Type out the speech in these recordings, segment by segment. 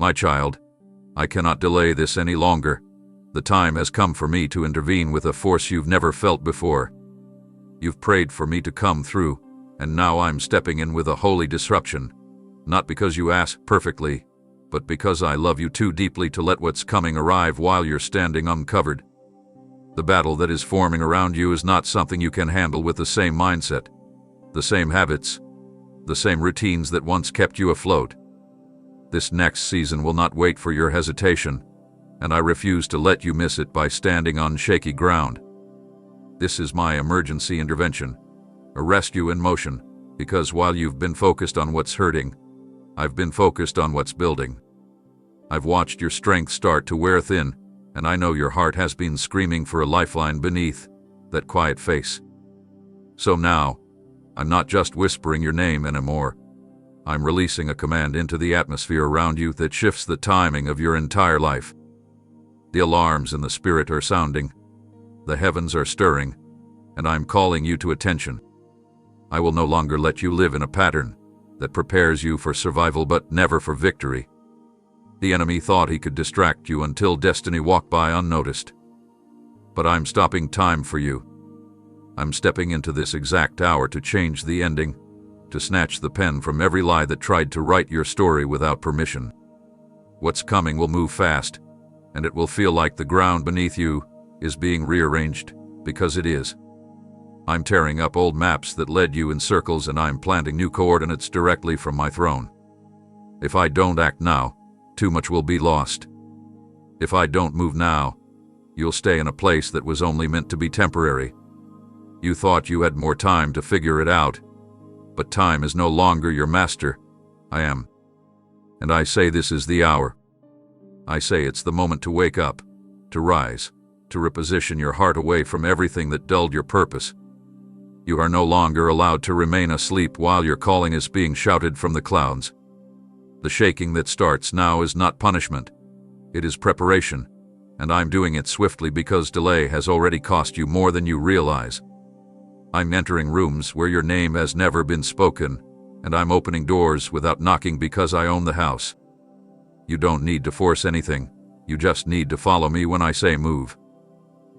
My child, I cannot delay this any longer. The time has come for me to intervene with a force you've never felt before. You've prayed for me to come through, and now I'm stepping in with a holy disruption. Not because you asked perfectly, but because I love you too deeply to let what's coming arrive while you're standing uncovered. The battle that is forming around you is not something you can handle with the same mindset, the same habits, the same routines that once kept you afloat. This next season will not wait for your hesitation, and I refuse to let you miss it by standing on shaky ground. This is my emergency intervention, a rescue in motion, because while you've been focused on what's hurting, I've been focused on what's building. I've watched your strength start to wear thin, and I know your heart has been screaming for a lifeline beneath that quiet face. So now, I'm not just whispering your name anymore. I'm releasing a command into the atmosphere around you that shifts the timing of your entire life. The alarms in the spirit are sounding, the heavens are stirring, and I'm calling you to attention. I will no longer let you live in a pattern that prepares you for survival but never for victory. The enemy thought he could distract you until destiny walked by unnoticed. But I'm stopping time for you. I'm stepping into this exact hour to change the ending, to snatch the pen from every lie that tried to write your story without permission. What's coming will move fast, and it will feel like the ground beneath you is being rearranged, because it is. I'm tearing up old maps that led you in circles, and I'm planting new coordinates directly from my throne. If I don't act now, too much will be lost. If I don't move now, you'll stay in a place that was only meant to be temporary. You thought you had more time to figure it out, but time is no longer your master. I am. And I say this is the hour. I say it's the moment to wake up, to rise, to reposition your heart away from everything that dulled your purpose. You are no longer allowed to remain asleep while your calling is being shouted from the clouds. The shaking that starts now is not punishment. It is preparation, and I'm doing it swiftly because delay has already cost you more than you realize. I'm entering rooms where your name has never been spoken, and I'm opening doors without knocking because I own the house. You don't need to force anything. You just need to follow me when I say move.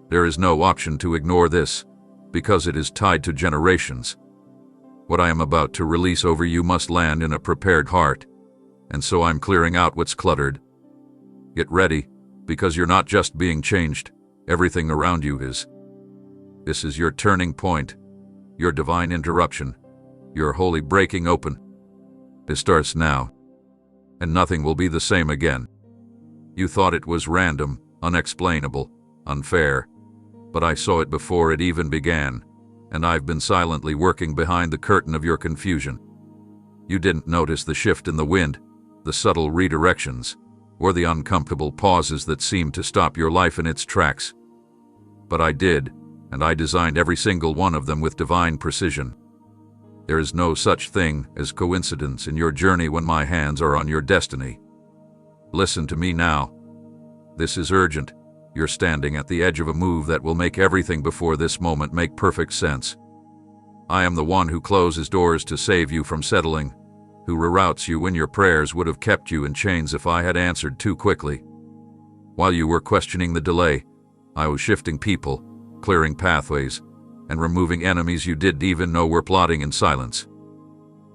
There is no option to ignore this, because it is tied to generations. What I am about to release over you must land in a prepared heart, and so I'm clearing out what's cluttered. Get ready, because you're not just being changed, everything around you is. This is your turning point, your divine interruption, your holy breaking open. It starts now, and nothing will be the same again. You thought it was random, unexplainable, unfair, but I saw it before it even began, and I've been silently working behind the curtain of your confusion. You didn't notice the shift in the wind, the subtle redirections, or the uncomfortable pauses that seemed to stop your life in its tracks. But I did, and I designed every single one of them with divine precision. There is no such thing as coincidence in your journey when my hands are on your destiny. Listen to me now. This is urgent. You're standing at the edge of a move that will make everything before this moment make perfect sense. I am the one who closes doors to save you from settling, who reroutes you when your prayers would have kept you in chains if I had answered too quickly. While you were questioning the delay, I was shifting people, clearing pathways, and removing enemies you didn't even know were plotting in silence.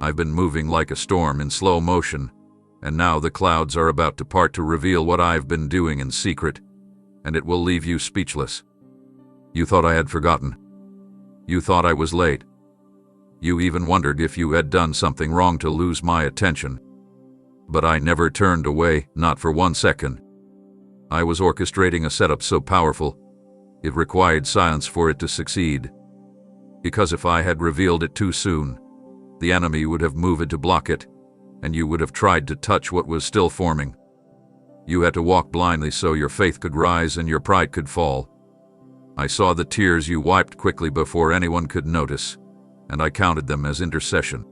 I've been moving like a storm in slow motion, and now the clouds are about to part to reveal what I've been doing in secret, and it will leave you speechless. You thought I had forgotten. You thought I was late. You even wondered if you had done something wrong to lose my attention. But I never turned away, not for 1 second. I was orchestrating a setup so powerful, it required silence for it to succeed. Because if I had revealed it too soon, the enemy would have moved to block it, and you would have tried to touch what was still forming. You had to walk blindly so your faith could rise and your pride could fall. I saw the tears you wiped quickly before anyone could notice, and I counted them as intercession.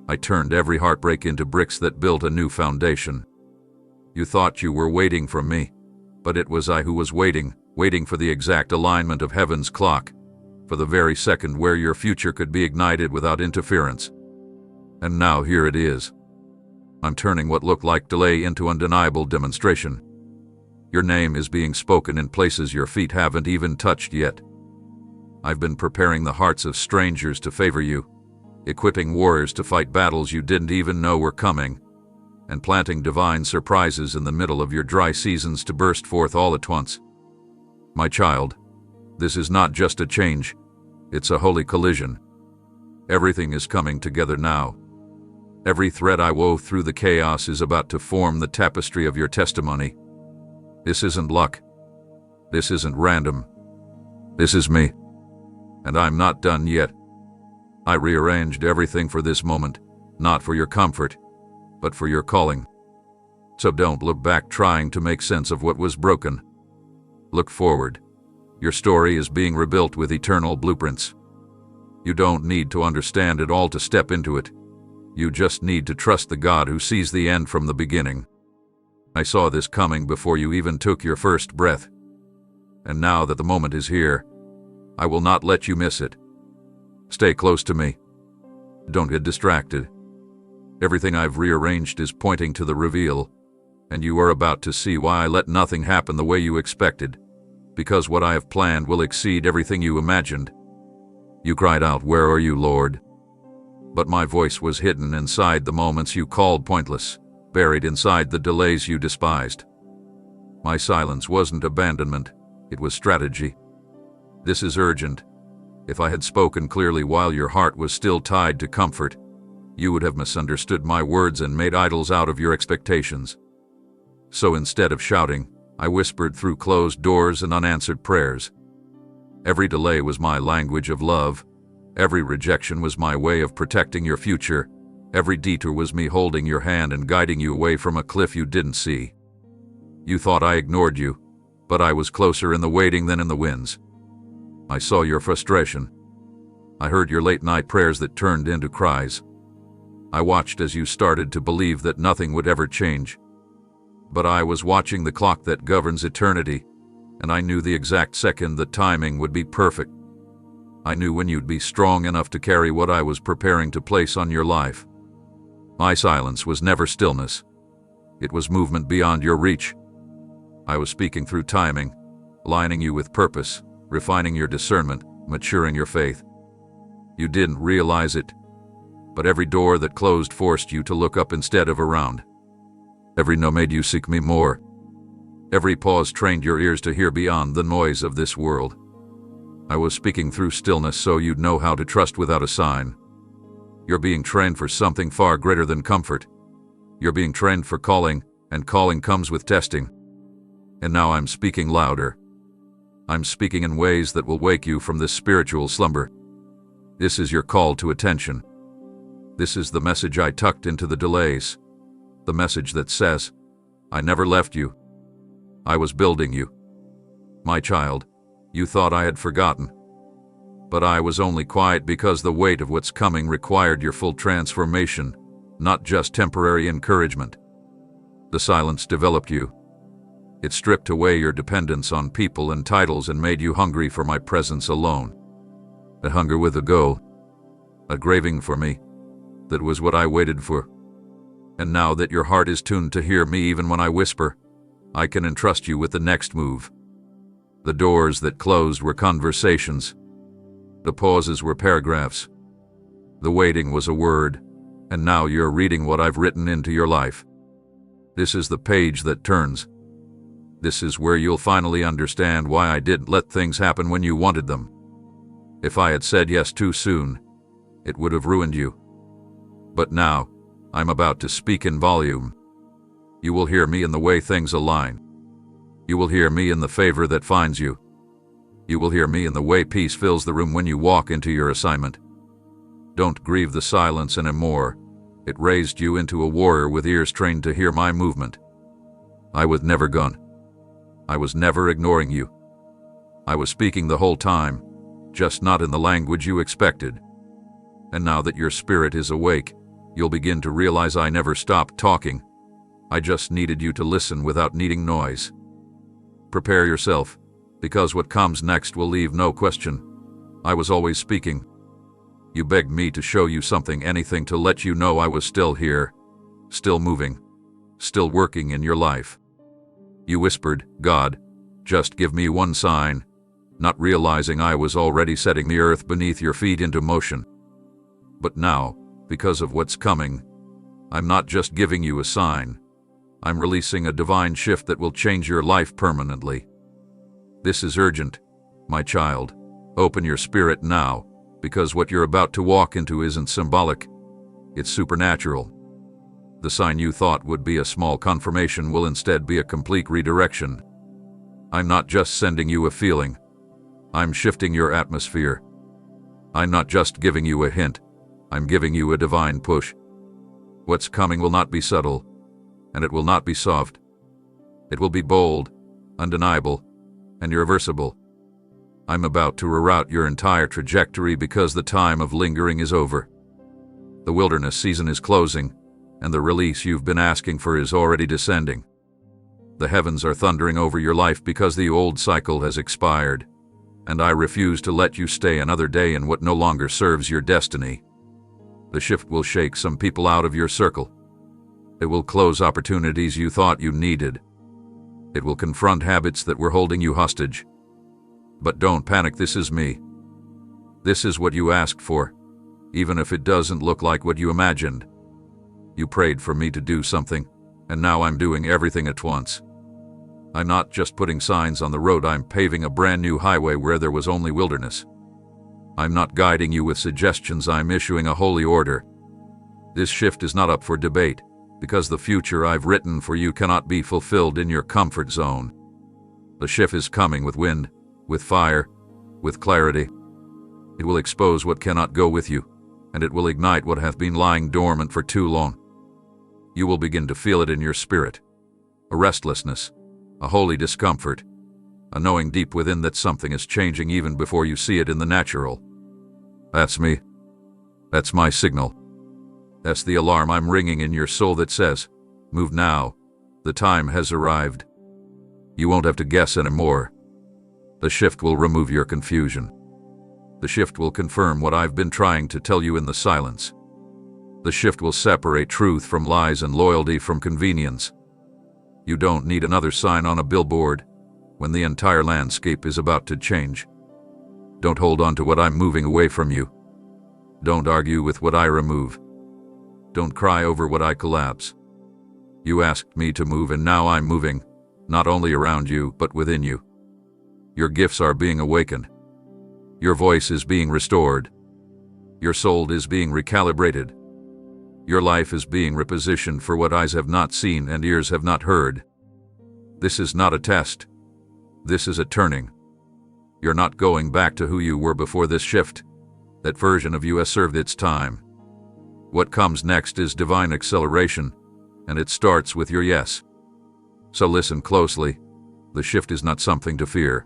I turned every heartbreak into bricks that built a new foundation. You thought you were waiting for me, but it was I who was waiting for the exact alignment of heaven's clock, for the very second where your future could be ignited without interference. And now here it is. I'm turning what looked like delay into undeniable demonstration. Your name is being spoken in places your feet haven't even touched yet. I've been preparing the hearts of strangers to favor you, equipping warriors to fight battles you didn't even know were coming, and planting divine surprises in the middle of your dry seasons to burst forth all at once. My child, this is not just a change, it's a holy collision. Everything is coming together now. Every thread I wove through the chaos is about to form the tapestry of your testimony. This isn't luck. This isn't random. This is me. And I'm not done yet. I rearranged everything for this moment, not for your comfort, but for your calling. So don't look back trying to make sense of what was broken. Look forward. Your story is being rebuilt with eternal blueprints. You don't need to understand it all to step into it. You just need to trust the God who sees the end from the beginning. I saw this coming before you even took your first breath. And now that the moment is here, I will not let you miss it. Stay close to me. Don't get distracted. Everything I've rearranged is pointing to the reveal, and you are about to see why I let nothing happen the way you expected, because what I have planned will exceed everything you imagined. You cried out, "Where are you, Lord?" But my voice was hidden inside the moments you called pointless, buried inside the delays you despised. My silence wasn't abandonment, it was strategy. This is urgent. If I had spoken clearly while your heart was still tied to comfort, you would have misunderstood my words and made idols out of your expectations. So instead of shouting, I whispered through closed doors and unanswered prayers. Every delay was my language of love. Every rejection was my way of protecting your future. Every detour was me holding your hand and guiding you away from a cliff you didn't see. You thought I ignored you, but I was closer in the waiting than in the winds. I saw your frustration. I heard your late-night prayers that turned into cries. I watched as you started to believe that nothing would ever change. But I was watching the clock that governs eternity, and I knew the exact second the timing would be perfect. I knew when you'd be strong enough to carry what I was preparing to place on your life. My silence was never stillness. It was movement beyond your reach. I was speaking through timing, aligning you with purpose, refining your discernment, maturing your faith. You didn't realize it, but every door that closed forced you to look up instead of around. Every no made you seek me more. Every pause trained your ears to hear beyond the noise of this world. I was speaking through stillness so you'd know how to trust without a sign. You're being trained for something far greater than comfort. You're being trained for calling, and calling comes with testing. And now I'm speaking louder. I'm speaking in ways that will wake you from this spiritual slumber. This is your call to attention. This is the message I tucked into the delays. The message that says, I never left you. I was building you. My child, you thought I had forgotten. But I was only quiet because the weight of what's coming required your full transformation, not just temporary encouragement. The silence developed you. It stripped away your dependence on people and titles and made you hungry for my presence alone. A hunger with a goal. A craving for me. That was what I waited for. And now that your heart is tuned to hear me even when I whisper, I can entrust you with the next move. The doors that closed were conversations. The pauses were paragraphs. The waiting was a word, and now you're reading what I've written into your life. This is the page that turns. This is where you'll finally understand why I didn't let things happen when you wanted them. If I had said yes too soon, it would have ruined you. But now, I'm about to speak in volume. You will hear me in the way things align. You will hear me in the favor that finds you. You will hear me in the way peace fills the room when you walk into your assignment. Don't grieve the silence anymore. It raised you into a warrior with ears trained to hear my movement. I was never gone. I was never ignoring you. I was speaking the whole time, just not in the language you expected. And now that your spirit is awake, you'll begin to realize I never stopped talking. I just needed you to listen without needing noise. Prepare yourself, because what comes next will leave no question. I was always speaking. You begged me to show you something, anything to let you know I was still here. still moving, still working in your life. You whispered, "God, just give me one sign," not realizing I was already setting the earth beneath your feet into motion. But now, because of what's coming, I'm not just giving you a sign. I'm releasing a divine shift that will change your life permanently. This is urgent, my child. Open your spirit now, because what you're about to walk into isn't symbolic. It's supernatural. The sign you thought would be a small confirmation will instead be a complete redirection. I'm not just sending you a feeling. I'm shifting your atmosphere. I'm not just giving you a hint. I'm giving you a divine push. What's coming will not be subtle, and it will not be soft. It will be bold, undeniable, and irreversible. I'm about to reroute your entire trajectory because the time of lingering is over. The wilderness season is closing, and the release you've been asking for is already descending. The heavens are thundering over your life because the old cycle has expired, and I refuse to let you stay another day in what no longer serves your destiny. The shift will shake some people out of your circle. It will close opportunities you thought you needed. It will confront habits that were holding you hostage. But don't panic, this is me. This is what you asked for, even if it doesn't look like what you imagined. You prayed for me to do something, and now I'm doing everything at once. I'm not just putting signs on the road, I'm paving a brand new highway where there was only wilderness. I'm not guiding you with suggestions, I'm issuing a holy order. This shift is not up for debate, because the future I've written for you cannot be fulfilled in your comfort zone. The shift is coming with wind, with fire, with clarity. It will expose what cannot go with you, and it will ignite what hath been lying dormant for too long. You will begin to feel it in your spirit. A restlessness, a holy discomfort, a knowing deep within that something is changing even before you see it in the natural. That's me. That's my signal. That's the alarm I'm ringing in your soul that says, move now. The time has arrived. You won't have to guess anymore. The shift will remove your confusion. The shift will confirm what I've been trying to tell you in the silence. The shift will separate truth from lies and loyalty from convenience. You don't need another sign on a billboard when the entire landscape is about to change. Don't hold on to what I'm moving away from you. Don't argue with what I remove. Don't cry over what I collapse. You asked me to move, and now I'm moving, not only around you, but within you. Your gifts are being awakened. Your voice is being restored. Your soul is being recalibrated. Your life is being repositioned for what eyes have not seen and ears have not heard. This is not a test. This is a turning. You're not going back to who you were before this shift. That version of you has served its time. What comes next is divine acceleration, and it starts with your yes. So listen closely. The shift is not something to fear.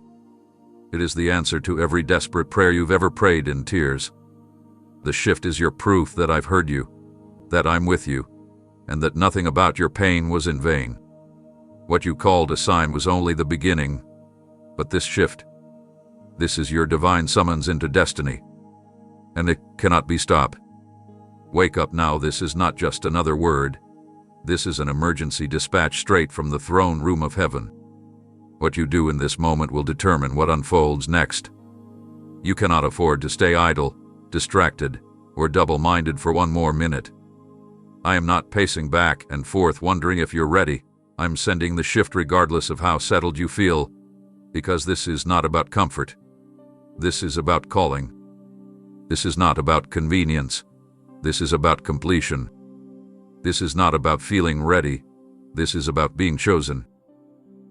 It is the answer to every desperate prayer you've ever prayed in tears. The shift is your proof that I've heard you, that I'm with you, and that nothing about your pain was in vain. What you called a sign was only the beginning, but this shift, this is your divine summons into destiny, and it cannot be stopped. Wake up now, this is not just another word. This is an emergency dispatch straight from the throne room of heaven. What you do in this moment will determine what unfolds next. You cannot afford to stay idle, distracted, or double-minded for one more minute. I am not pacing back and forth wondering if you're ready. I'm sending the shift regardless of how settled you feel, because this is not about comfort. This is about calling. This is not about convenience. This is about completion. This is not about feeling ready. This is about being chosen.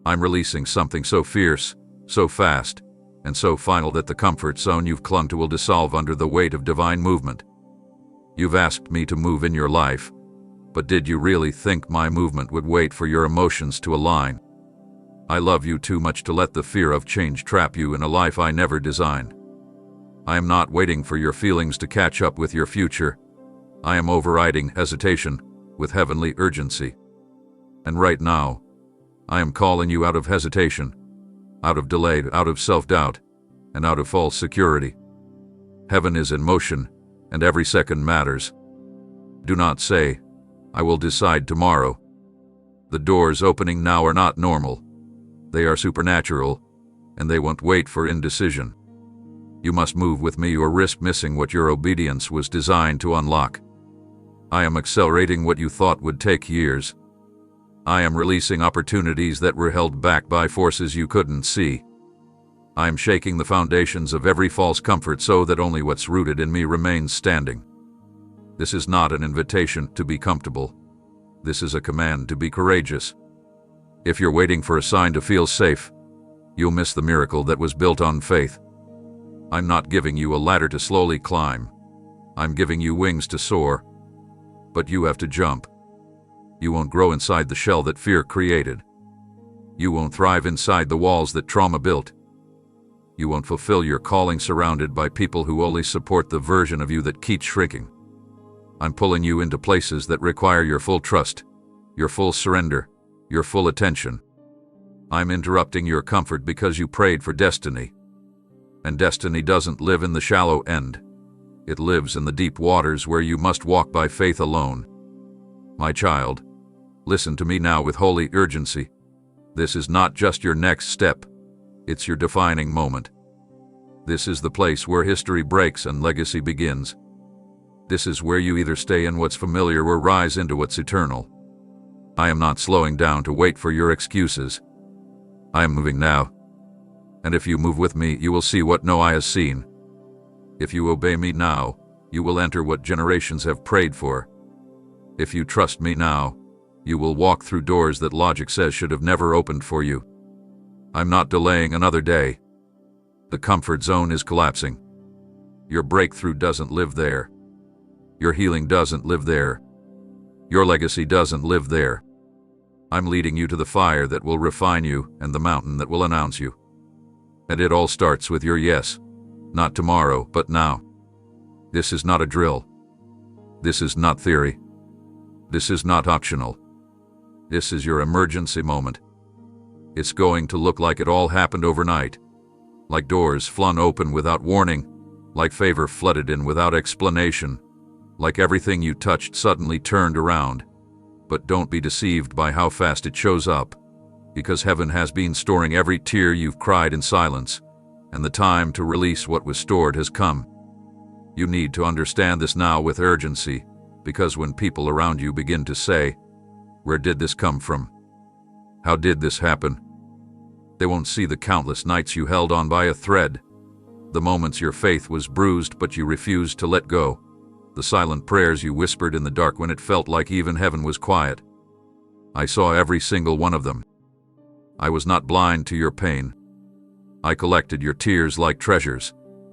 I'm releasing something so fierce, so fast, and so final that the comfort zone you've clung to will dissolve under the weight of divine movement. You've asked me to move in your life, but did you really think my movement would wait for your emotions to align? I love you too much to let the fear of change trap you in a life I never designed. I am not waiting for your feelings to catch up with your future. I am overriding hesitation with heavenly urgency. And right now, I am calling you out of hesitation, out of delay, out of self-doubt, and out of false security. Heaven is in motion, and every second matters. Do not say, I will decide tomorrow. The doors opening now are not normal. They are supernatural, and they won't wait for indecision. You must move with me or risk missing what your obedience was designed to unlock. I am accelerating what you thought would take years. I am releasing opportunities that were held back by forces you couldn't see. I am shaking the foundations of every false comfort so that only what's rooted in me remains standing. This is not an invitation to be comfortable. This is a command to be courageous. If you're waiting for a sign to feel safe, you'll miss the miracle that was built on faith. I'm not giving you a ladder to slowly climb. I'm giving you wings to soar. But you have to jump. You won't grow inside the shell that fear created. You won't thrive inside the walls that trauma built. You won't fulfill your calling surrounded by people who only support the version of you that keeps shrinking. I'm pulling you into places that require your full trust, your full surrender, your full attention. I'm interrupting your comfort because you prayed for destiny. And destiny doesn't live in the shallow end. It lives in the deep waters where you must walk by faith alone. My child, listen to me now with holy urgency. This is not just your next step. It's your defining moment. This is the place where history breaks and legacy begins. This is where you either stay in what's familiar or rise into what's eternal. I am not slowing down to wait for your excuses. I am moving now. And if you move with me, you will see what no eye has seen. If you obey me now, you will enter what generations have prayed for. If you trust me now, you will walk through doors that logic says should have never opened for you. I'm not delaying another day. The comfort zone is collapsing. Your breakthrough doesn't live there. Your healing doesn't live there. Your legacy doesn't live there. I'm leading you to the fire that will refine you and the mountain that will announce you. And it all starts with your yes. Not tomorrow, but now. This is not a drill. This is not theory. This is not optional. This is your emergency moment. It's going to look like it all happened overnight. Like doors flung open without warning. Like favor flooded in without explanation. Like everything you touched suddenly turned around. But don't be deceived by how fast it shows up. Because heaven has been storing every tear you've cried in silence, and the time to release what was stored has come. You need to understand this now with urgency, because when people around you begin to say, "Where did this come from? How did this happen?" they won't see the countless nights you held on by a thread, the moments your faith was bruised but you refused to let go, the silent prayers you whispered in the dark when it felt like even heaven was quiet. I saw every single one of them. I was not blind to your pain. I collected your tears like treasures,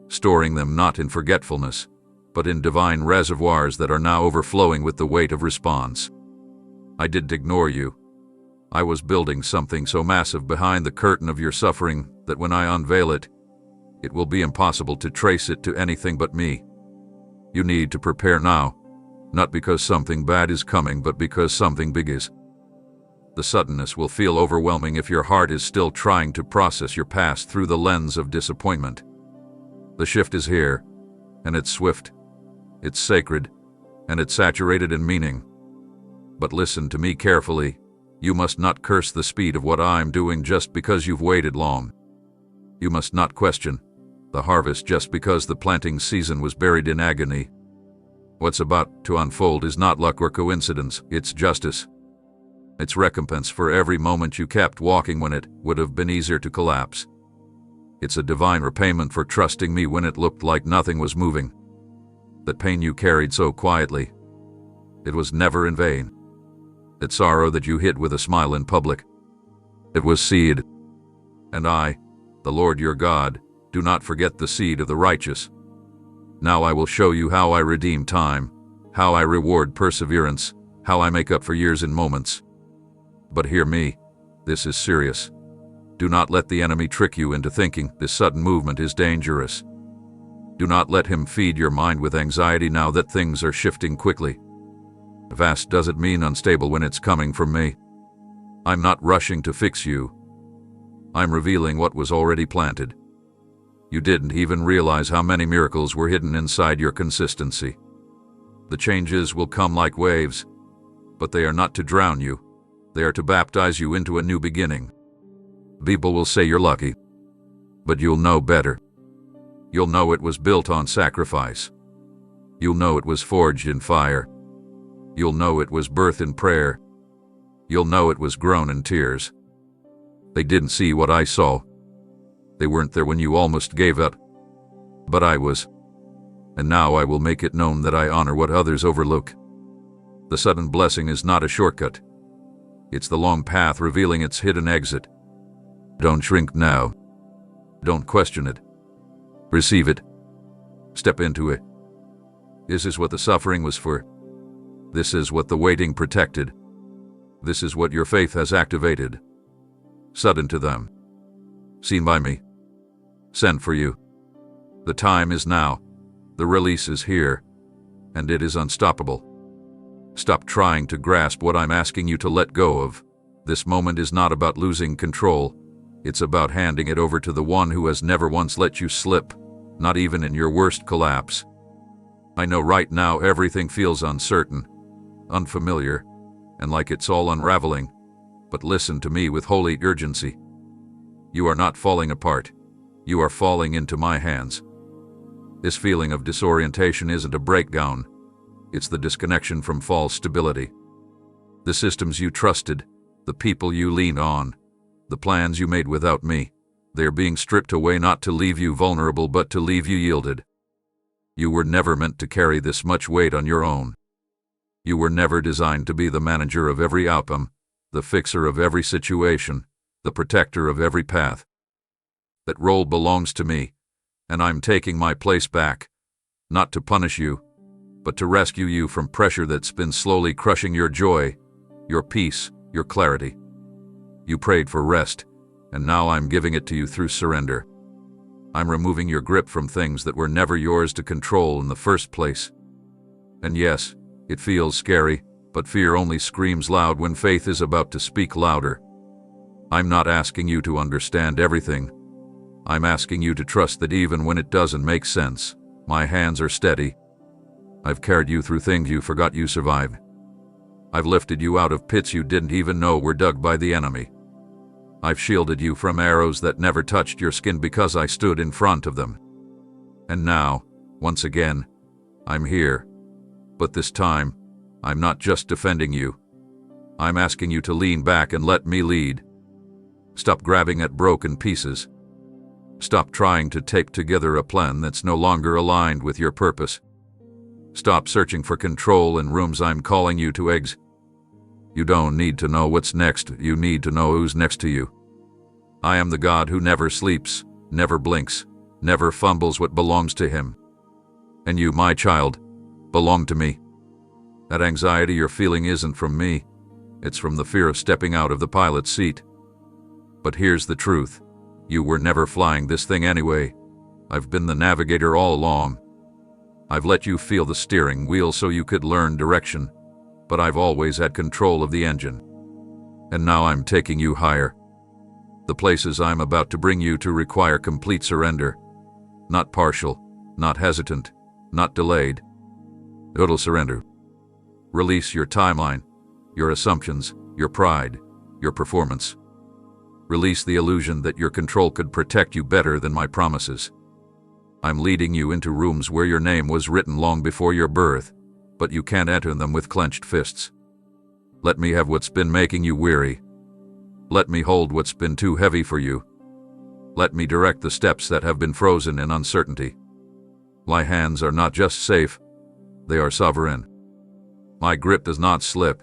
storing them not in forgetfulness, but in divine reservoirs that are now overflowing with the weight of response. I didn't ignore you. I was building something so massive behind the curtain of your suffering that when I unveil it, it will be impossible to trace it to anything but me. You need to prepare now, not because something bad is coming, but because something big is. The suddenness will feel overwhelming if your heart is still trying to process your past through the lens of disappointment. The shift is here, and it's swift, it's sacred, and it's saturated in meaning. But listen to me carefully. You must not curse the speed of what I'm doing just because you've waited long. You must not question the harvest just because the planting season was buried in agony. What's about to unfold is not luck or coincidence, it's justice. It's recompense for every moment you kept walking when it would have been easier to collapse. It's a divine repayment for trusting me when it looked like nothing was moving. That pain you carried so quietly, it was never in vain. That sorrow that you hid with a smile in public, it was seed. And I, the Lord your God, do not forget the seed of the righteous. Now I will show you how I redeem time, how I reward perseverance, how I make up for years in moments. But hear me, this is serious. Do not let the enemy trick you into thinking this sudden movement is dangerous. Do not let him feed your mind with anxiety now that things are shifting quickly. Fast doesn't mean unstable when it's coming from me. I'm not rushing to fix you. I'm revealing what was already planted. You didn't even realize how many miracles were hidden inside your consistency. The changes will come like waves, but they are not to drown you. They are to baptize you into a new beginning. People will say you're lucky, but you'll know better. You'll know it was built on sacrifice. You'll know it was forged in fire. You'll know it was birthed in prayer. You'll know it was grown in tears. They didn't see what I saw. They weren't there when you almost gave up. But I was. And now I will make it known that I honor what others overlook. The sudden blessing is not a shortcut. It's the long path revealing its hidden exit. Don't shrink now. Don't question it. Receive it. Step into it. This is what the suffering was for. This is what the waiting protected. This is what your faith has activated. Sudden to them. Seen by me. Sent for you. The time is now. The release is here. And it is unstoppable. Stop trying to grasp what I'm asking you to let go of. This moment is not about losing control. It's about handing it over to the one who has never once let you slip, not even in your worst collapse. I know right now everything feels uncertain, unfamiliar, and like it's all unraveling, but listen to me with holy urgency. You are not falling apart. You are falling into my hands. This feeling of disorientation isn't a breakdown. It's the disconnection from false stability. The systems you trusted, the people you leaned on, the plans you made without me, they're being stripped away not to leave you vulnerable but to leave you yielded. You were never meant to carry this much weight on your own. You were never designed to be the manager of every outcome, the fixer of every situation, the protector of every path. That role belongs to me, and I'm taking my place back, not to punish you, but to rescue you from pressure that's been slowly crushing your joy, your peace, your clarity. You prayed for rest, and now I'm giving it to you through surrender. I'm removing your grip from things that were never yours to control in the first place. And yes, it feels scary, but fear only screams loud when faith is about to speak louder. I'm not asking you to understand everything. I'm asking you to trust that even when it doesn't make sense, my hands are steady. I've carried you through things you forgot you survived. I've lifted you out of pits you didn't even know were dug by the enemy. I've shielded you from arrows that never touched your skin because I stood in front of them. And now, once again, I'm here. But this time, I'm not just defending you. I'm asking you to lean back and let me lead. Stop grabbing at broken pieces. Stop trying to tape together a plan that's no longer aligned with your purpose. Stop searching for control in rooms I'm calling you to exit. You don't need to know what's next, you need to know who's next to you. I am the God who never sleeps, never blinks, never fumbles what belongs to him. And you, my child, belong to me. That anxiety you're feeling isn't from me, it's from the fear of stepping out of the pilot's seat. But here's the truth, you were never flying this thing anyway. I've been the navigator all along. I've let you feel the steering wheel so you could learn direction, but I've always had control of the engine. And now I'm taking you higher. The places I'm about to bring you to require complete surrender. Not partial, not hesitant, not delayed. Total surrender. Release your timeline, your assumptions, your pride, your performance. Release the illusion that your control could protect you better than my promises. I'm leading you into rooms where your name was written long before your birth, but you can't enter them with clenched fists. Let me have what's been making you weary. Let me hold what's been too heavy for you. Let me direct the steps that have been frozen in uncertainty. My hands are not just safe, they are sovereign. My grip does not slip.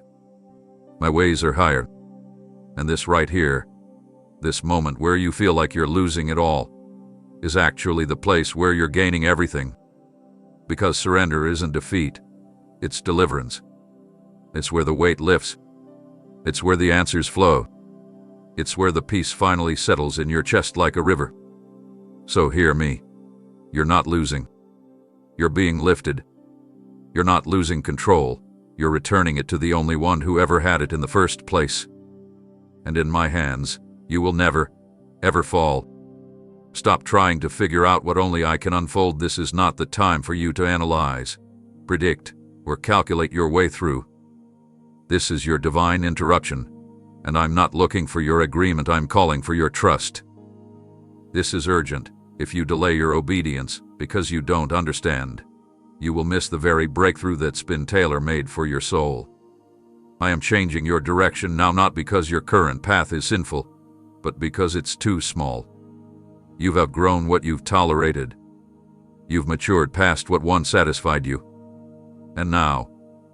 My ways are higher. And this right here, this moment where you feel like you're losing it all, is actually the place where you're gaining everything. Because surrender isn't defeat, it's deliverance. It's where the weight lifts. It's where the answers flow. It's where the peace finally settles in your chest like a river. So hear me. You're not losing. You're being lifted. You're not losing control. You're returning it to the only one who ever had it in the first place. And in my hands, you will never, ever fall. Stop trying to figure out what only I can unfold. This is not the time for you to analyze, predict, or calculate your way through. This is your divine interruption, and I'm not looking for your agreement, I'm calling for your trust. This is urgent. If you delay your obedience because you don't understand, you will miss the very breakthrough that's been tailor-made for your soul. I am changing your direction now, not because your current path is sinful, but because it's too small. You've outgrown what you've tolerated. You've matured past what once satisfied you. And now,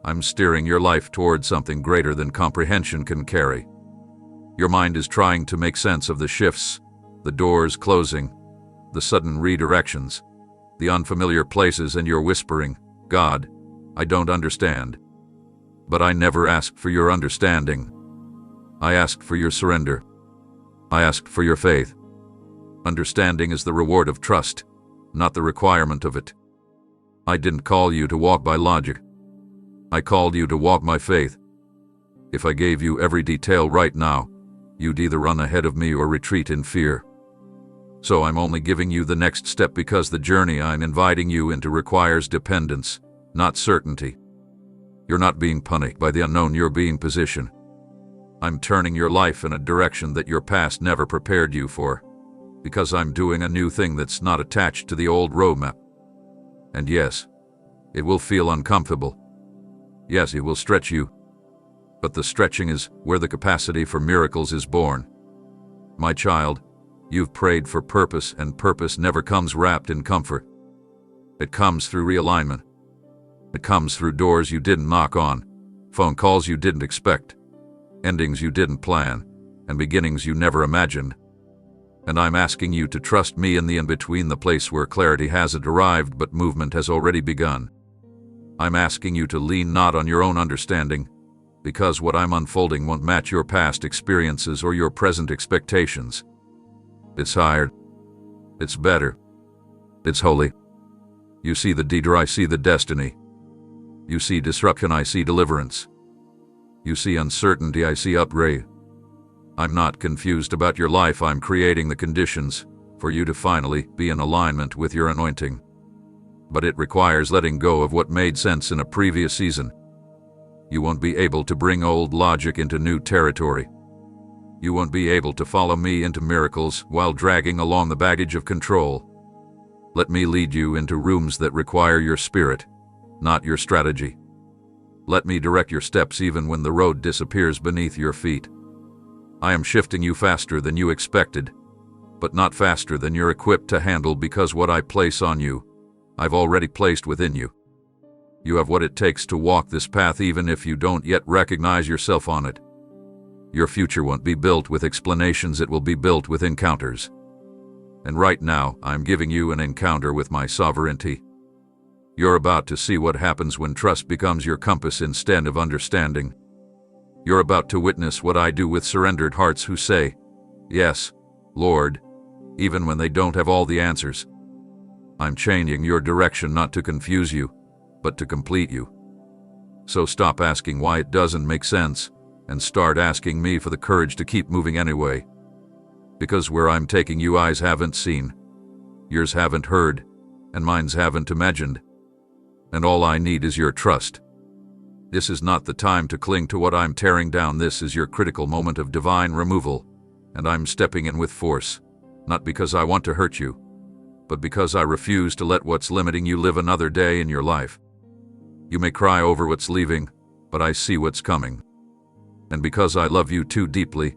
I'm steering your life toward something greater than comprehension can carry. Your mind is trying to make sense of the shifts, the doors closing, the sudden redirections, the unfamiliar places, and you're whispering, "God, I don't understand." But I never asked for your understanding. I asked for your surrender. I asked for your faith. Understanding is the reward of trust, not the requirement of it. I didn't call you to walk by logic. I called you to walk by faith. If I gave you every detail right now, you'd either run ahead of me or retreat in fear. So I'm only giving you the next step because the journey I'm inviting you into requires dependence, not certainty. You're not being punished by the unknown, you're being positioned. I'm turning your life in a direction that your past never prepared you for, because I'm doing a new thing that's not attached to the old roadmap. And yes, it will feel uncomfortable. Yes, it will stretch you. But the stretching is where the capacity for miracles is born. My child, you've prayed for purpose, and purpose never comes wrapped in comfort. It comes through realignment. It comes through doors you didn't knock on, phone calls you didn't expect, endings you didn't plan, and beginnings you never imagined. And I'm asking you to trust me in the in-between, the place where clarity hasn't arrived but movement has already begun. I'm asking you to lean not on your own understanding, because what I'm unfolding won't match your past experiences or your present expectations. It's higher. It's better. It's holy. You see the detour, I see the destiny. You see disruption, I see deliverance. You see uncertainty, I see upgrade. I'm not confused about your life, I'm creating the conditions for you to finally be in alignment with your anointing. But it requires letting go of what made sense in a previous season. You won't be able to bring old logic into new territory. You won't be able to follow me into miracles while dragging along the baggage of control. Let me lead you into rooms that require your spirit, not your strategy. Let me direct your steps even when the road disappears beneath your feet. I am shifting you faster than you expected, but not faster than you're equipped to handle, because what I place on you, I've already placed within you. You have what it takes to walk this path even if you don't yet recognize yourself on it. Your future won't be built with explanations, it will be built with encounters. And right now, I'm giving you an encounter with my sovereignty. You're about to see what happens when trust becomes your compass instead of understanding. You're about to witness what I do with surrendered hearts who say, "Yes, Lord," even when they don't have all the answers. I'm changing your direction not to confuse you, but to complete you. So stop asking why it doesn't make sense, and start asking me for the courage to keep moving anyway. Because where I'm taking you, eyes haven't seen, yours haven't heard, and mine's haven't imagined. And all I need is your trust. This is not the time to cling to what I'm tearing down. This is your critical moment of divine removal, and I'm stepping in with force, not because I want to hurt you, but because I refuse to let what's limiting you live another day in your life. You may cry over what's leaving, but I see what's coming. And because I love you too deeply,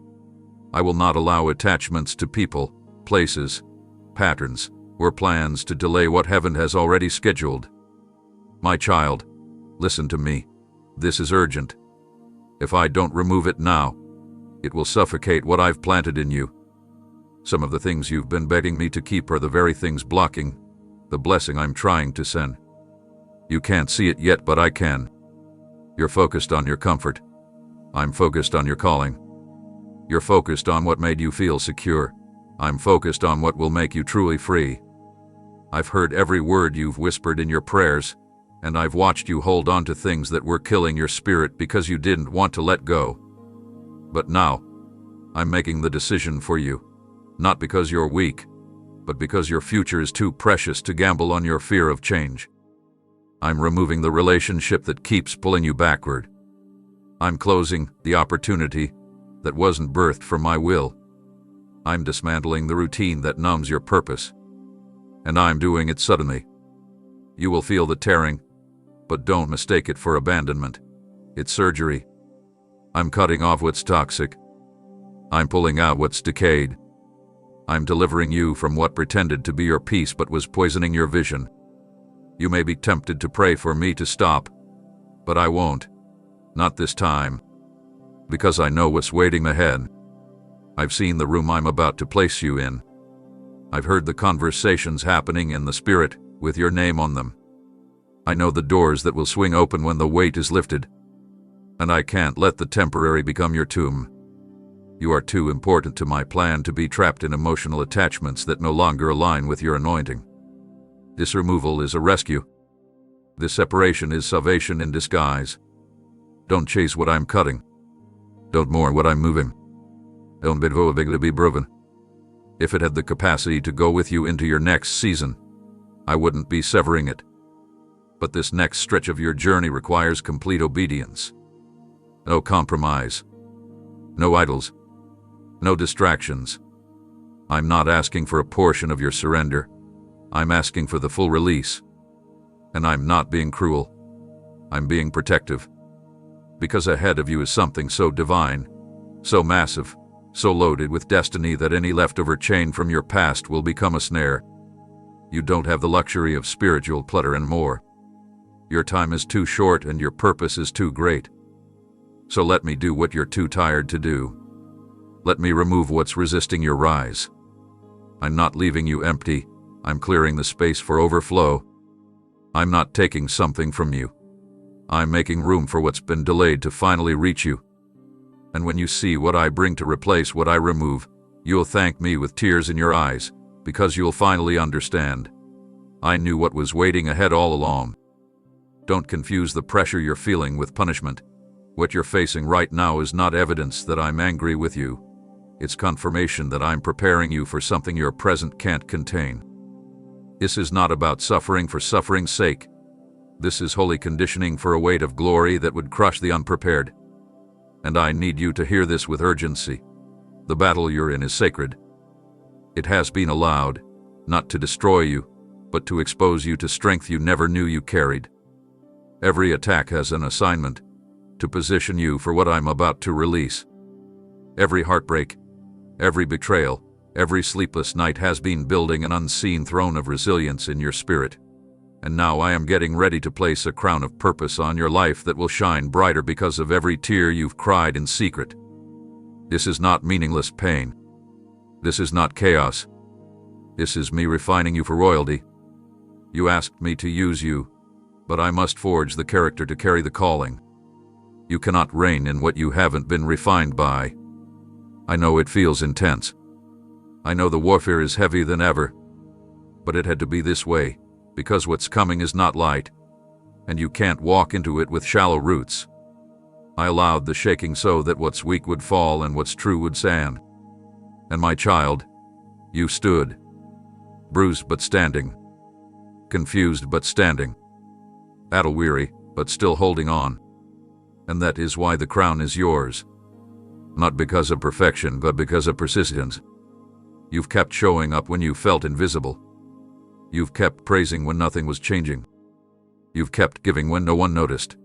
I will not allow attachments to people, places, patterns, or plans to delay what heaven has already scheduled. My child, listen to me. This is urgent. If I don't remove it now, it will suffocate what I've planted in you. Some of the things you've been begging me to keep are the very things blocking the blessing I'm trying to send. You can't see it yet, but I can. You're focused on your comfort. I'm focused on your calling. You're focused on what made you feel secure. I'm focused on what will make you truly free. I've heard every word you've whispered in your prayers, and I've watched you hold on to things that were killing your spirit because you didn't want to let go. But now, I'm making the decision for you, not because you're weak, but because your future is too precious to gamble on your fear of change. I'm removing the relationship that keeps pulling you backward. I'm closing the opportunity that wasn't birthed from my will. I'm dismantling the routine that numbs your purpose. And I'm doing it suddenly. You will feel the tearing, but don't mistake it for abandonment. It's surgery. I'm cutting off what's toxic. I'm pulling out what's decayed. I'm delivering you from what pretended to be your peace but was poisoning your vision. You may be tempted to pray for me to stop, but I won't. Not this time. Because I know what's waiting ahead. I've seen the room I'm about to place you in. I've heard the conversations happening in the spirit with your name on them. I know the doors that will swing open when the weight is lifted. And I can't let the temporary become your tomb. You are too important to my plan to be trapped in emotional attachments that no longer align with your anointing. This removal is a rescue. This separation is salvation in disguise. Don't chase what I'm cutting. Don't mourn what I'm moving. Don't be broken. If it had the capacity to go with you into your next season, I wouldn't be severing it. But this next stretch of your journey requires complete obedience. No compromise. No idols. No distractions. I'm not asking for a portion of your surrender. I'm asking for the full release. And I'm not being cruel. I'm being protective. Because ahead of you is something so divine, so massive, so loaded with destiny that any leftover chain from your past will become a snare. You don't have the luxury of spiritual clutter and more. Your time is too short and your purpose is too great. So let me do what you're too tired to do. Let me remove what's resisting your rise. I'm not leaving you empty. I'm clearing the space for overflow. I'm not taking something from you. I'm making room for what's been delayed to finally reach you. And when you see what I bring to replace what I remove, you'll thank me with tears in your eyes, because you'll finally understand. I knew what was waiting ahead all along. Don't confuse the pressure you're feeling with punishment. What you're facing right now is not evidence that I'm angry with you. It's confirmation that I'm preparing you for something your present can't contain. This is not about suffering for suffering's sake. This is holy conditioning for a weight of glory that would crush the unprepared. And I need you to hear this with urgency. The battle you're in is sacred. It has been allowed, not to destroy you, but to expose you to strength you never knew you carried. Every attack has an assignment, to position you for what I'm about to release. Every heartbreak, every betrayal, every sleepless night has been building an unseen throne of resilience in your spirit. And now I am getting ready to place a crown of purpose on your life that will shine brighter because of every tear you've cried in secret. This is not meaningless pain. This is not chaos. This is me refining you for royalty. You asked me to use you, but I must forge the character to carry the calling. You cannot reign in what you haven't been refined by. I know it feels intense. I know the warfare is heavier than ever. But it had to be this way, because what's coming is not light, and you can't walk into it with shallow roots. I allowed the shaking so that what's weak would fall and what's true would stand. And my child, you stood, bruised but standing, confused but standing, battle-weary but still holding on. And that is why the crown is yours. Not because of perfection, but because of persistence. You've kept showing up when you felt invisible. You've kept praising when nothing was changing. You've kept giving when no one noticed.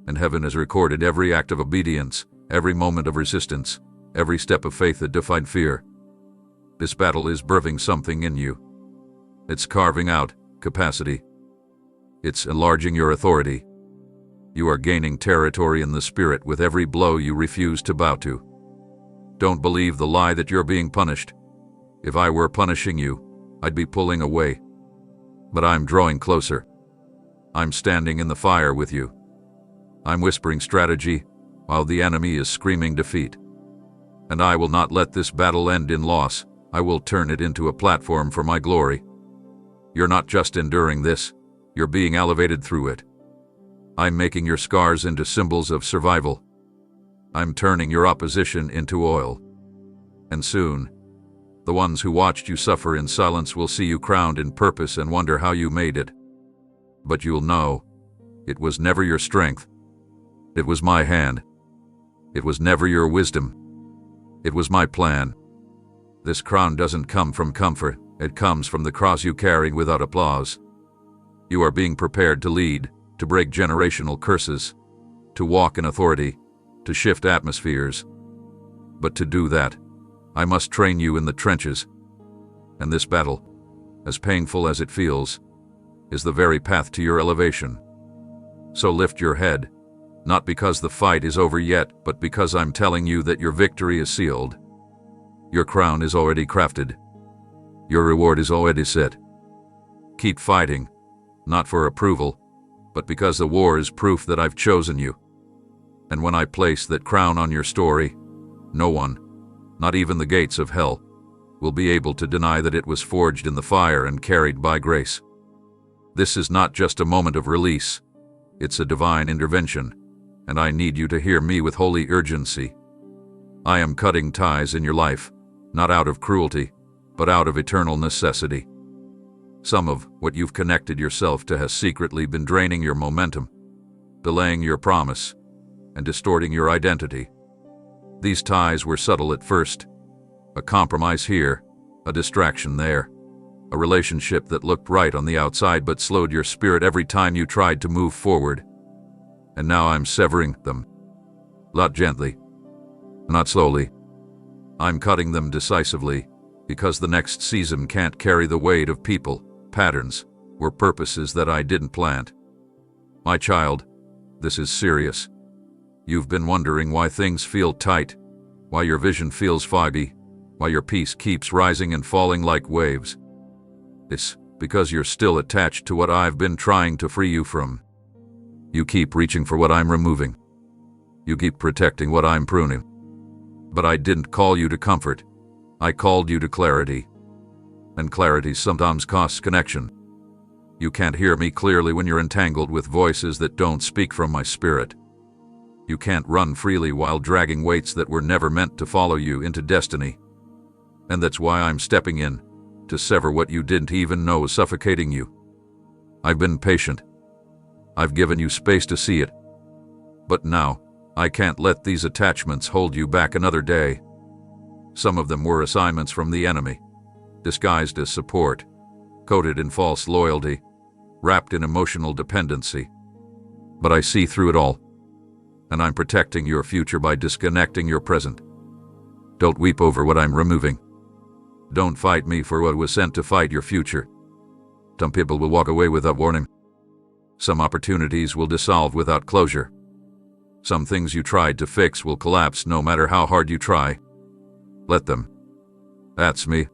And heaven has recorded every act of obedience, every moment of resistance, every step of faith that defied fear. This battle is birthing something in you. It's carving out capacity. It's enlarging your authority. You are gaining territory in the spirit with every blow you refuse to bow to. Don't believe the lie that you're being punished. If I were punishing you, I'd be pulling away. But I'm drawing closer. I'm standing in the fire with you. I'm whispering strategy, while the enemy is screaming defeat. And I will not let this battle end in loss. I will turn it into a platform for my glory. You're not just enduring this, you're being elevated through it. I'm making your scars into symbols of survival. I'm turning your opposition into oil. And soon, the ones who watched you suffer in silence will see you crowned in purpose and wonder how you made it. But you'll know, it was never your strength. It was my hand. It was never your wisdom. It was my plan. This crown doesn't come from comfort. It comes from the cross you carry without applause. You are being prepared to lead, to break generational curses, to walk in authority, to shift atmospheres. But to do that, I must train you in the trenches. And this battle, as painful as it feels, is the very path to your elevation. So lift your head, not because the fight is over yet, but because I'm telling you that your victory is sealed. Your crown is already crafted. Your reward is already set. Keep fighting, not for approval, but because the war is proof that I've chosen you. And when I place that crown on your story, no one, not even the gates of hell, will be able to deny that it was forged in the fire and carried by grace. This is not just a moment of release. It's a divine intervention, and I need you to hear me with holy urgency. I am cutting ties in your life, not out of cruelty, but out of eternal necessity. Some of what you've connected yourself to has secretly been draining your momentum, delaying your promise, and distorting your identity. These ties were subtle at first. A compromise here, a distraction there. A relationship that looked right on the outside but slowed your spirit every time you tried to move forward. And now I'm severing them. Not gently, not slowly. I'm cutting them decisively, because the next season can't carry the weight of people, patterns, or purposes that I didn't plant. My child, this is serious. You've been wondering why things feel tight, why your vision feels foggy, why your peace keeps rising and falling like waves. It's because you're still attached to what I've been trying to free you from. You keep reaching for what I'm removing. You keep protecting what I'm pruning. But I didn't call you to comfort. I called you to clarity. And clarity sometimes costs connection. You can't hear me clearly when you're entangled with voices that don't speak from my spirit. You can't run freely while dragging weights that were never meant to follow you into destiny. And that's why I'm stepping in, to sever what you didn't even know was suffocating you. I've been patient. I've given you space to see it. But now, I can't let these attachments hold you back another day. Some of them were assignments from the enemy, disguised as support, coated in false loyalty, wrapped in emotional dependency. But I see through it all, and I'm protecting your future by disconnecting your present. Don't weep over what I'm removing. Don't fight me for what was sent to fight your future. Some people will walk away without warning. Some opportunities will dissolve without closure. Some things you tried to fix will collapse no matter how hard you try. Let them. That's me.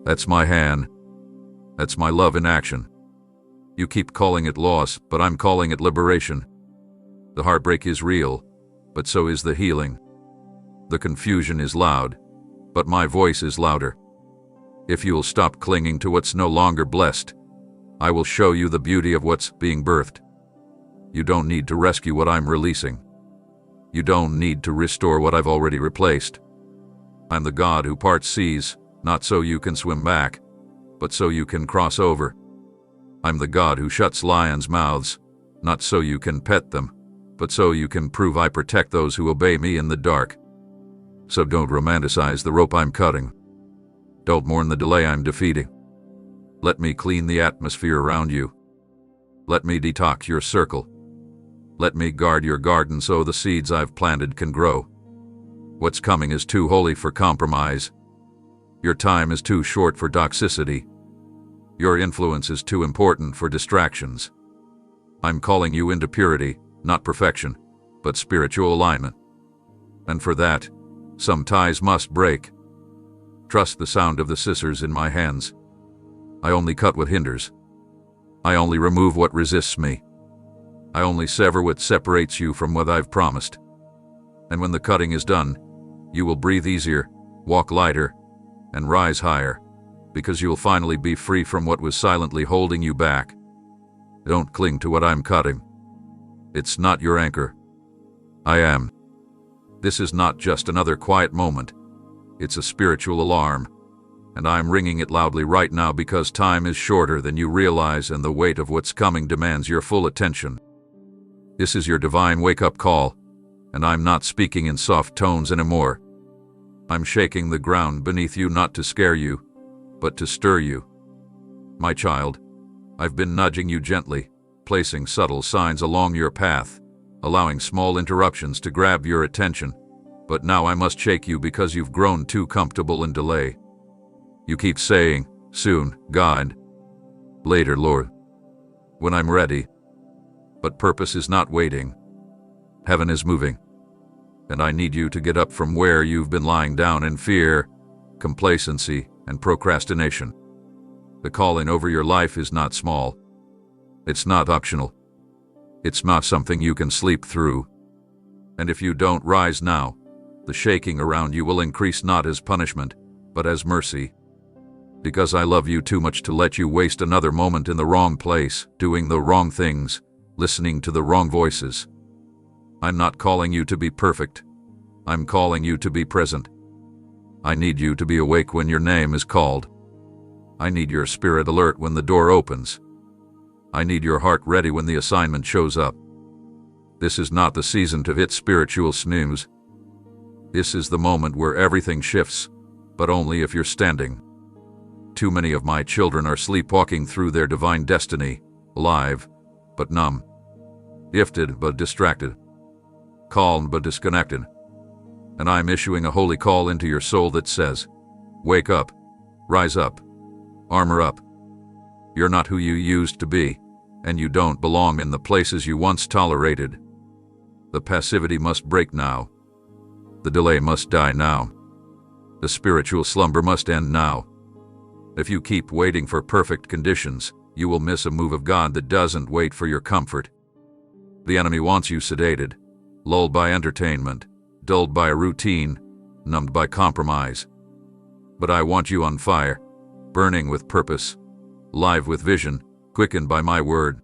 That's my hand. That's my love in action. You keep calling it loss, but I'm calling it liberation. The heartbreak is real, but so is the healing. The confusion is loud, but my voice is louder. If you'll stop clinging to what's no longer blessed, I will show you the beauty of what's being birthed. You don't need to rescue what I'm releasing. You don't need to restore what I've already replaced. I'm the God who parts seas, not so you can swim back, but so you can cross over. I'm the God who shuts lions' mouths, not so you can pet them, but so you can prove I protect those who obey me in the dark. So don't romanticize the rope I'm cutting. Don't mourn the delay I'm defeating. Let me clean the atmosphere around you. Let me detox your circle. Let me guard your garden so the seeds I've planted can grow. What's coming is too holy for compromise. Your time is too short for toxicity. Your influence is too important for distractions. I'm calling you into purity, not perfection, but spiritual alignment. And for that, some ties must break. Trust the sound of the scissors in my hands. I only cut what hinders. I only remove what resists me. I only sever what separates you from what I've promised. And when the cutting is done, you will breathe easier, walk lighter, and rise higher, because you'll finally be free from what was silently holding you back. Don't cling to what I'm cutting. It's not your anchor. I am. This is not just another quiet moment. It's a spiritual alarm, and I'm ringing it loudly right now because time is shorter than you realize and the weight of what's coming demands your full attention. This is your divine wake-up call, and I'm not speaking in soft tones anymore. I'm shaking the ground beneath you not to scare you, but to stir you. My child, I've been nudging you gently, placing subtle signs along your path, allowing small interruptions to grab your attention, but now I must shake you because you've grown too comfortable in delay. You keep saying, soon, God. Later, Lord. When I'm ready. But purpose is not waiting. Heaven is moving. And I need you to get up from where you've been lying down in fear, complacency, and procrastination. The calling over your life is not small. It's not optional. It's not something you can sleep through. And if you don't rise now, the shaking around you will increase not as punishment, but as mercy. Because I love you too much to let you waste another moment in the wrong place, doing the wrong things, listening to the wrong voices. I'm not calling you to be perfect. I'm calling you to be present. I need you to be awake when your name is called. I need your spirit alert when the door opens. I need your heart ready when the assignment shows up. This is not the season to hit spiritual snooze. This is the moment where everything shifts, but only if you're standing. Too many of my children are sleepwalking through their divine destiny, alive, but numb, gifted but distracted, calm but disconnected. And I'm issuing a holy call into your soul that says, wake up, rise up, armor up. You're not who you used to be, and you don't belong in the places you once tolerated. The passivity must break now. The delay must die now. The spiritual slumber must end now. If you keep waiting for perfect conditions, you will miss a move of God that doesn't wait for your comfort. The enemy wants you sedated, lulled by entertainment, dulled by a routine, numbed by compromise. But I want you on fire, burning with purpose, live with vision, quickened by my word.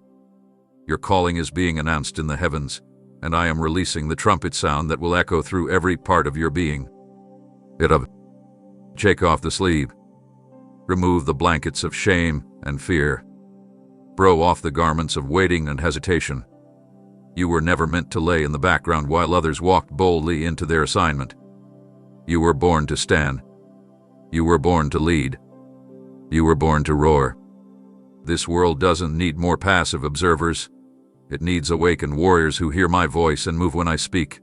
Your calling is being announced in the heavens, and I am releasing the trumpet sound that will echo through every part of your being. Get up. Shake off the sleeve. Remove the blankets of shame and fear. Throw off the garments of waiting and hesitation. You were never meant to lay in the background while others walked boldly into their assignment. You were born to stand. You were born to lead. You were born to roar. This world doesn't need more passive observers. It needs awakened warriors who hear my voice and move when I speak.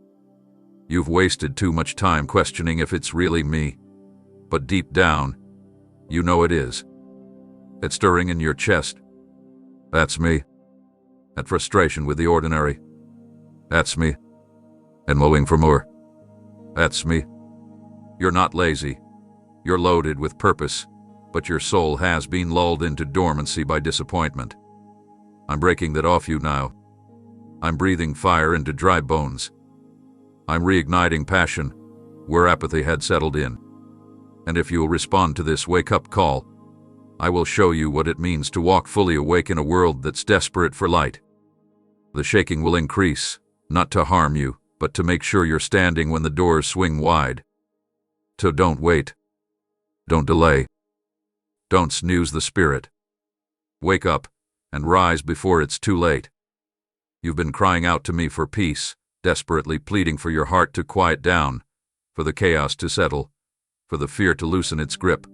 You've wasted too much time questioning if it's really me. But deep down, you know it is. That stirring in your chest. That's me. That frustration with the ordinary. That's me. And longing for more. That's me. You're not lazy. You're loaded with purpose, but your soul has been lulled into dormancy by disappointment. I'm breaking that off you now. I'm breathing fire into dry bones. I'm reigniting passion where apathy had settled in. And if you'll respond to this wake-up call, I will show you what it means to walk fully awake in a world that's desperate for light. The shaking will increase, not to harm you, but to make sure you're standing when the doors swing wide. So don't wait. Don't delay. Don't snooze the spirit. Wake up and rise before it's too late. You've been crying out to me for peace, desperately pleading for your heart to quiet down, for the chaos to settle, for the fear to loosen its grip.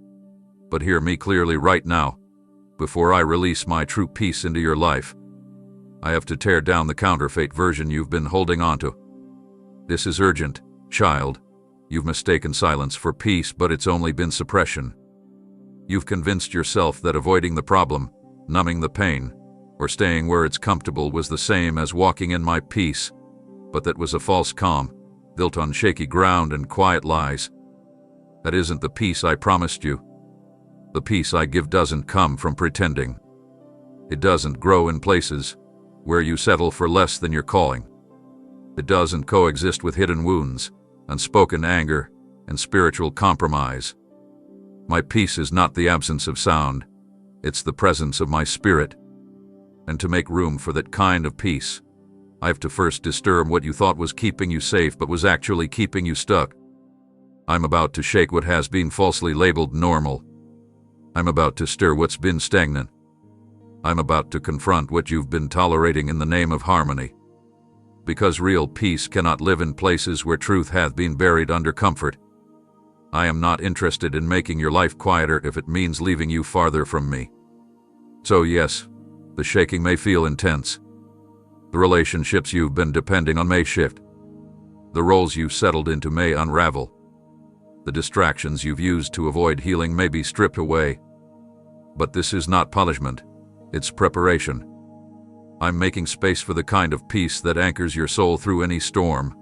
But hear me clearly right now. Before I release my true peace into your life, I have to tear down the counterfeit version you've been holding onto. This is urgent, child. You've mistaken silence for peace, but it's only been suppression. You've convinced yourself that avoiding the problem, numbing the pain, or staying where it's comfortable was the same as walking in my peace, but that was a false calm, built on shaky ground and quiet lies. That isn't the peace I promised you. The peace I give doesn't come from pretending. It doesn't grow in places where you settle for less than your calling. It doesn't coexist with hidden wounds, unspoken anger, and spiritual compromise. My peace is not the absence of sound, it's the presence of my spirit. And to make room for that kind of peace, I have to first disturb what you thought was keeping you safe but was actually keeping you stuck. I'm about to shake what has been falsely labeled normal. I'm about to stir what's been stagnant. I'm about to confront what you've been tolerating in the name of harmony. because real peace cannot live in places where truth hath been buried under comfort. I am not interested in making your life quieter if it means leaving you farther from me. So yes, the shaking may feel intense. The relationships you've been depending on may shift. The roles you've settled into may unravel. The distractions you've used to avoid healing may be stripped away. But this is not punishment, it's preparation. I'm making space for the kind of peace that anchors your soul through any storm,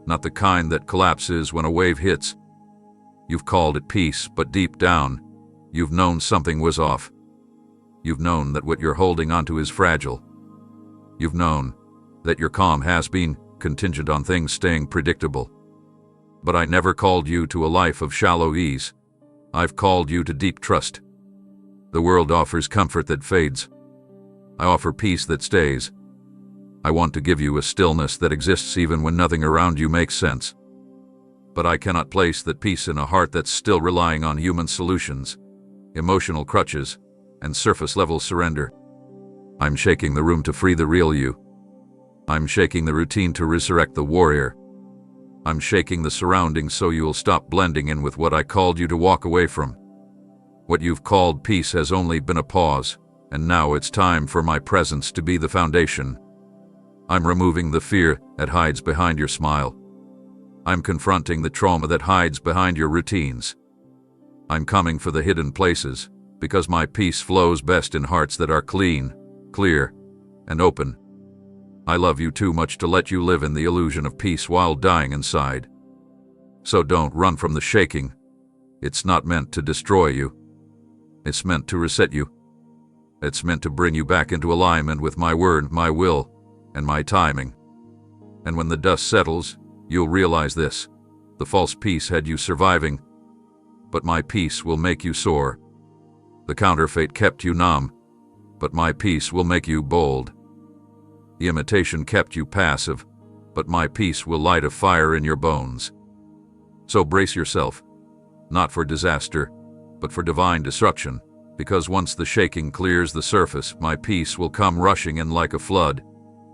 not the kind that collapses when a wave hits. You've called it peace, but deep down, you've known something was off. You've known that what you're holding onto is fragile. You've known that your calm has been contingent on things staying predictable. But I never called you to a life of shallow ease. I've called you to deep trust. The world offers comfort that fades. I offer peace that stays. I want to give you a stillness that exists even when nothing around you makes sense. But I cannot place that peace in a heart that's still relying on human solutions, emotional crutches, and surface-level surrender. I'm shaking the room to free the real you. I'm shaking the routine to resurrect the warrior. I'm shaking the surroundings so you'll stop blending in with what I called you to walk away from. What you've called peace has only been a pause, and now it's time for my presence to be the foundation. I'm removing the fear that hides behind your smile. I'm confronting the trauma that hides behind your routines. I'm coming for the hidden places, because my peace flows best in hearts that are clean, clear, and open. I love you too much to let you live in the illusion of peace while dying inside. So don't run from the shaking. It's not meant to destroy you. It's meant to reset you. It's meant to bring you back into alignment with my word, my will, and my timing. And when the dust settles, you'll realize this: the false peace had you surviving, but my peace will make you soar. The counterfeit kept you numb, but my peace will make you bold. The imitation kept you passive, but my peace will light a fire in your bones. So brace yourself, not for disaster, but for divine destruction, because once the shaking clears the surface, my peace will come rushing in like a flood,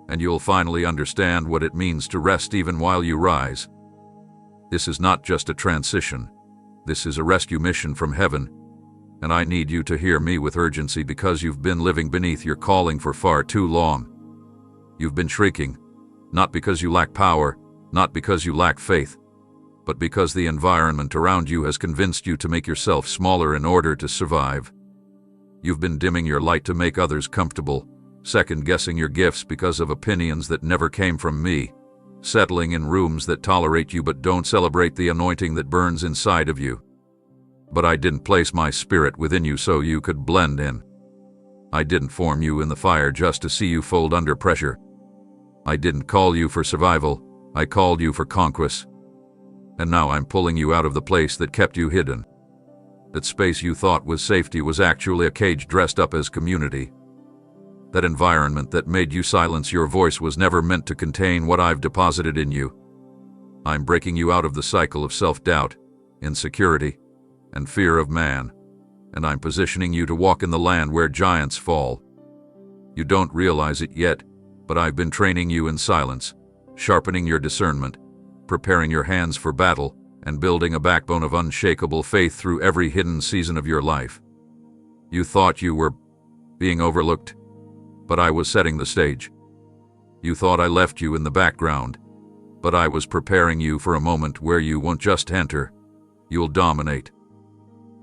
and you'll finally understand what it means to rest even while you rise. This is not just a transition. This is a rescue mission from heaven, and I need you to hear me with urgency because you've been living beneath your calling for far too long. You've been shrieking, not because you lack power, not because you lack faith, but because the environment around you has convinced you to make yourself smaller in order to survive. You've been dimming your light to make others comfortable, second-guessing your gifts because of opinions that never came from me, settling in rooms that tolerate you but don't celebrate the anointing that burns inside of you. But I didn't place my spirit within you so you could blend in. I didn't form you in the fire just to see you fold under pressure. I didn't call you for survival, I called you for conquest. And now I'm pulling you out of the place that kept you hidden. That space you thought was safety was actually a cage dressed up as community. That environment that made you silence your voice was never meant to contain what I've deposited in you. I'm breaking you out of the cycle of self-doubt, insecurity, and fear of man, and I'm positioning you to walk in the land where giants fall. You don't realize it yet, but I've been training you in silence, sharpening your discernment, preparing your hands for battle, and building a backbone of unshakable faith through every hidden season of your life. You thought you were being overlooked, but I was setting the stage. You thought I left you in the background, but I was preparing you for a moment where you won't just enter, you'll dominate.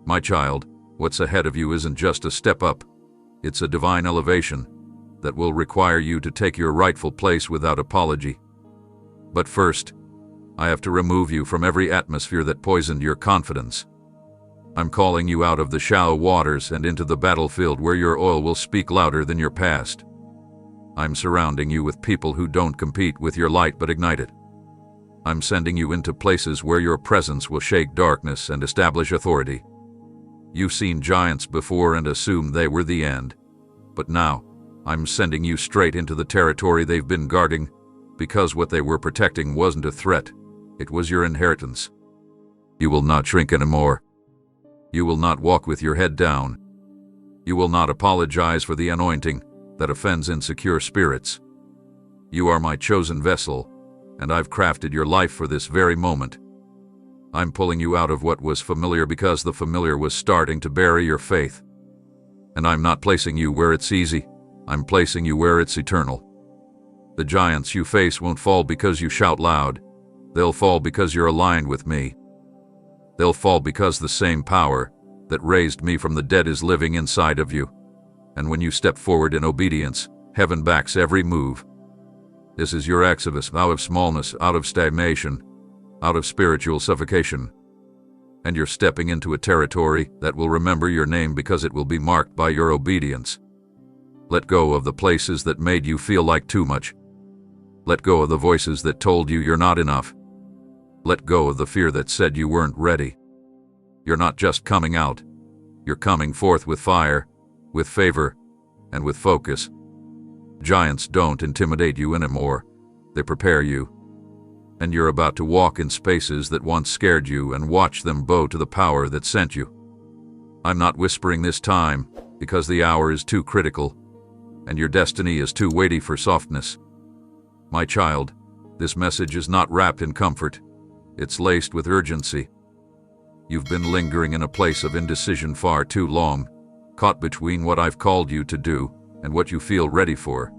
My child, what's ahead of you isn't just a step up, it's a divine elevation that will require you to take your rightful place without apology. But first, I have to remove you from every atmosphere that poisoned your confidence. I'm calling you out of the shallow waters and into the battlefield where your oil will speak louder than your past. I'm surrounding you with people who don't compete with your light but ignite it. I'm sending you into places where your presence will shake darkness and establish authority. You've seen giants before and assumed they were the end. But now, I'm sending you straight into the territory they've been guarding, because what they were protecting wasn't a threat, it was your inheritance. You will not shrink anymore. You will not walk with your head down. You will not apologize for the anointing that offends insecure spirits. You are my chosen vessel, and I've crafted your life for this very moment. I'm pulling you out of what was familiar because the familiar was starting to bury your faith. And I'm not placing you where it's easy. I'm placing you where it's eternal. The giants you face won't fall because you shout loud. They'll fall because you're aligned with me. They'll fall because the same power that raised me from the dead is living inside of you. And when you step forward in obedience, heaven backs every move. This is your exodus out of smallness, out of stagnation, out of spiritual suffocation. And you're stepping into a territory that will remember your name because it will be marked by your obedience. Let go of the places that made you feel like too much. Let go of the voices that told you you're not enough. Let go of the fear that said you weren't ready. You're not just coming out. You're coming forth with fire, with favor, and with focus. Giants don't intimidate you anymore. They prepare you. And you're about to walk in spaces that once scared you and watch them bow to the power that sent you. I'm not whispering this time because the hour is too critical and your destiny is too weighty for softness. My child, this message is not wrapped in comfort. It's laced with urgency. You've been lingering in a place of indecision far too long, caught between what I've called you to do and what you feel ready for.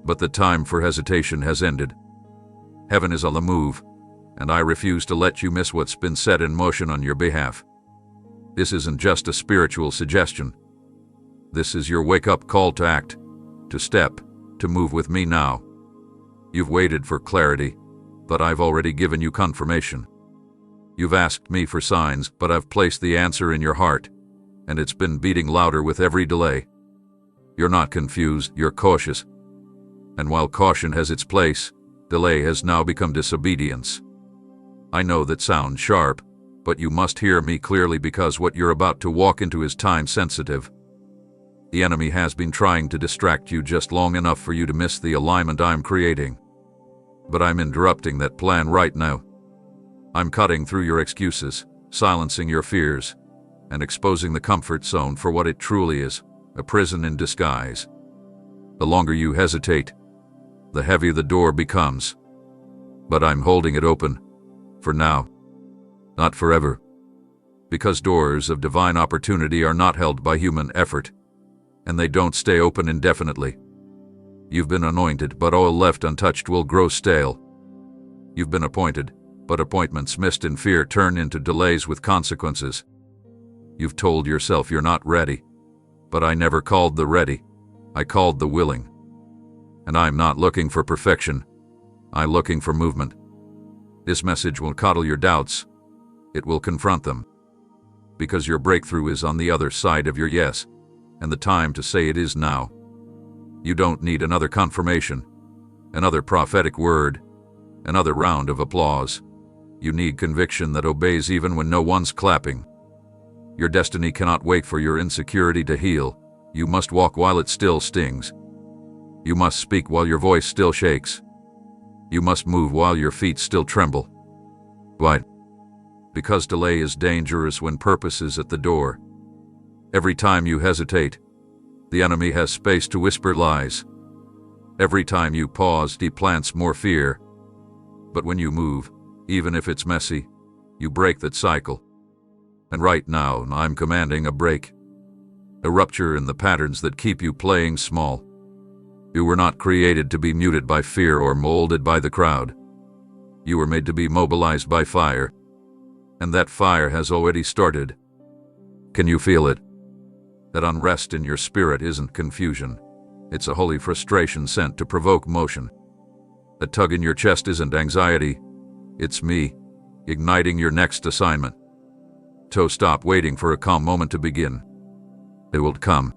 But the time for hesitation has ended. Heaven is on the move, and I refuse to let you miss what's been set in motion on your behalf. This isn't just a spiritual suggestion. This is your wake-up call to act, to step, to move with me now. You've waited for clarity, but I've already given you confirmation. You've asked me for signs, but I've placed the answer in your heart, and it's been beating louder with every delay. You're not confused, you're cautious. And while caution has its place, delay has now become disobedience. I know that sounds sharp, but you must hear me clearly because what you're about to walk into is time-sensitive. The enemy has been trying to distract you just long enough for you to miss the alignment I'm creating. But I'm interrupting that plan right now. I'm cutting through your excuses, silencing your fears, and exposing the comfort zone for what it truly is, a prison in disguise. The longer you hesitate, the heavier the door becomes. But I'm holding it open, for now, not forever. Because doors of divine opportunity are not held by human effort, and they don't stay open indefinitely. You've been anointed, but oil left untouched will grow stale. You've been appointed, but appointments missed in fear turn into delays with consequences. You've told yourself you're not ready, but I never called the ready, I called the willing. And I'm not looking for perfection, I'm looking for movement. This message will coddle your doubts, it will confront them. Because your breakthrough is on the other side of your yes, and the time to say it is now. You don't need another confirmation, another prophetic word, another round of applause. You need conviction that obeys even when no one's clapping. Your destiny cannot wait for your insecurity to heal. You must walk while it still stings. You must speak while your voice still shakes. You must move while your feet still tremble. Why? Because delay is dangerous when purpose is at the door. Every time you hesitate, the enemy has space to whisper lies. Every time you pause, he plants more fear. But when you move, even if it's messy, you break that cycle. And right now, I'm commanding a break. A rupture in the patterns that keep you playing small. You were not created to be muted by fear or molded by the crowd. You were made to be mobilized by fire. And that fire has already started. Can you feel it? That unrest in your spirit isn't confusion. It's a holy frustration sent to provoke motion. A tug in your chest isn't anxiety. It's me, igniting your next assignment. So stop waiting for a calm moment to begin. It will come.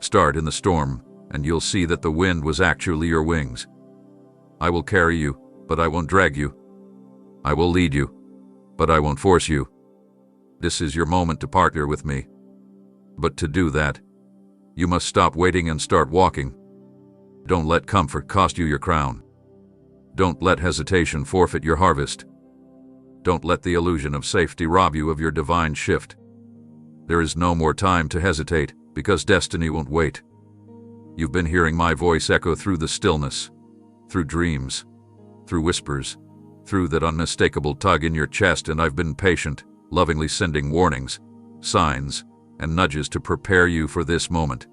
Start in the storm, and you'll see that the wind was actually your wings. I will carry you, but I won't drag you. I will lead you, but I won't force you. This is your moment to partner with me. But to do that, you must stop waiting and start walking. Don't let comfort cost you your crown. Don't let hesitation forfeit your harvest. Don't let the illusion of safety rob you of your divine shift. There is no more time to hesitate, because destiny won't wait. You've been hearing my voice echo through the stillness, through dreams, through whispers, through that unmistakable tug in your chest, and I've been patient, lovingly sending warnings, signs, and nudges to prepare you for this moment.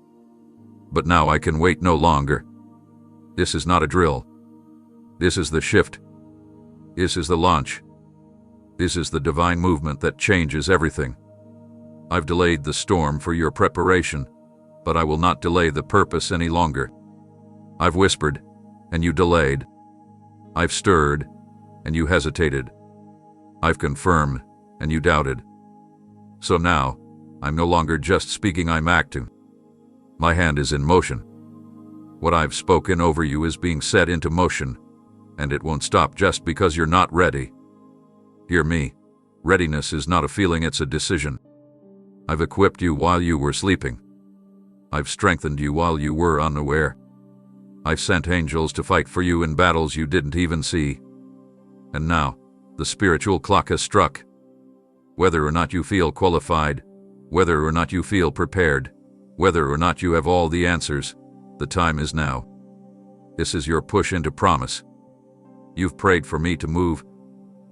But now I can wait no longer. This is not a drill. This is the shift. This is the launch. This is the divine movement that changes everything. I've delayed the storm for your preparation, but I will not delay the purpose any longer. I've whispered, and you delayed. I've stirred, and you hesitated. I've confirmed, and you doubted. So now, I'm no longer just speaking, I'm acting. My hand is in motion. What I've spoken over you is being set into motion, and it won't stop just because you're not ready. Hear me. Readiness is not a feeling, it's a decision. I've equipped you while you were sleeping. I've strengthened you while you were unaware. I've sent angels to fight for you in battles you didn't even see. And now, the spiritual clock has struck. Whether or not you feel qualified, whether or not you feel prepared, whether or not you have all the answers, the time is now. This is your push into promise. You've prayed for me to move,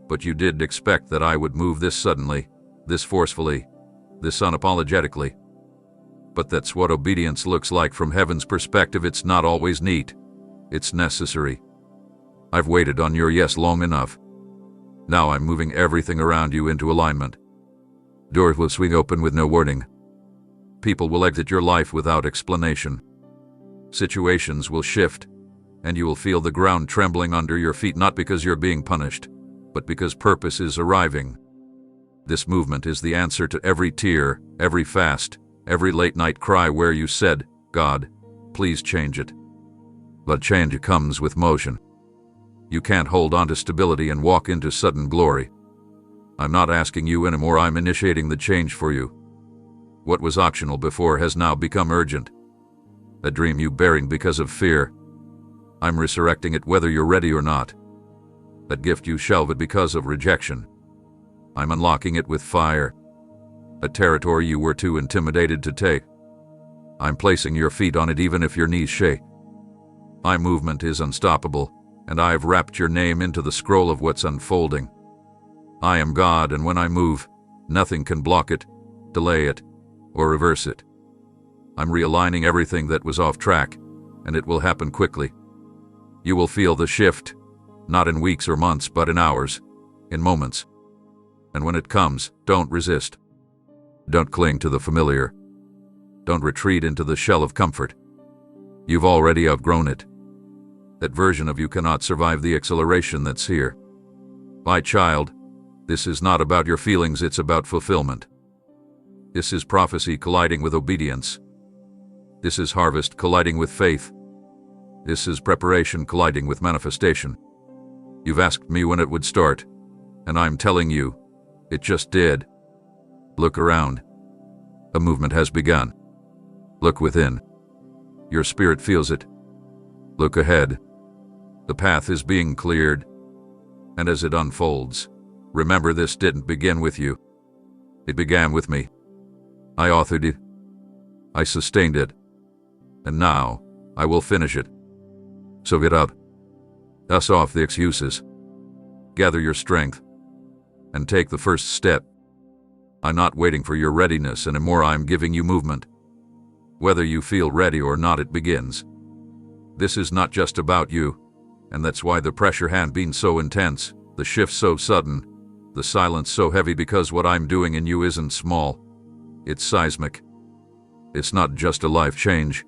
but you didn't expect that I would move this suddenly, this forcefully, this unapologetically. But that's what obedience looks like from heaven's perspective. It's not always neat. It's necessary. I've waited on your yes long enough. Now I'm moving everything around you into alignment. Doors will swing open with no warning. People will exit your life without explanation. Situations will shift, and you will feel the ground trembling under your feet, not because you're being punished, but because purpose is arriving. This movement is the answer to every tear, every fast, every late-night cry where you said, God, please change it. But change comes with motion. You can't hold on to stability and walk into sudden glory. I'm not asking you anymore, I'm initiating the change for you. What was optional before has now become urgent. A dream you buried because of fear, I'm resurrecting it whether you're ready or not. That gift you shelved because of rejection, I'm unlocking it with fire. A territory you were too intimidated to take, I'm placing your feet on it even if your knees shake. My movement is unstoppable, and I've wrapped your name into the scroll of what's unfolding. I am God, and when I move, nothing can block it, delay it, or reverse it. I'm realigning everything that was off track, and it will happen quickly. You will feel the shift, not in weeks or months, but in hours, in moments. And when it comes, don't resist. Don't cling to the familiar. Don't retreat into the shell of comfort. You've already outgrown it. That version of you cannot survive the acceleration that's here. My child, this is not about your feelings, it's about fulfillment. This is prophecy colliding with obedience. This is harvest colliding with faith. This is preparation colliding with manifestation. You've asked me when it would start, and I'm telling you, it just did. Look around. A movement has begun. Look within. Your spirit feels it. Look ahead. The path is being cleared. And as it unfolds, remember this didn't begin with you. It began with me. I authored it. I sustained it. And now, I will finish it. So get up. Dust off the excuses. Gather your strength. And take the first step. I'm not waiting for your readiness anymore, I'm giving you movement. Whether you feel ready or not, it begins. This is not just about you, and that's why the pressure has been so intense, the shift so sudden, the silence so heavy, because what I'm doing in you isn't small. It's seismic. It's not just a life change.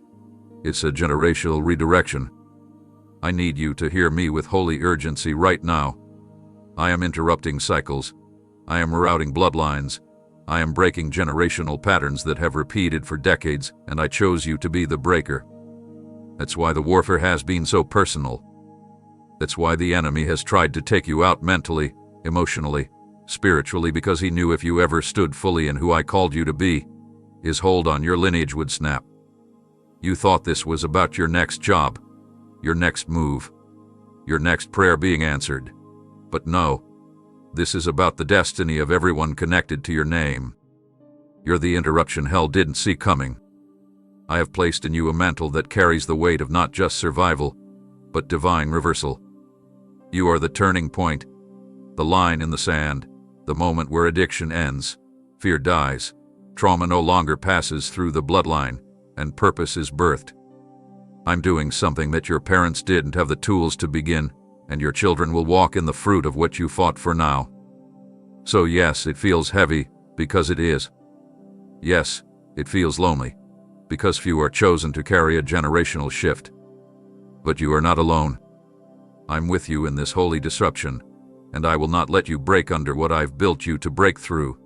It's a generational redirection. I need you to hear me with holy urgency right now. I am interrupting cycles. I am rerouting bloodlines. I am breaking generational patterns that have repeated for decades, and I chose you to be the breaker. That's why the warfare has been so personal. That's why the enemy has tried to take you out mentally, emotionally, spiritually, because he knew if you ever stood fully in who I called you to be, his hold on your lineage would snap. You thought this was about your next job, your next move, your next prayer being answered. But no, this is about the destiny of everyone connected to your name. You're the interruption hell didn't see coming. I have placed in you a mantle that carries the weight of not just survival, but divine reversal. You are the turning point, the line in the sand, the moment where addiction ends, fear dies, trauma no longer passes through the bloodline, and purpose is birthed. I'm doing something that your parents didn't have the tools to begin, and your children will walk in the fruit of what you fought for now. So yes, it feels heavy, because it is. Yes, it feels lonely, because few are chosen to carry a generational shift. But you are not alone. I'm with you in this holy disruption, and I will not let you break under what I've built you to break through.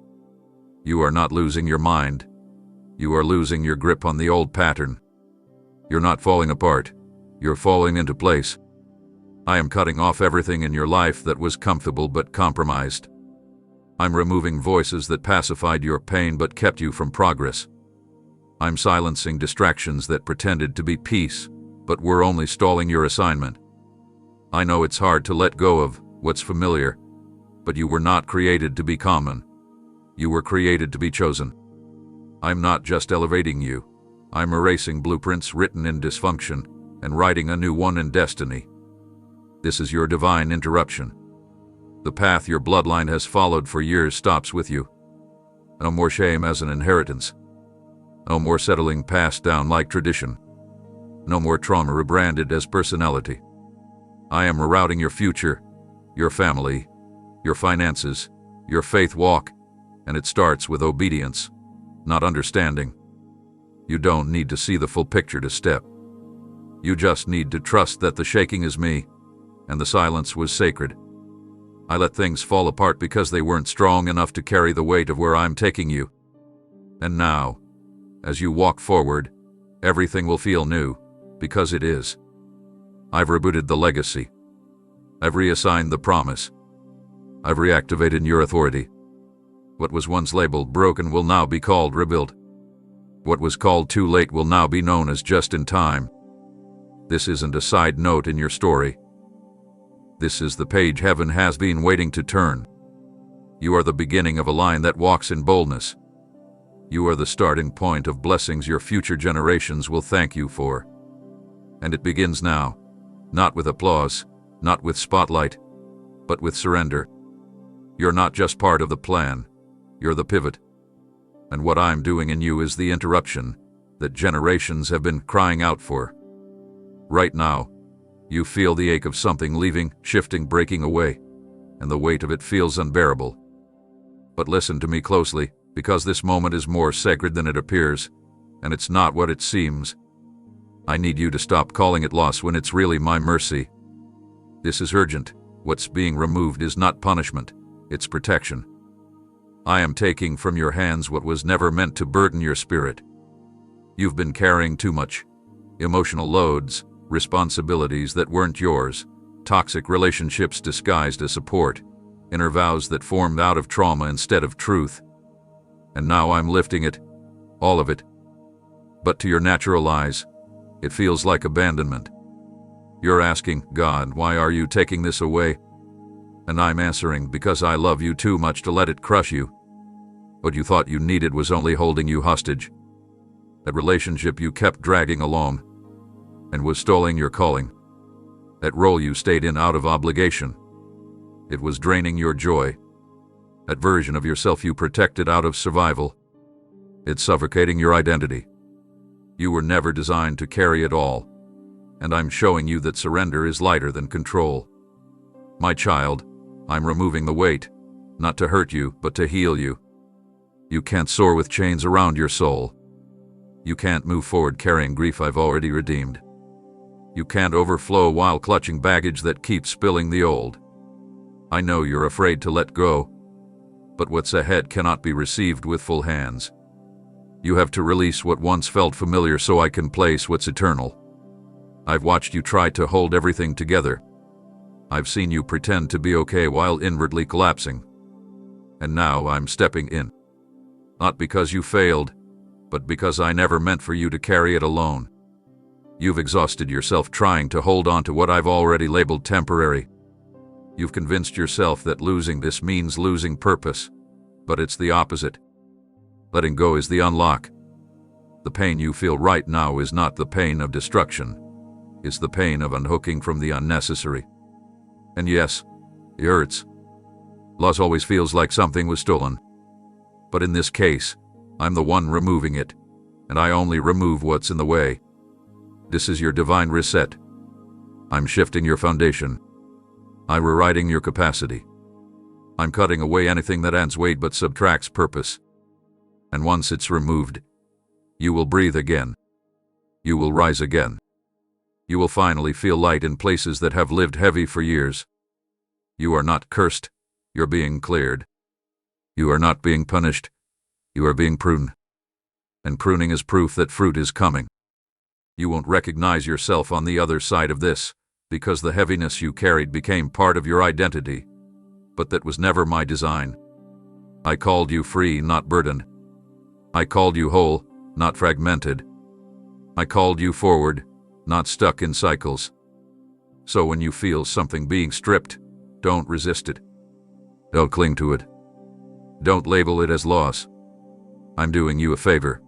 You are not losing your mind. You are losing your grip on the old pattern. You're not falling apart. You're falling into place. I am cutting off everything in your life that was comfortable but compromised. I'm removing voices that pacified your pain but kept you from progress. I'm silencing distractions that pretended to be peace, but were only stalling your assignment. I know it's hard to let go of what's familiar, but you were not created to be common. You were created to be chosen. I'm not just elevating you. I'm erasing blueprints written in dysfunction and writing a new one in destiny. This is your divine interruption. The path your bloodline has followed for years stops with you. No more shame as an inheritance. No more settling passed down like tradition. No more trauma rebranded as personality. I am rerouting your future, your family, your finances, your faith walk, and it starts with obedience, not understanding. You don't need to see the full picture to step. You just need to trust that the shaking is me, and the silence was sacred. I let things fall apart because they weren't strong enough to carry the weight of where I'm taking you. And now, as you walk forward, everything will feel new, because it is. I've rebooted the legacy. I've reassigned the promise. I've reactivated your authority. What was once labeled broken will now be called rebuilt. What was called too late will now be known as just in time. This isn't a side note in your story. This is the page heaven has been waiting to turn. You are the beginning of a line that walks in boldness. You are the starting point of blessings your future generations will thank you for. And it begins now, not with applause, not with spotlight, but with surrender. You're not just part of the plan, you're the pivot. And what I'm doing in you is the interruption that generations have been crying out for. Right now, you feel the ache of something leaving, shifting, breaking away, and the weight of it feels unbearable. But listen to me closely, because this moment is more sacred than it appears, and it's not what it seems. I need you to stop calling it loss when it's really my mercy. This is urgent. What's being removed is not punishment, it's protection. I am taking from your hands what was never meant to burden your spirit. You've been carrying too much. Emotional loads, responsibilities that weren't yours, toxic relationships disguised as support, inner vows that formed out of trauma instead of truth. And now I'm lifting it, all of it. But to your natural eyes, it feels like abandonment. You're asking, God, why are you taking this away? And I'm answering, because I love you too much to let it crush you. What you thought you needed was only holding you hostage. That relationship you kept dragging along, and was stalling your calling. That role you stayed in out of obligation. It was draining your joy. That version of yourself you protected out of survival. It's suffocating your identity. You were never designed to carry it all. And I'm showing you that surrender is lighter than control. My child, I'm removing the weight, not to hurt you, but to heal you. You can't soar with chains around your soul. You can't move forward carrying grief I've already redeemed. You can't overflow while clutching baggage that keeps spilling the old. I know you're afraid to let go, but what's ahead cannot be received with full hands. You have to release what once felt familiar so I can place what's eternal. I've watched you try to hold everything together. I've seen you pretend to be okay while inwardly collapsing. And now I'm stepping in. Not because you failed, but because I never meant for you to carry it alone. You've exhausted yourself trying to hold on to what I've already labeled temporary. You've convinced yourself that losing this means losing purpose, but it's the opposite. Letting go is the unlock. The pain you feel right now is not the pain of destruction. is the pain of unhooking from the unnecessary. And yes, it hurts. Loss always feels like something was stolen. But in this case, I'm the one removing it, and I only remove what's in the way. This is your divine reset. I'm shifting your foundation. I'm rewriting your capacity. I'm cutting away anything that adds weight but subtracts purpose. And once it's removed, you will breathe again. You will rise again. You will finally feel light in places that have lived heavy for years. You are not cursed. You're being cleared. You are not being punished. You are being pruned. And pruning is proof that fruit is coming. You won't recognize yourself on the other side of this, because the heaviness you carried became part of your identity. But that was never my design. I called you free, not burdened. I called you whole, not fragmented. I called you forward, not stuck in cycles. So when you feel something being stripped, don't resist it. Don't cling to it. Don't label it as loss. I'm doing you a favor.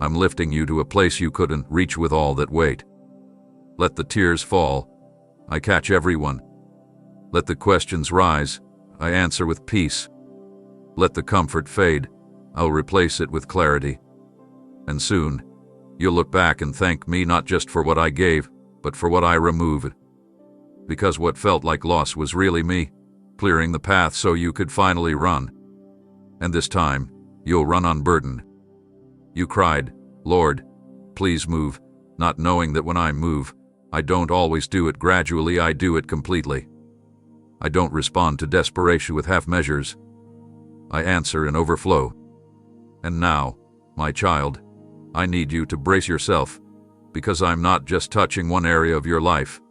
I'm lifting you to a place you couldn't reach with all that weight. Let the tears fall. I catch everyone. Let the questions rise. I answer with peace. Let the comfort fade. I'll replace it with clarity. And soon, you'll look back and thank me not just for what I gave, but for what I removed. Because what felt like loss was really me, clearing the path so you could finally run. And this time, you'll run unburdened. You cried, "Lord, please move," not knowing that when I move, I don't always do it gradually, I do it completely. I don't respond to desperation with half measures. I answer in overflow. And now, my child, I need you to brace yourself, because I'm not just touching one area of your life.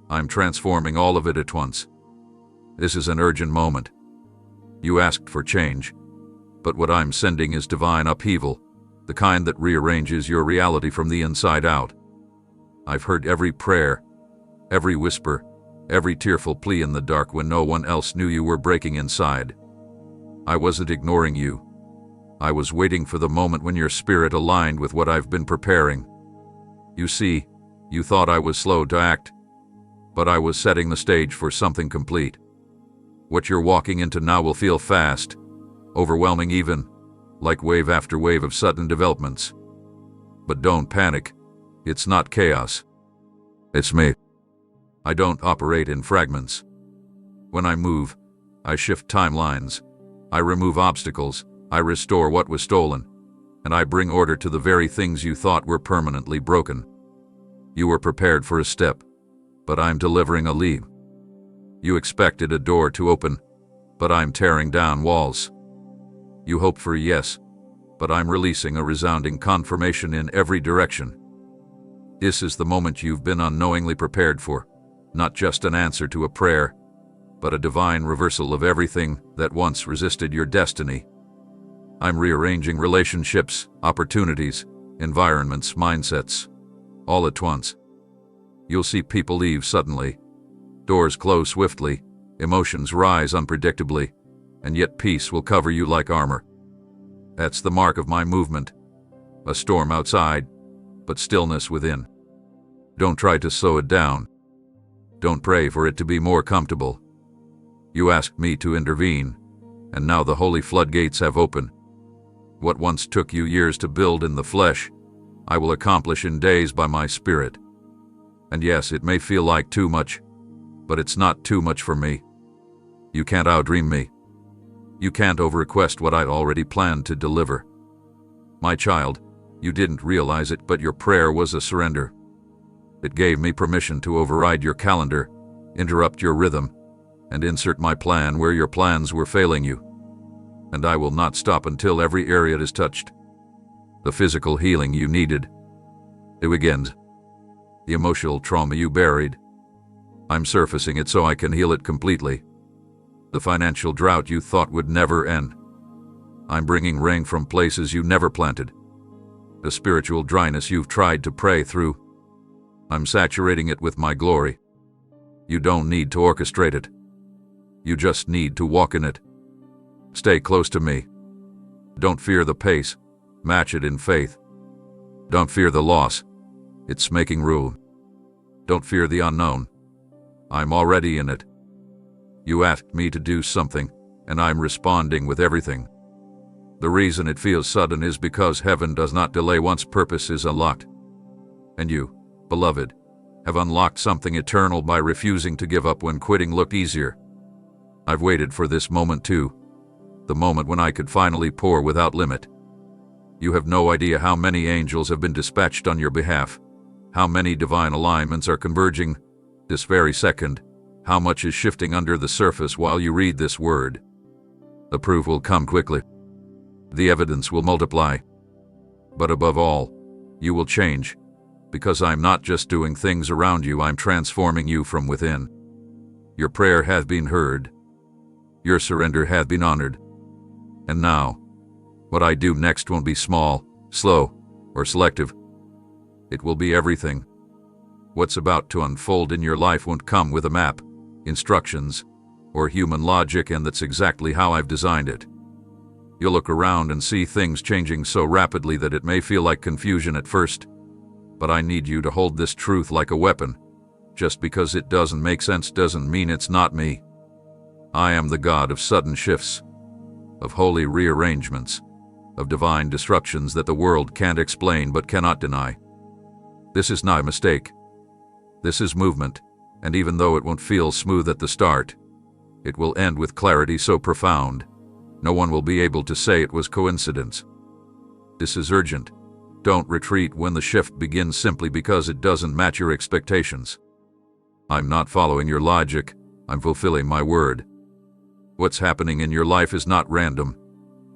I'm transforming all of it at once. This is an urgent moment. You asked for change, but what I'm sending is divine upheaval, the kind that rearranges your reality from the inside out. I've heard every prayer, every whisper, every tearful plea in the dark when no one else knew you were breaking inside. I wasn't ignoring you. I was waiting for the moment when your spirit aligned with what I've been preparing. You see, you thought I was slow to act, but I was setting the stage for something complete. What you're walking into now will feel fast, overwhelming even, like wave after wave of sudden developments. But don't panic. It's not chaos. It's me. I don't operate in fragments. When I move, I shift timelines. I remove obstacles. I restore what was stolen. And I bring order to the very things you thought were permanently broken. You were prepared for a step, but I'm delivering a leap. You expected a door to open, but I'm tearing down walls. You hope for a yes, but I'm releasing a resounding confirmation in every direction. This is the moment you've been unknowingly prepared for, not just an answer to a prayer, but a divine reversal of everything that once resisted your destiny. I'm rearranging relationships, opportunities, environments, mindsets, all at once. You'll see people leave suddenly, doors close swiftly, emotions rise unpredictably, and yet peace will cover you like armor. That's the mark of my movement. A storm outside, but stillness within. Don't try to slow it down. Don't pray for it to be more comfortable. You asked me to intervene, and now the holy floodgates have opened. What once took you years to build in the flesh, I will accomplish in days by my spirit. And yes, it may feel like too much, but it's not too much for me. You can't outdream me. You can't overrequest what I'd already planned to deliver. My child, you didn't realize it, but your prayer was a surrender. It gave me permission to override your calendar, interrupt your rhythm, and insert my plan where your plans were failing you. And I will not stop until every area is touched. The physical healing you needed, it begins. The emotional trauma you buried, I'm surfacing it so I can heal it completely. The financial drought you thought would never end, I'm bringing rain from places you never planted. The spiritual dryness you've tried to pray through, I'm saturating it with my glory. You don't need to orchestrate it. You just need to walk in it. Stay close to me. Don't fear the pace. Match it in faith. Don't fear the loss. It's making room. Don't fear the unknown. I'm already in it. You asked me to do something, and I'm responding with everything. The reason it feels sudden is because heaven does not delay once purpose is unlocked. And you, beloved, have unlocked something eternal by refusing to give up when quitting looked easier. I've waited for this moment too, the moment when I could finally pour without limit. You have no idea how many angels have been dispatched on your behalf, how many divine alignments are converging this very second, how much is shifting under the surface while you read this word. The proof will come quickly. The evidence will multiply. But above all, you will change, because I'm not just doing things around you, I'm transforming you from within. Your prayer has been heard. Your surrender has been honored. And now, what I do next won't be small, slow, or selective. It will be everything. What's about to unfold in your life won't come with a map, instructions, or human logic, and that's exactly how I've designed it. You'll look around and see things changing so rapidly that it may feel like confusion at first. But I need you to hold this truth like a weapon. Just because it doesn't make sense doesn't mean it's not me. I am the God of sudden shifts, of holy rearrangements, of divine disruptions that the world can't explain but cannot deny. This is not a mistake. This is movement, and even though it won't feel smooth at the start, it will end with clarity so profound, no one will be able to say it was coincidence. This is urgent. Don't retreat when the shift begins simply because it doesn't match your expectations. I'm not following your logic, I'm fulfilling my word. What's happening in your life is not random,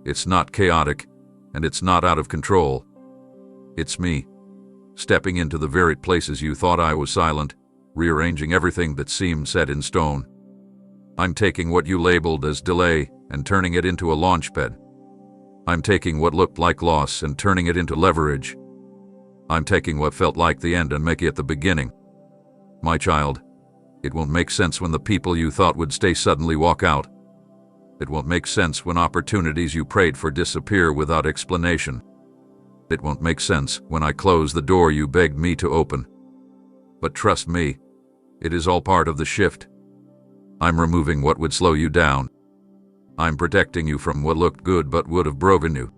it's not chaotic, and it's not out of control. It's me, stepping into the very places you thought I was silent, rearranging everything that seemed set in stone. I'm taking what you labeled as delay and turning it into a launchpad. I'm taking what looked like loss and turning it into leverage. I'm taking what felt like the end and making it the beginning. My child, it won't make sense when the people you thought would stay suddenly walk out. It won't make sense when opportunities you prayed for disappear without explanation. It won't make sense when I close the door you begged me to open. But trust me, it is all part of the shift. I'm removing what would slow you down. I'm protecting you from what looked good but would have broken you.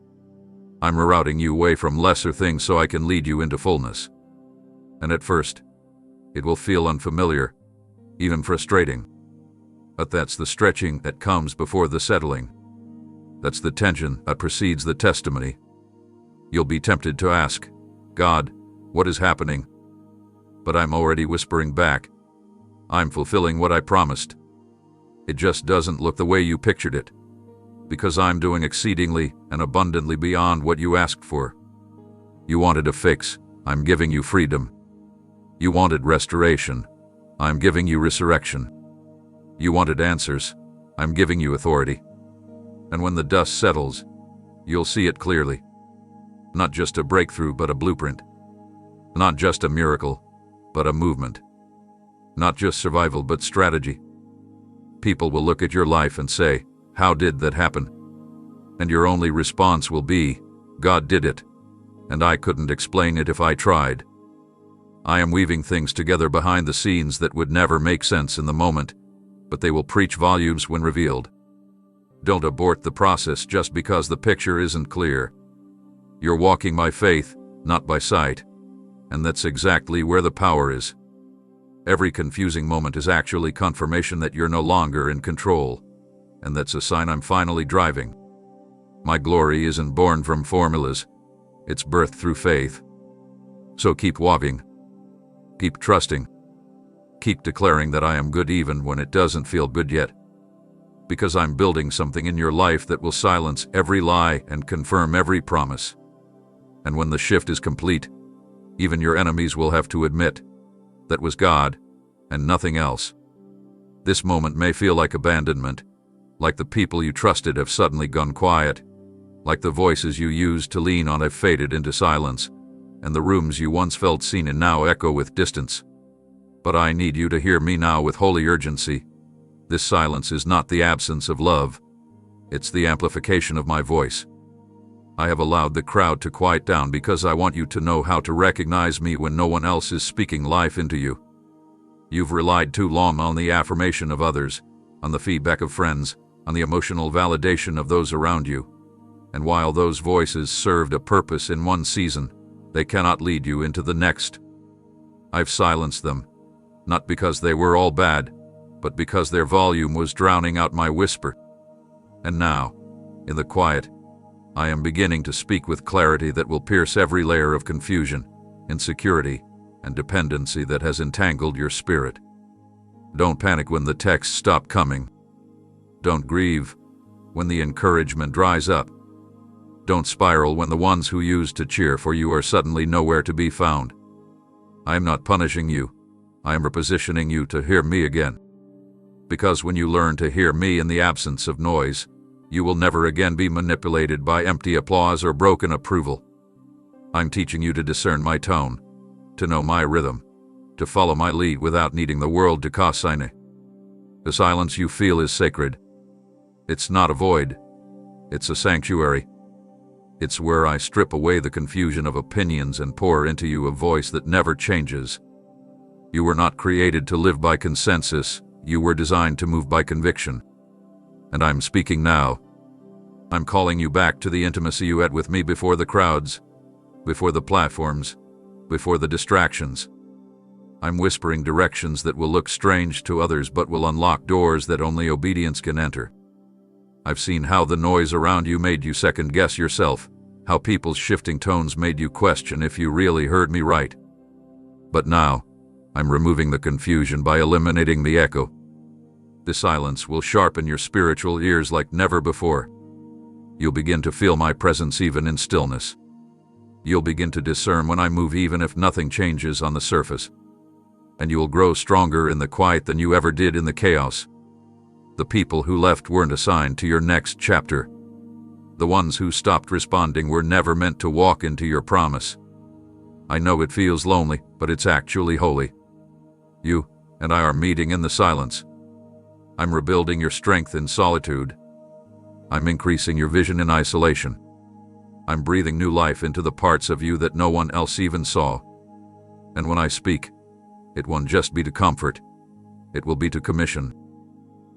I'm rerouting you away from lesser things so I can lead you into fullness. And at first, it will feel unfamiliar, even frustrating. But that's the stretching that comes before the settling. That's the tension that precedes the testimony. You'll be tempted to ask, God, what is happening? But I'm already whispering back, I'm fulfilling what I promised. It just doesn't look the way you pictured it, because I'm doing exceedingly and abundantly beyond what you asked for. You wanted a fix, I'm giving you freedom. You wanted restoration, I'm giving you resurrection. You wanted answers, I'm giving you authority. And when the dust settles, you'll see it clearly. Not just a breakthrough, but a blueprint. Not just a miracle, but a movement. Not just survival, but strategy. People will look at your life and say, how did that happen? And your only response will be, God did it, and I couldn't explain it if I tried. I am weaving things together behind the scenes that would never make sense in the moment, but they will preach volumes when revealed. Don't abort the process just because the picture isn't clear. You're walking by faith, not by sight, and that's exactly where the power is. Every confusing moment is actually confirmation that you're no longer in control, and that's a sign I'm finally driving. My glory isn't born from formulas, it's birthed through faith. So keep walking, keep trusting, keep declaring that I am good even when it doesn't feel good yet. Because I'm building something in your life that will silence every lie and confirm every promise. And when the shift is complete, even your enemies will have to admit, that was God, and nothing else. This moment may feel like abandonment, like the people you trusted have suddenly gone quiet, like the voices you used to lean on have faded into silence, and the rooms you once felt seen in now echo with distance. But I need you to hear me now with holy urgency. This silence is not the absence of love, it's the amplification of my voice. I have allowed the crowd to quiet down because I want you to know how to recognize me when no one else is speaking life into you. You've relied too long on the affirmation of others, on the feedback of friends, on the emotional validation of those around you. And while those voices served a purpose in one season, they cannot lead you into the next. I've silenced them, not because they were all bad, but because their volume was drowning out my whisper. And now, in the quiet, I am beginning to speak with clarity that will pierce every layer of confusion, insecurity, and dependency that has entangled your spirit. Don't panic when the texts stop coming. Don't grieve when the encouragement dries up. Don't spiral when the ones who used to cheer for you are suddenly nowhere to be found. I am not punishing you. I am repositioning you to hear me again. Because when you learn to hear me in the absence of noise, you will never again be manipulated by empty applause or broken approval. I'm teaching you to discern my tone, to know my rhythm, to follow my lead without needing the world to co-sign it. The silence you feel is sacred. It's not a void. It's a sanctuary. It's where I strip away the confusion of opinions and pour into you a voice that never changes. You were not created to live by consensus. You were designed to move by conviction. And I'm speaking now. I'm calling you back to the intimacy you had with me before the crowds, before the platforms, before the distractions. I'm whispering directions that will look strange to others but will unlock doors that only obedience can enter. I've seen how the noise around you made you second-guess yourself, how people's shifting tones made you question if you really heard me right. But now, I'm removing the confusion by eliminating the echo. The silence will sharpen your spiritual ears like never before. You'll begin to feel my presence even in stillness. You'll begin to discern when I move even if nothing changes on the surface. And you'll grow stronger in the quiet than you ever did in the chaos. The people who left weren't assigned to your next chapter. The ones who stopped responding were never meant to walk into your promise. I know it feels lonely, but it's actually holy. You and I are meeting in the silence. I'm rebuilding your strength in solitude. I'm increasing your vision in isolation. I'm breathing new life into the parts of you that no one else even saw. And when I speak, it won't just be to comfort. It will be to commission.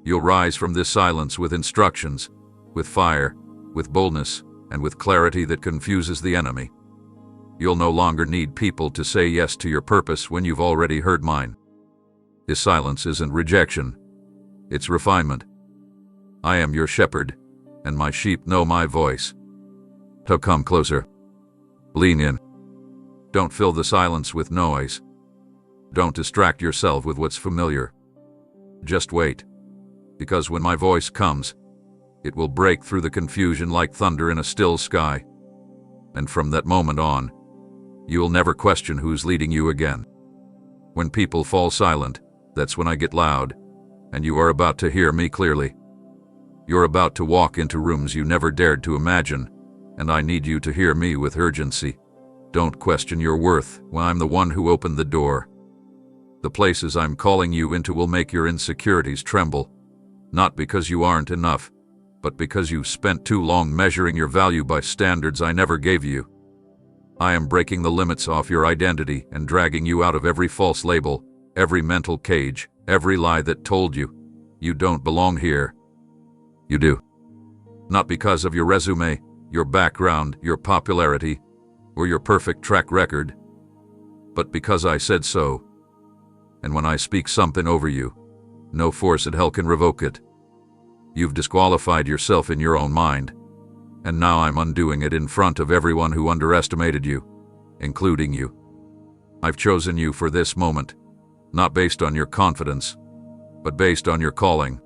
You'll rise from this silence with instructions, with fire, with boldness, and with clarity that confuses the enemy. You'll no longer need people to say yes to your purpose when you've already heard mine. This silence isn't rejection. It's refinement. I am your shepherd, and my sheep know my voice. So come closer. Lean in. Don't fill the silence with noise. Don't distract yourself with what's familiar. Just wait. Because when my voice comes, it will break through the confusion like thunder in a still sky. And from that moment on, you'll never question who's leading you again. When people fall silent, that's when I get loud, and you are about to hear me clearly. You're about to walk into rooms you never dared to imagine, and I need you to hear me with urgency. Don't question your worth when I'm the one who opened the door. The places I'm calling you into will make your insecurities tremble, not because you aren't enough, but because you've spent too long measuring your value by standards I never gave you. I am breaking the limits off your identity and dragging you out of every false label, every mental cage, every lie that told you, you don't belong here. You do. Not because of your resume, your background, your popularity, or your perfect track record, but because I said so. And when I speak something over you, no force in hell can revoke it. You've disqualified yourself in your own mind, and now I'm undoing it in front of everyone who underestimated you, including you. I've chosen you for this moment, not based on your confidence, but based on your calling.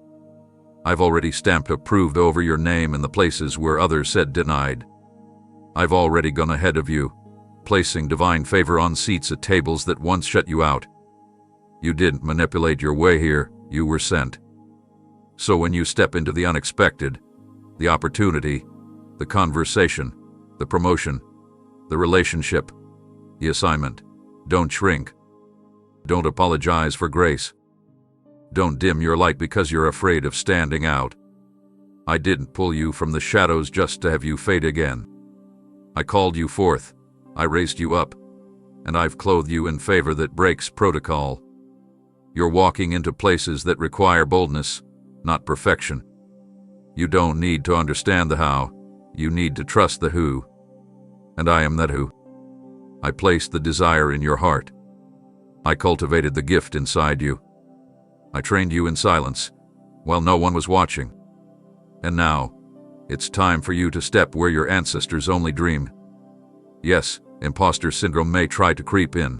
I've already stamped approved over your name in the places where others said denied. I've already gone ahead of you, placing divine favor on seats at tables that once shut you out. You didn't manipulate your way here, you were sent. So when you step into the unexpected, the opportunity, the conversation, the promotion, the relationship, the assignment, don't shrink. Don't apologize for grace. Don't dim your light because you're afraid of standing out. I didn't pull you from the shadows just to have you fade again. I called you forth, I raised you up, and I've clothed you in favor that breaks protocol. You're walking into places that require boldness, not perfection. You don't need to understand the how, you need to trust the who. And I am that who. I placed the desire in your heart. I cultivated the gift inside you. I trained you in silence, while no one was watching. And now, it's time for you to step where your ancestors only dreamed. Yes, imposter syndrome may try to creep in.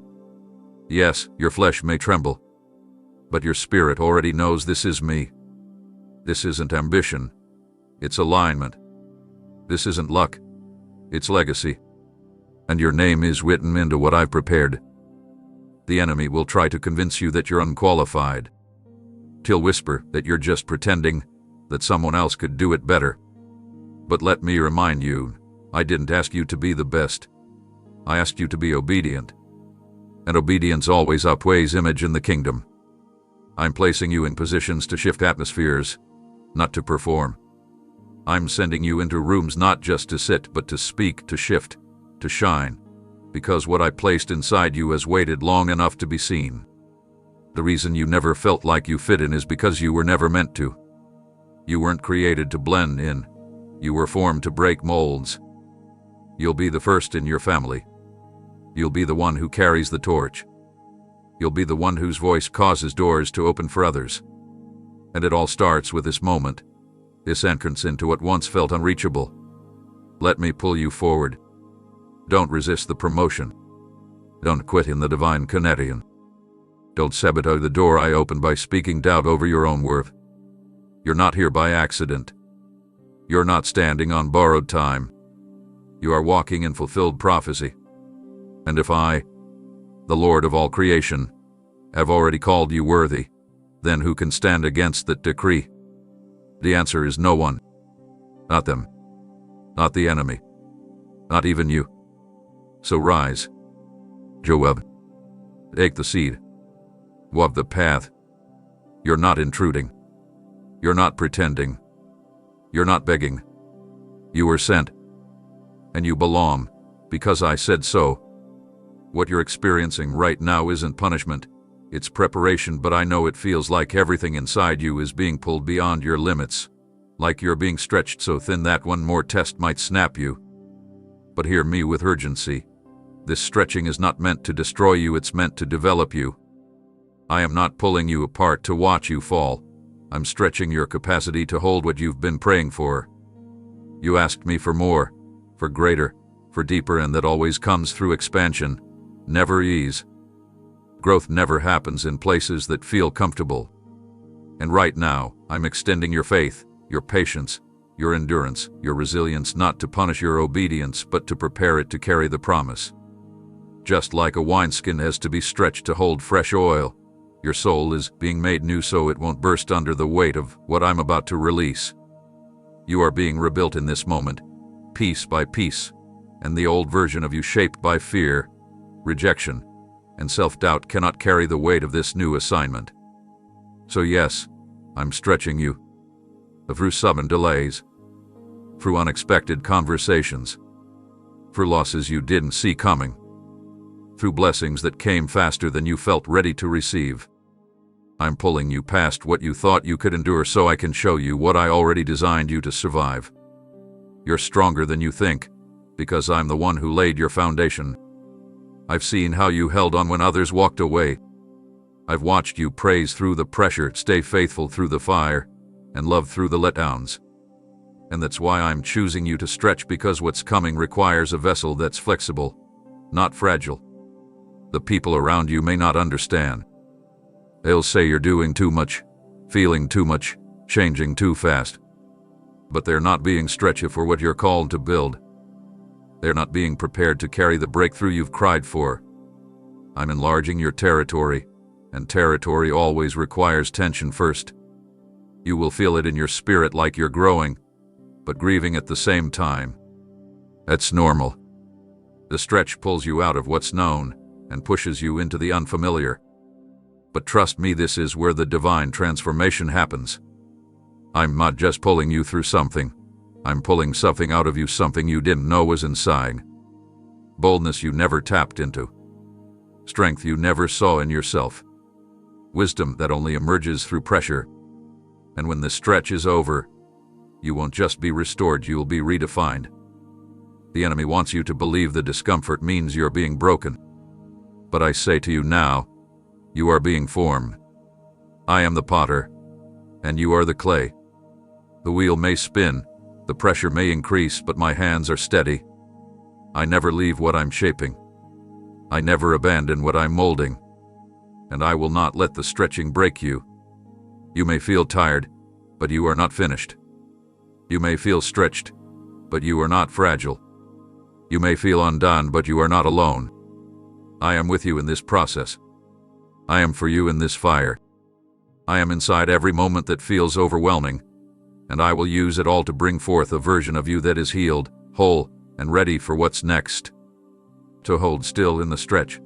Yes, your flesh may tremble. But your spirit already knows this is me. This isn't ambition. It's alignment. This isn't luck. It's legacy. And your name is written into what I've prepared. The enemy will try to convince you that you're unqualified. He'll whisper that you're just pretending, that someone else could do it better. But let me remind you, I didn't ask you to be the best. I asked you to be obedient. And obedience always outweighs image in the kingdom. I'm placing you in positions to shift atmospheres, not to perform. I'm sending you into rooms not just to sit, but to speak, to shift, to shine, because what I placed inside you has waited long enough to be seen. The reason you never felt like you fit in is because you were never meant to. You weren't created to blend in. You were formed to break molds. You'll be the first in your family. You'll be the one who carries the torch. You'll be the one whose voice causes doors to open for others. And it all starts with this moment, this entrance into what once felt unreachable. Let me pull you forward. Don't resist the promotion. Don't quit in the divine Canadian. Don't sabotage the door I opened by speaking doubt over your own worth. You're not here by accident. You're not standing on borrowed time. You are walking in fulfilled prophecy. And if I, the Lord of all creation, have already called you worthy, then who can stand against that decree? The answer is no one. Not them. Not the enemy. Not even you. So rise. Joab. Take the seed. Walk the path. You're not intruding. You're not pretending. You're not begging. You were sent. And you belong, because I said so. What you're experiencing right now isn't punishment. It's preparation, but I know it feels like everything inside you is being pulled beyond your limits. Like you're being stretched so thin that one more test might snap you. But hear me with urgency. This stretching is not meant to destroy you, it's meant to develop you. I am not pulling you apart to watch you fall. I'm stretching your capacity to hold what you've been praying for. You asked me for more, for greater, for deeper, and that always comes through expansion, never ease. Growth never happens in places that feel comfortable. And right now, I'm extending your faith, your patience, your endurance, your resilience, not to punish your obedience, but to prepare it to carry the promise. Just like a wineskin has to be stretched to hold fresh oil, your soul is being made new so it won't burst under the weight of what I'm about to release. You are being rebuilt in this moment, piece by piece, and the old version of you shaped by fear, rejection, and self-doubt cannot carry the weight of this new assignment. So yes, I'm stretching you. Through sudden delays, through unexpected conversations, through losses you didn't see coming, through blessings that came faster than you felt ready to receive. I'm pulling you past what you thought you could endure so I can show you what I already designed you to survive. You're stronger than you think, because I'm the one who laid your foundation. I've seen how you held on when others walked away. I've watched you praise through the pressure, stay faithful through the fire, and love through the letdowns. And that's why I'm choosing you to stretch, because what's coming requires a vessel that's flexible, not fragile. The people around you may not understand. They'll say you're doing too much, feeling too much, changing too fast. But they're not being stretched for what you're called to build. They're not being prepared to carry the breakthrough you've cried for. I'm enlarging your territory, and territory always requires tension first. You will feel it in your spirit like you're growing, but grieving at the same time. That's normal. The stretch pulls you out of what's known and pushes you into the unfamiliar. But trust me, this is where the divine transformation happens. I'm not just pulling you through something. I'm pulling something out of you, something you didn't know was inside. Boldness you never tapped into. Strength you never saw in yourself. wisdom that only emerges through pressure. And when the stretch is over, you won't just be restored, you'll be redefined. The enemy wants you to believe the discomfort means you're being broken. But I say to you now, you are being formed. I am the potter, and you are the clay. The wheel may spin, the pressure may increase, but my hands are steady. I never leave what I'm shaping. I never abandon what I'm molding. And I will not let the stretching break you. You may feel tired, but you are not finished. You may feel stretched, but you are not fragile. You may feel undone, but you are not alone. I am with you in this process. I am for you in this fire. I am inside every moment that feels overwhelming, and I will use it all to bring forth a version of you that is healed, whole, and ready for what's next. To hold still in the stretch.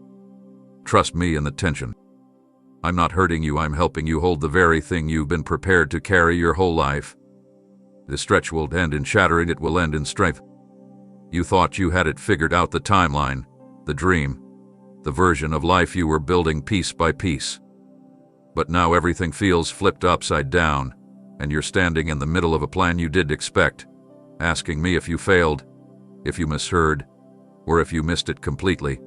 Trust me in the tension. I'm not hurting you, I'm helping you hold the very thing you've been prepared to carry your whole life. The stretch will end in shattering, it will end in strength. You thought you had it figured out, the timeline, the dream, the version of life you were building piece by piece. But now everything feels flipped upside down, and you're standing in the middle of a plan you didn't expect, asking me if you failed, if you misheard, or if you missed it completely.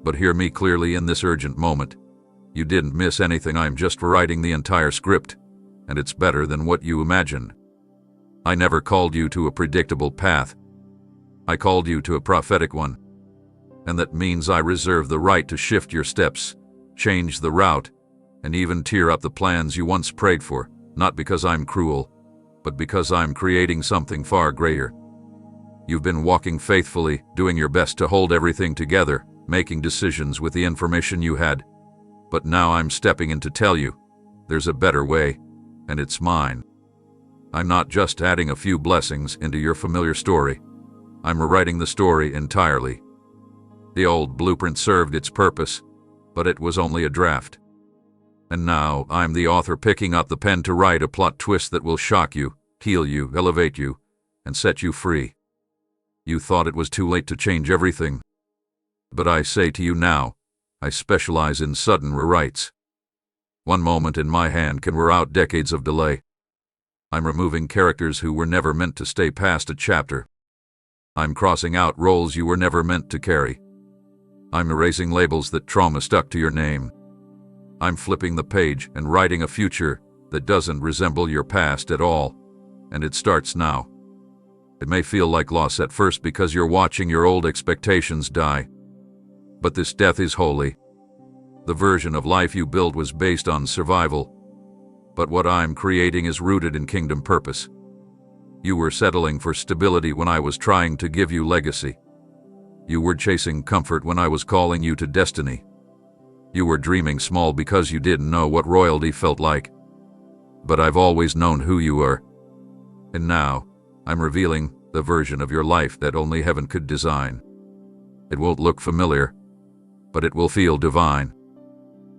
But hear me clearly in this urgent moment. You didn't miss anything, I'm just rewriting the entire script, and it's better than what you imagined. I never called you to a predictable path. I called you to a prophetic one. And that means I reserve the right to shift your steps, change the route, and even tear up the plans you once prayed for, not because I'm cruel, but because I'm creating something far greater. You've been walking faithfully, doing your best to hold everything together, making decisions with the information you had. But now I'm stepping in to tell you, there's a better way, and it's mine. I'm not just adding a few blessings into your familiar story. I'm rewriting the story entirely. The old blueprint served its purpose, but it was only a draft. And now I'm the author picking up the pen to write a plot twist that will shock you, heal you, elevate you, and set you free. You thought it was too late to change everything. But I say to you now, I specialize in sudden rewrites. One moment in my hand can wear out decades of delay. I'm removing characters who were never meant to stay past a chapter. I'm crossing out roles you were never meant to carry. I'm erasing labels that trauma stuck to your name. I'm flipping the page and writing a future that doesn't resemble your past at all, and it starts now. It may feel like loss at first because you're watching your old expectations die. But this death is holy. The version of life you built was based on survival, but what I'm creating is rooted in kingdom purpose. You were settling for stability when I was trying to give you legacy. You were chasing comfort when I was calling you to destiny. You were dreaming small because you didn't know what royalty felt like. But I've always known who you are. And now, I'm revealing the version of your life that only heaven could design. It won't look familiar, but it will feel divine.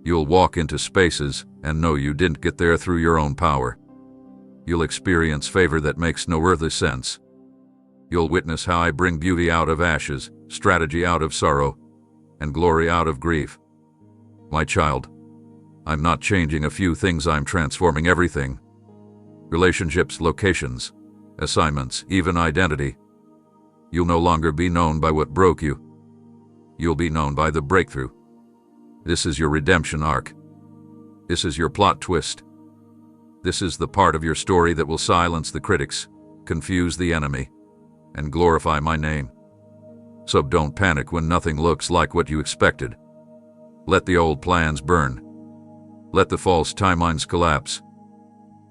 You'll walk into spaces and know you didn't get there through your own power. You'll experience favor that makes no earthly sense. You'll witness how I bring beauty out of ashes, strategy out of sorrow, and glory out of grief. My child, I'm not changing a few things, I'm transforming everything. Relationships, locations, assignments, even identity. You'll no longer be known by what broke you. You'll be known by the breakthrough. This is your redemption arc. This is your plot twist. This is the part of your story that will silence the critics, confuse the enemy, and glorify my name. So don't panic when nothing looks like what you expected. Let the old plans burn. Let the false timelines collapse.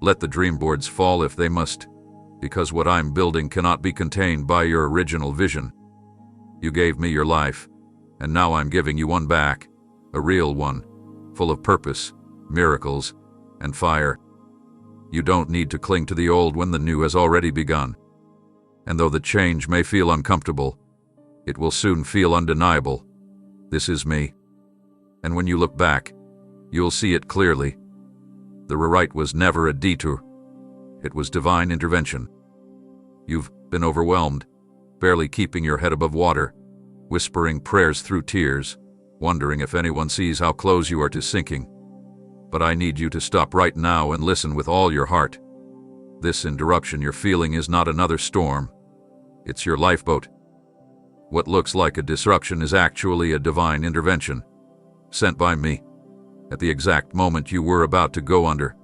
Let the dream boards fall if they must, because what I'm building cannot be contained by your original vision. You gave me your life, and now I'm giving you one back, a real one, full of purpose, miracles, and fire. You don't need to cling to the old when the new has already begun. And though the change may feel uncomfortable, it will soon feel undeniable. This is me. And when you look back, you'll see it clearly. The rewrite was never a detour. It was divine intervention. You've been overwhelmed, barely keeping your head above water, whispering prayers through tears, wondering if anyone sees how close you are to sinking. But I need you to stop right now and listen with all your heart. This interruption you're feeling is not another storm. It's your lifeboat. What looks like a disruption is actually a divine intervention, sent by me, at the exact moment you were about to go under.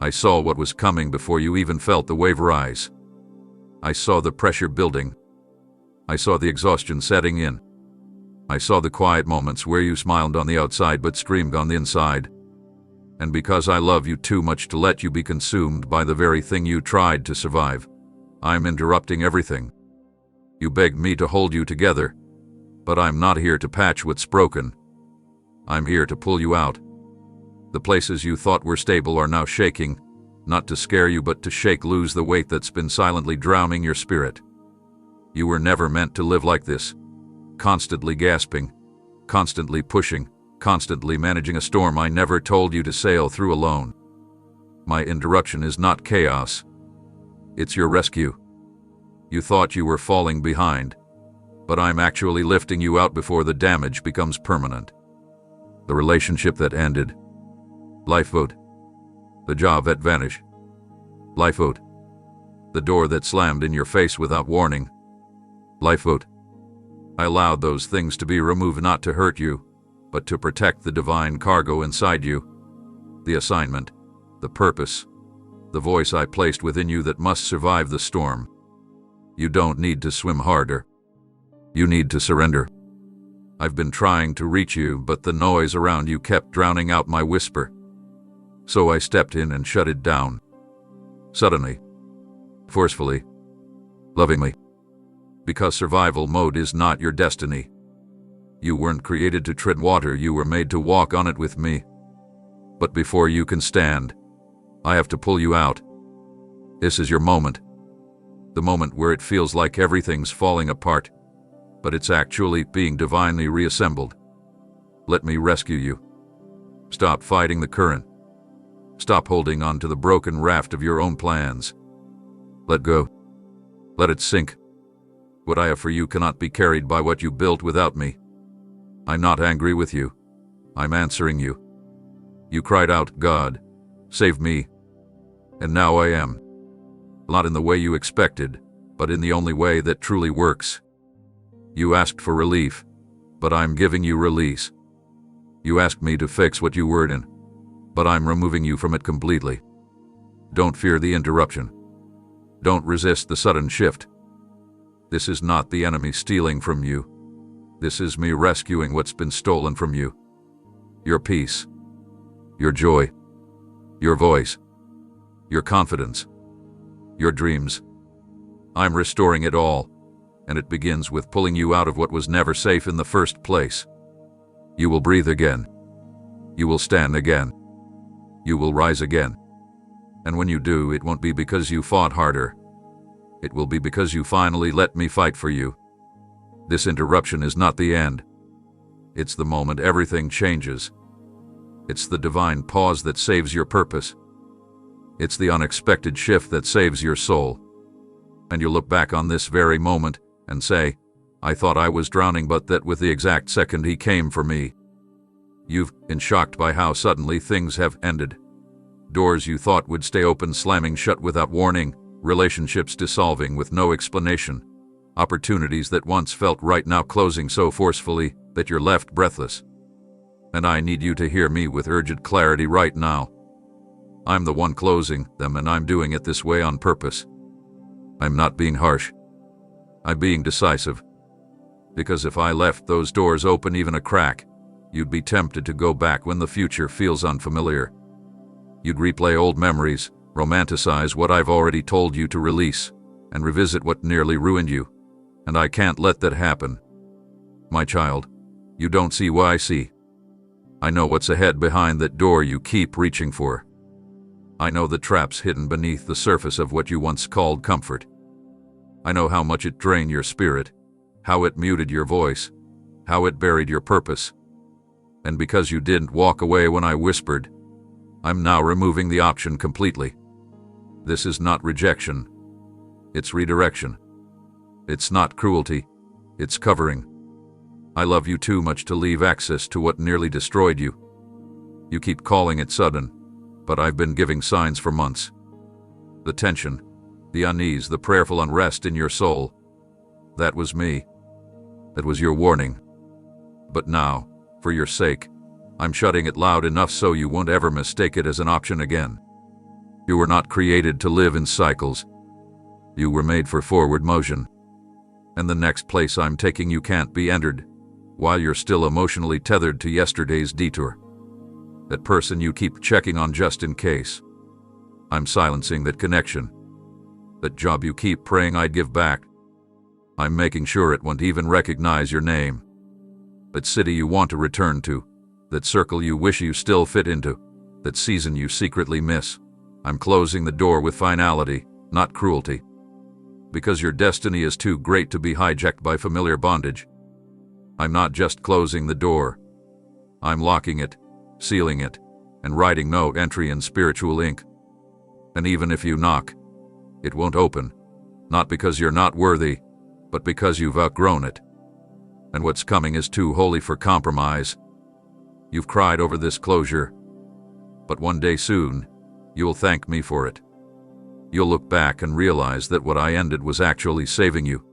I saw what was coming before you even felt the wave rise. I saw the pressure building. I saw the exhaustion setting in. I saw the quiet moments where you smiled on the outside but screamed on the inside. And because I love you too much to let you be consumed by the very thing you tried to survive, I'm interrupting everything. You begged me to hold you together, but I'm not here to patch what's broken. I'm here to pull you out. The places you thought were stable are now shaking, not to scare you but to shake loose the weight that's been silently drowning your spirit. You were never meant to live like this, constantly gasping, constantly pushing, constantly managing a storm I never told you to sail through alone. My interruption is not chaos. It's your rescue. You thought you were falling behind, but I'm actually lifting you out before the damage becomes permanent. The relationship that ended. Lifeboat. The job that vanished. Lifeboat. The door that slammed in your face without warning. Lifeboat. I allowed those things to be removed not to hurt you, but to protect the divine cargo inside you. The assignment, the purpose, the voice I placed within you that must survive the storm. You don't need to swim harder. You need to surrender. I've been trying to reach you, but the noise around you kept drowning out my whisper. So I stepped in and shut it down. Suddenly. Forcefully. Lovingly. Because survival mode is not your destiny. You weren't created to tread water, you were made to walk on it with me. But before you can stand, I have to pull you out. This is your moment. The moment where it feels like everything's falling apart, but it's actually being divinely reassembled. Let me rescue you. Stop fighting the current. Stop holding on to the broken raft of your own plans. Let go. Let it sink. What I have for you cannot be carried by what you built without me. I'm not angry with you. I'm answering you. You cried out, God, save me. And now I am. Not in the way you expected, but in the only way that truly works. You asked for relief, but I'm giving you release. You asked me to fix what you were in, but I'm removing you from it completely. Don't fear the interruption. Don't resist the sudden shift. This is not the enemy stealing from you. This is me rescuing what's been stolen from you. Your peace, your joy, your voice, your confidence, your dreams. I'm restoring it all, and it begins with pulling you out of what was never safe in the first place. You will breathe again. You will stand again. You will rise again. And when you do, it won't be because you fought harder. It will be because you finally let me fight for you. This interruption is not the end. It's the moment everything changes. It's the divine pause that saves your purpose. It's the unexpected shift that saves your soul. And you'll look back on this very moment and say, I thought I was drowning, but that with the exact second he came for me. You've been shocked by how suddenly things have ended. Doors you thought would stay open slamming shut without warning, relationships dissolving with no explanation, opportunities that once felt right now closing so forcefully that you're left breathless. And I need you to hear me with urgent clarity right now. I'm the one closing them, and I'm doing it this way on purpose. I'm not being harsh. I'm being decisive. Because if I left those doors open even a crack, you'd be tempted to go back when the future feels unfamiliar. You'd replay old memories, romanticize what I've already told you to release, and revisit what nearly ruined you. And I can't let that happen. My child, you don't see what I see. I know what's ahead behind that door you keep reaching for. I know the traps hidden beneath the surface of what you once called comfort. I know how much it drained your spirit, how it muted your voice, how it buried your purpose. And because you didn't walk away when I whispered, I'm now removing the option completely. This is not rejection. It's redirection. It's not cruelty. It's covering. I love you too much to leave access to what nearly destroyed you. You keep calling it sudden, but I've been giving signs for months. The tension, the unease, the prayerful unrest in your soul, that was me. That was your warning. But now, for your sake, I'm shutting it loud enough so you won't ever mistake it as an option again. You were not created to live in cycles. You were made for forward motion. And the next place I'm taking you can't be entered while you're still emotionally tethered to yesterday's detour. That person you keep checking on just in case. I'm silencing that connection. That job you keep praying I'd give back. I'm making sure it won't even recognize your name. That city you want to return to. That circle you wish you still fit into. That season you secretly miss. I'm closing the door with finality, not cruelty. Because your destiny is too great to be hijacked by familiar bondage. I'm not just closing the door. I'm locking it, sealing it, and writing no entry in spiritual ink. And even if you knock, it won't open. Not because you're not worthy, but because you've outgrown it. And what's coming is too holy for compromise. You've cried over this closure, but one day soon, you'll thank me for it. You'll look back and realize that what I ended was actually saving you.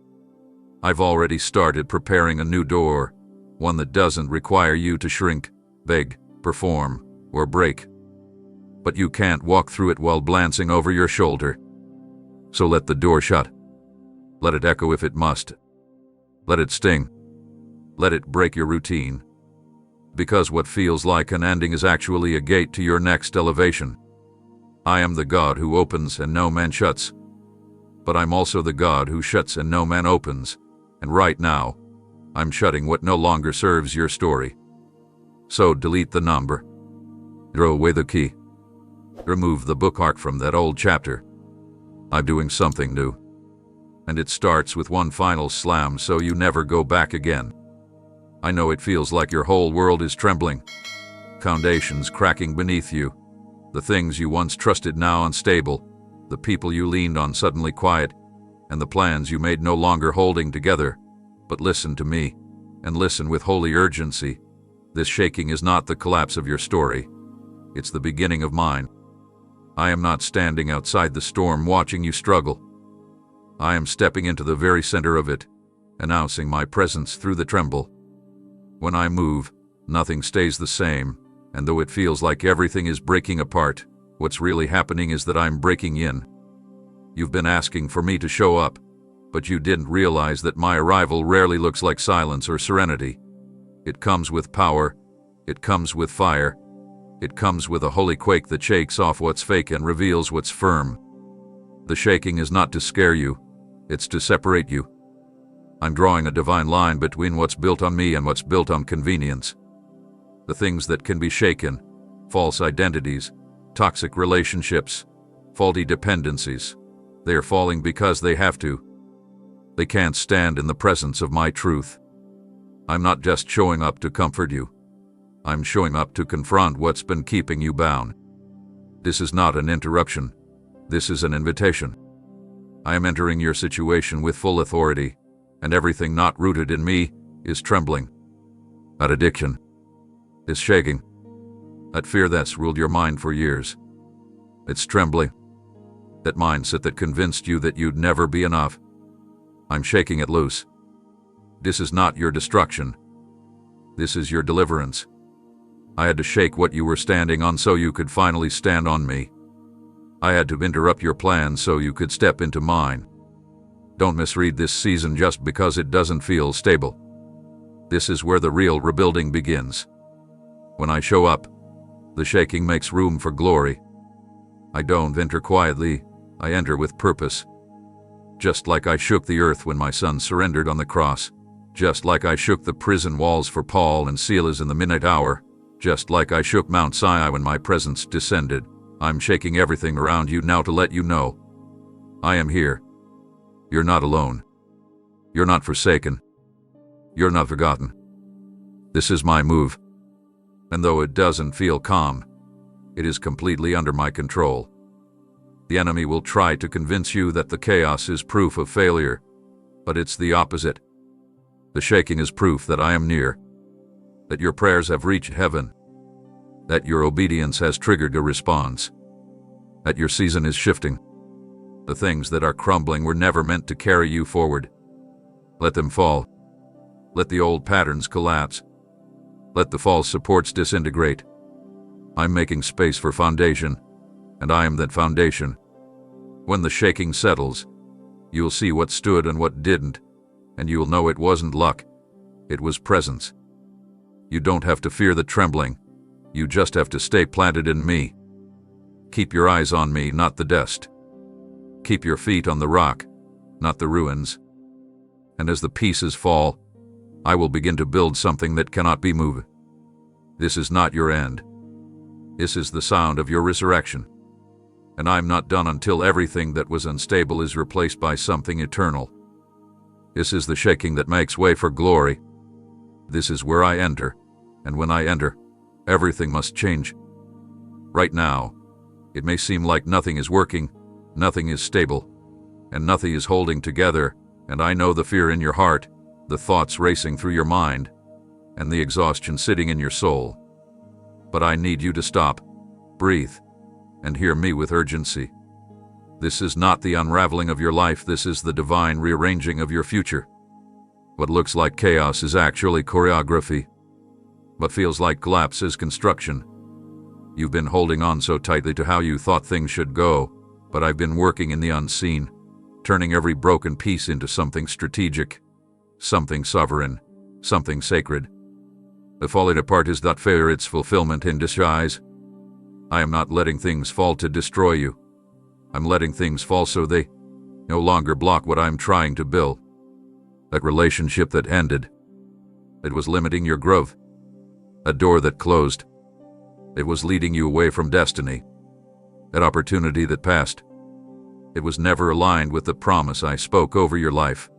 I've already started preparing a new door, one that doesn't require you to shrink, beg, perform, or break. But you can't walk through it while glancing over your shoulder. So let the door shut. Let it echo if it must. Let it sting. Let it break your routine. Because what feels like an ending is actually a gate to your next elevation. I am the God who opens and no man shuts. But I'm also the God who shuts and no man opens. And right now, I'm shutting what no longer serves your story. So delete the number. Throw away the key. Remove the bookmark from that old chapter. I'm doing something new. And it starts with one final slam so you never go back again. I know it feels like your whole world is trembling. Foundations cracking beneath you. The things you once trusted now unstable. The people you leaned on suddenly quiet. And the plans you made no longer holding together. But listen to me, and listen with holy urgency. This shaking is not the collapse of your story. It's the beginning of mine. I am not standing outside the storm watching you struggle. I am stepping into the very center of it, announcing my presence through the tremble. When I move, nothing stays the same, and though it feels like everything is breaking apart, what's really happening is that I'm breaking in. You've been asking for me to show up, but you didn't realize that my arrival rarely looks like silence or serenity. It comes with power, it comes with fire, it comes with a holy quake that shakes off what's fake and reveals what's firm. The shaking is not to scare you, it's to separate you. I'm drawing a divine line between what's built on me and what's built on convenience. The things that can be shaken, false identities, toxic relationships, faulty dependencies, they are falling because they have to. They can't stand in the presence of my truth. I'm not just showing up to comfort you. I'm showing up to confront what's been keeping you bound. This is not an interruption. This is an invitation. I am entering your situation with full authority, and everything not rooted in me is trembling. That addiction is shaking. That fear that's ruled your mind for years. It's trembling. That mindset that convinced you that you'd never be enough. I'm shaking it loose. This is not your destruction. This is your deliverance. I had to shake what you were standing on so you could finally stand on me. I had to interrupt your plans so you could step into mine. Don't misread this season just because it doesn't feel stable. This is where the real rebuilding begins. When I show up, the shaking makes room for glory. I don't enter quietly, I enter with purpose. Just like I shook the earth when my son surrendered on the cross. Just like I shook the prison walls for Paul and Silas in the midnight hour. Just like I shook Mount Sinai when my presence descended. I'm shaking everything around you now to let you know. I am here. You're not alone. You're not forsaken. You're not forgotten. This is my move. And though it doesn't feel calm, it is completely under my control. The enemy will try to convince you that the chaos is proof of failure, but it's the opposite. The shaking is proof that I am near, that your prayers have reached heaven, that your obedience has triggered a response, that your season is shifting. The things that are crumbling were never meant to carry you forward. Let them fall. Let the old patterns collapse. Let the false supports disintegrate. I'm making space for foundation, and I am that foundation. When the shaking settles, you'll see what stood and what didn't, and you'll know it wasn't luck, it was presence. You don't have to fear the trembling, you just have to stay planted in me. Keep your eyes on me, not the dust. Keep your feet on the rock, not the ruins. And as the pieces fall, I will begin to build something that cannot be moved. This is not your end. This is the sound of your resurrection. And I'm not done until everything that was unstable is replaced by something eternal. This is the shaking that makes way for glory. This is where I enter, and when I enter, everything must change. Right now, it may seem like nothing is working, nothing is stable, and nothing is holding together, and I know the fear in your heart, the thoughts racing through your mind, and the exhaustion sitting in your soul. But I need you to stop, breathe, and hear me with urgency. This is not the unraveling of your life, this is the divine rearranging of your future. What looks like chaos is actually choreography. What feels like collapse is construction. You've been holding on so tightly to how you thought things should go, but I've been working in the unseen, turning every broken piece into something strategic, something sovereign, something sacred. The falling apart is not failure, it's fulfillment in disguise. I am not letting things fall to destroy you. I'm letting things fall so they no longer block what I'm trying to build. That relationship that ended, it was limiting your growth. A door that closed, it was leading you away from destiny. That opportunity that passed, it was never aligned with the promise I spoke over your life.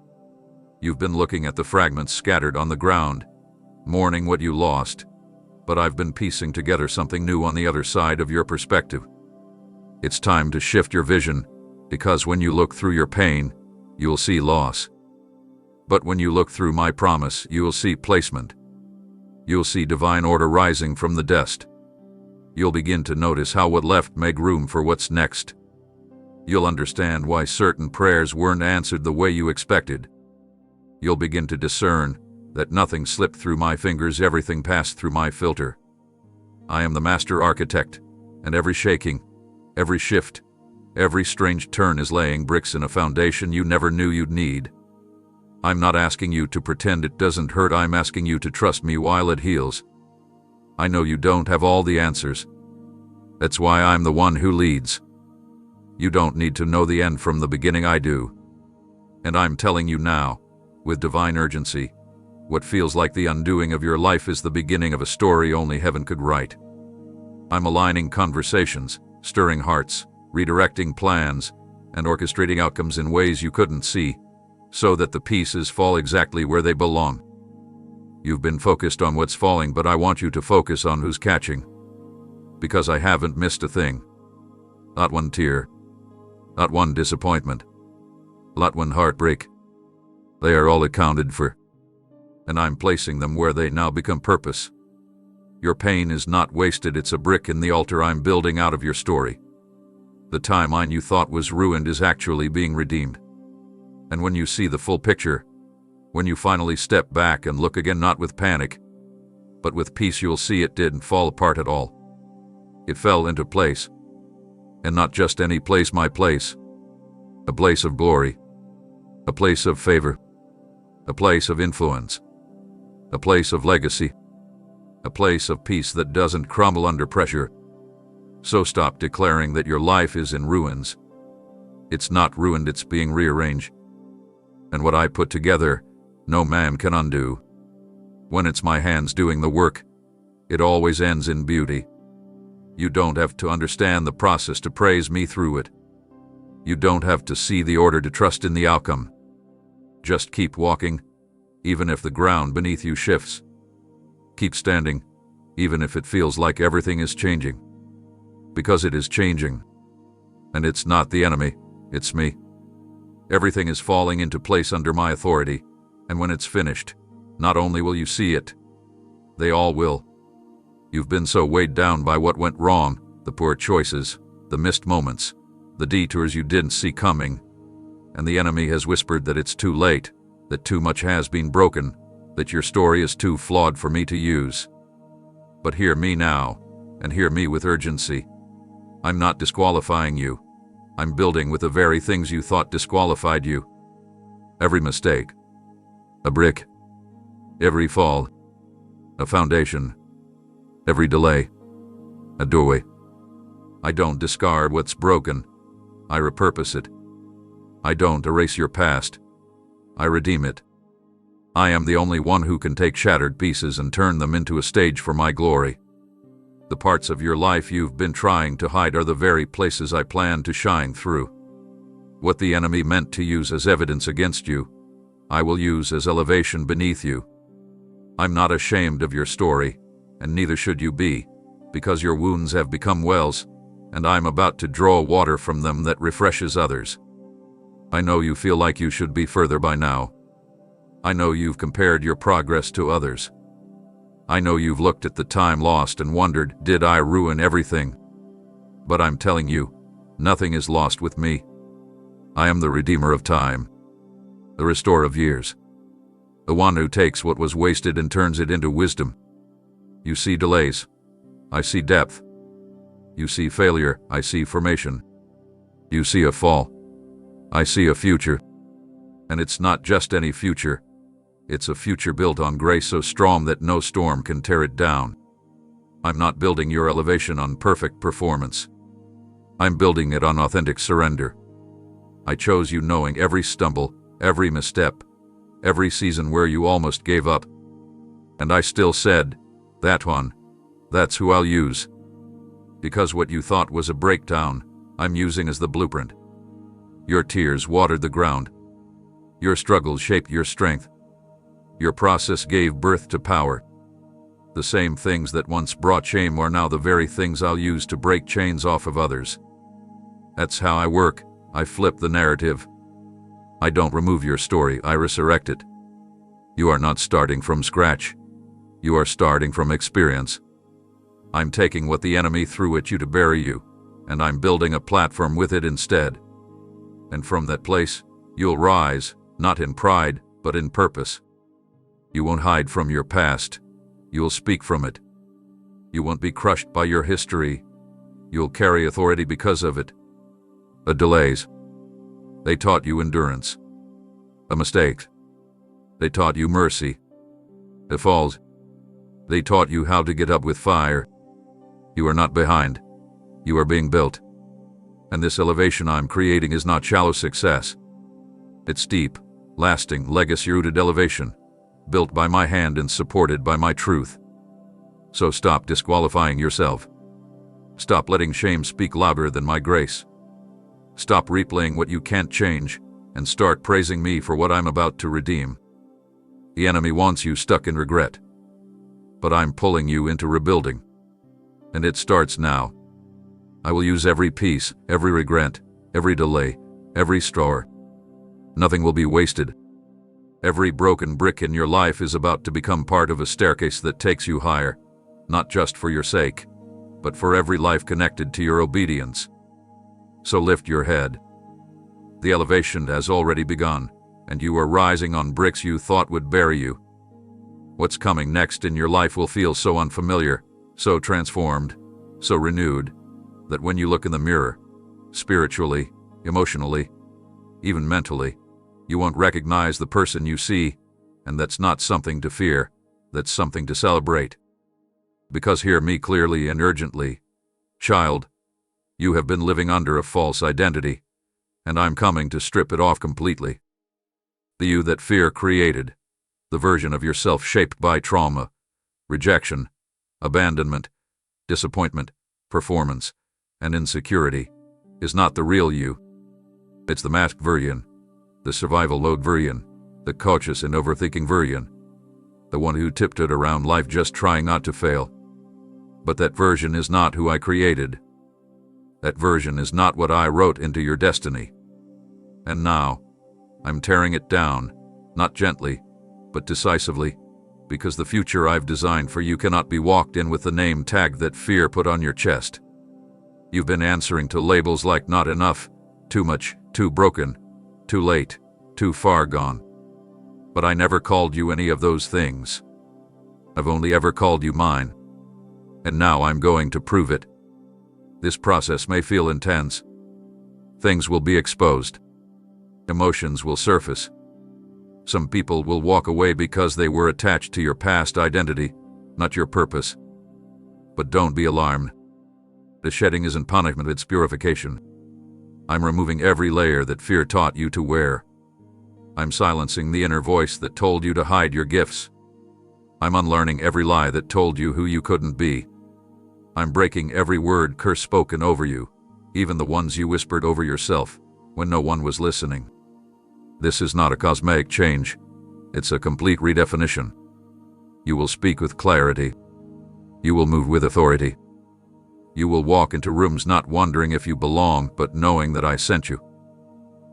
You've been looking at the fragments scattered on the ground, mourning what you lost, but I've been piecing together something new on the other side of your perspective. It's time to shift your vision, because when you look through your pain, you'll see loss. But when you look through my promise, you will see placement. You'll see divine order rising from the dust. You'll begin to notice how what left made room for what's next. You'll understand why certain prayers weren't answered the way you expected. You'll begin to discern that nothing slipped through my fingers, everything passed through my filter. I am the master architect, and every shaking, every shift, every strange turn is laying bricks in a foundation you never knew you'd need. I'm not asking you to pretend it doesn't hurt, I'm asking you to trust me while it heals. I know you don't have all the answers. That's why I'm the one who leads. You don't need to know the end from the beginning, I do. And I'm telling you now, with divine urgency, what feels like the undoing of your life is the beginning of a story only heaven could write. I'm aligning conversations, stirring hearts, redirecting plans, and orchestrating outcomes in ways you couldn't see, so that the pieces fall exactly where they belong. You've been focused on what's falling, but I want you to focus on who's catching. Because I haven't missed a thing. Not one tear. Not one disappointment. Not one heartbreak. They are all accounted for. And I'm placing them where they now become purpose. Your pain is not wasted, it's a brick in the altar I'm building out of your story. The timeline you thought was ruined is actually being redeemed. And when you see the full picture, when you finally step back and look again, not with panic, but with peace, you'll see it didn't fall apart at all. It fell into place. And not just any place, my place. A place of glory. A place of favor. A place of influence. A place of legacy. A place of peace that doesn't crumble under pressure. So stop declaring that your life is in ruins. It's not ruined, it's being rearranged. And what I put together, no man can undo. When it's my hands doing the work, it always ends in beauty. You don't have to understand the process to praise me through it. You don't have to see the order to trust in the outcome. Just keep walking, even if the ground beneath you shifts. Keep standing, even if it feels like everything is changing. Because it is changing. And it's not the enemy, it's me. Everything is falling into place under my authority, and when it's finished, not only will you see it, they all will. You've been so weighed down by what went wrong, the poor choices, the missed moments, the detours you didn't see coming, and the enemy has whispered that it's too late, that too much has been broken, that your story is too flawed for me to use. But hear me now, and hear me with urgency. I'm not disqualifying you. I'm building with the very things you thought disqualified you. Every mistake, a brick, every fall, a foundation, every delay, a doorway. I don't discard what's broken. I repurpose it. I don't erase your past. I redeem it. I am the only one who can take shattered pieces and turn them into a stage for my glory. The parts of your life you've been trying to hide are the very places I plan to shine through. What the enemy meant to use as evidence against you, I will use as elevation beneath you. I'm not ashamed of your story, and neither should you be, because your wounds have become wells, and I'm about to draw water from them that refreshes others. I know you feel like you should be further by now. I know you've compared your progress to others. I know you've looked at the time lost and wondered, did I ruin everything? But I'm telling you, nothing is lost with me. I am the redeemer of time, the restorer of years, the one who takes what was wasted and turns it into wisdom. You see delays, I see depth. You see failure, I see formation. You see a fall, I see a future. And it's not just any future. It's a future built on grace so strong that no storm can tear it down. I'm not building your elevation on perfect performance. I'm building it on authentic surrender. I chose you knowing every stumble, every misstep, every season where you almost gave up. And I still said, that one, that's who I'll use. Because what you thought was a breakdown, I'm using as the blueprint. Your tears watered the ground. Your struggles shaped your strength. Your process gave birth to power. The same things that once brought shame are now the very things I'll use to break chains off of others. That's how I work. I flip the narrative. I don't remove your story, I resurrect it. You are not starting from scratch. You are starting from experience. I'm taking what the enemy threw at you to bury you, and I'm building a platform with it instead. And from that place, you'll rise, not in pride, but in purpose. You won't hide from your past. You'll speak from it. You won't be crushed by your history. You'll carry authority because of it. The delays, they taught you endurance. The mistakes, they taught you mercy. The falls, they taught you how to get up with fire. You are not behind. You are being built. And this elevation I'm creating is not shallow success. It's deep, lasting, legacy-rooted elevation, built by my hand and supported by my truth. So stop disqualifying yourself. Stop letting shame speak louder than my grace. Stop replaying what you can't change, and start praising me for what I'm about to redeem. The enemy wants you stuck in regret, but I'm pulling you into rebuilding. And it starts now. I will use every piece, every regret, every delay, every straw. Nothing will be wasted. Every broken brick in your life is about to become part of a staircase that takes you higher, not just for your sake, but for every life connected to your obedience. So lift your head. The elevation has already begun, and you are rising on bricks you thought would bury you. What's coming next in your life will feel so unfamiliar, so transformed, so renewed, that when you look in the mirror, spiritually, emotionally, even mentally, you won't recognize the person you see, and that's not something to fear, that's something to celebrate. Because hear me clearly and urgently, child, you have been living under a false identity, and I'm coming to strip it off completely. The you that fear created, the version of yourself shaped by trauma, rejection, abandonment, disappointment, performance, and insecurity, is not the real you. It's the masked version, the survival mode version, the cautious and overthinking version, the one who tiptoed around life just trying not to fail. But that version is not who I created. That version is not what I wrote into your destiny. And now, I'm tearing it down, not gently, but decisively, because the future I've designed for you cannot be walked in with the name tag that fear put on your chest. You've been answering to labels like not enough, too much, too broken, too late, too far gone. But I never called you any of those things. I've only ever called you mine. And now I'm going to prove it. This process may feel intense. Things will be exposed. Emotions will surface. Some people will walk away because they were attached to your past identity, not your purpose. But don't be alarmed. The shedding isn't punishment, it's purification. I'm removing every layer that fear taught you to wear. I'm silencing the inner voice that told you to hide your gifts. I'm unlearning every lie that told you who you couldn't be. I'm breaking every word curse spoken over you, even the ones you whispered over yourself when no one was listening. This is not a cosmetic change. It's a complete redefinition. You will speak with clarity. You will move with authority. You will walk into rooms not wondering if you belong, but knowing that I sent you.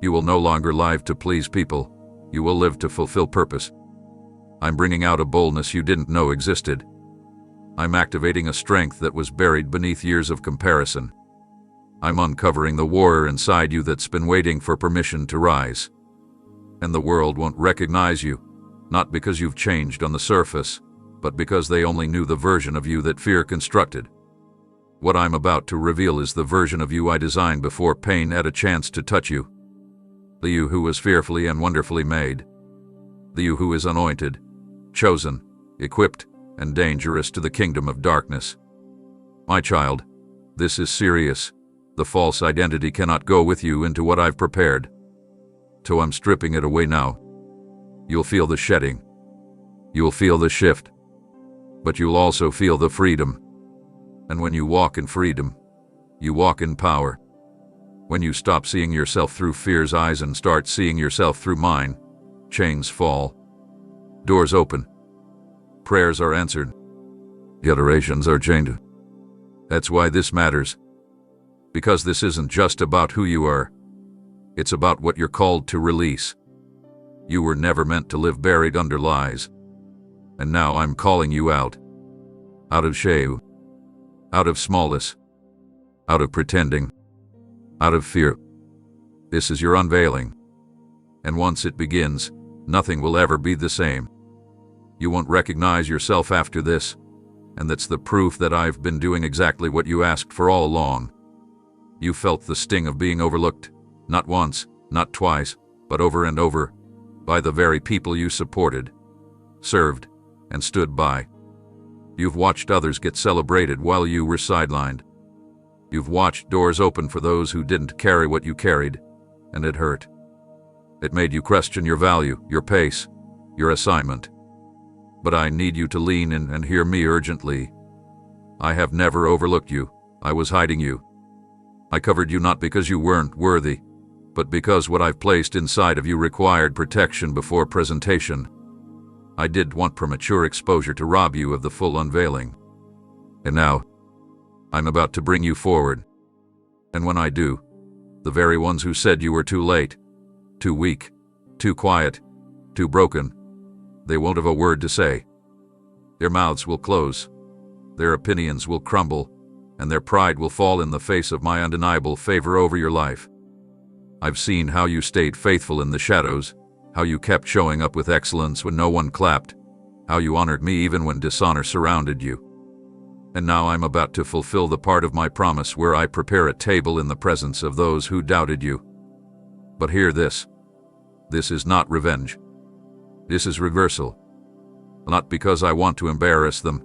You will no longer live to please people. You will live to fulfill purpose. I'm bringing out a boldness you didn't know existed. I'm activating a strength that was buried beneath years of comparison. I'm uncovering the warrior inside you that's been waiting for permission to rise. And the world won't recognize you, not because you've changed on the surface, but because they only knew the version of you that fear constructed. What I'm about to reveal is the version of you I designed before pain had a chance to touch you. The you who was fearfully and wonderfully made. The you who is anointed, chosen, equipped, and dangerous to the kingdom of darkness. My child, this is serious. The false identity cannot go with you into what I've prepared. So I'm stripping it away now. You'll feel the shedding. You'll feel the shift. But you'll also feel the freedom. And when you walk in freedom, you walk in power. When you stop seeing yourself through fear's eyes and start seeing yourself through mine, chains fall. Doors open. Prayers are answered. Generations are changed. That's why this matters. Because this isn't just about who you are. It's about what you're called to release. You were never meant to live buried under lies. And now I'm calling you out. Out of shame. Out of smallness. Out of pretending. Out of fear. This is your unveiling. And once it begins, nothing will ever be the same. You won't recognize yourself after this. And that's the proof that I've been doing exactly what you asked for all along. You felt the sting of being overlooked. Not once, not twice, but over and over, by the very people you supported, served, and stood by. You've watched others get celebrated while you were sidelined. You've watched doors open for those who didn't carry what you carried, and it hurt. It made you question your value, your pace, your assignment. But I need you to lean in and hear me urgently. I have never overlooked you. I was hiding you. I covered you not because you weren't worthy, but because what I've placed inside of you required protection before presentation. I didn't want premature exposure to rob you of the full unveiling. And now, I'm about to bring you forward. And when I do, the very ones who said you were too late, too weak, too quiet, too broken, they won't have a word to say. Their mouths will close, their opinions will crumble, and their pride will fall in the face of my undeniable favor over your life. I've seen how you stayed faithful in the shadows, how you kept showing up with excellence when no one clapped, how you honored me even when dishonor surrounded you. And now I'm about to fulfill the part of my promise where I prepare a table in the presence of those who doubted you. But hear this. This is not revenge. This is reversal. Not because I want to embarrass them,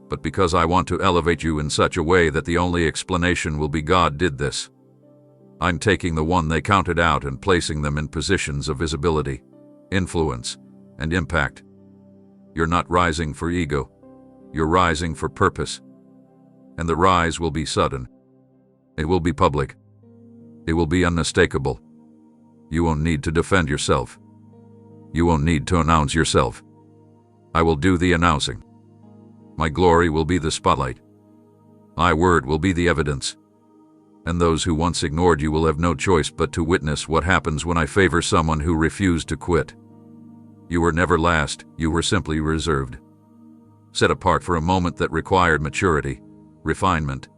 but because I want to elevate you in such a way that the only explanation will be God did this. I'm taking the one they counted out and placing them in positions of visibility, influence, and impact. You're not rising for ego. You're rising for purpose. And the rise will be sudden. It will be public. It will be unmistakable. You won't need to defend yourself. You won't need to announce yourself. I will do the announcing. My glory will be the spotlight. My word will be the evidence. And those who once ignored you will have no choice but to witness what happens when I favor someone who refused to quit. You were never last, you were simply reserved. set apart for a moment that required maturity, refinement,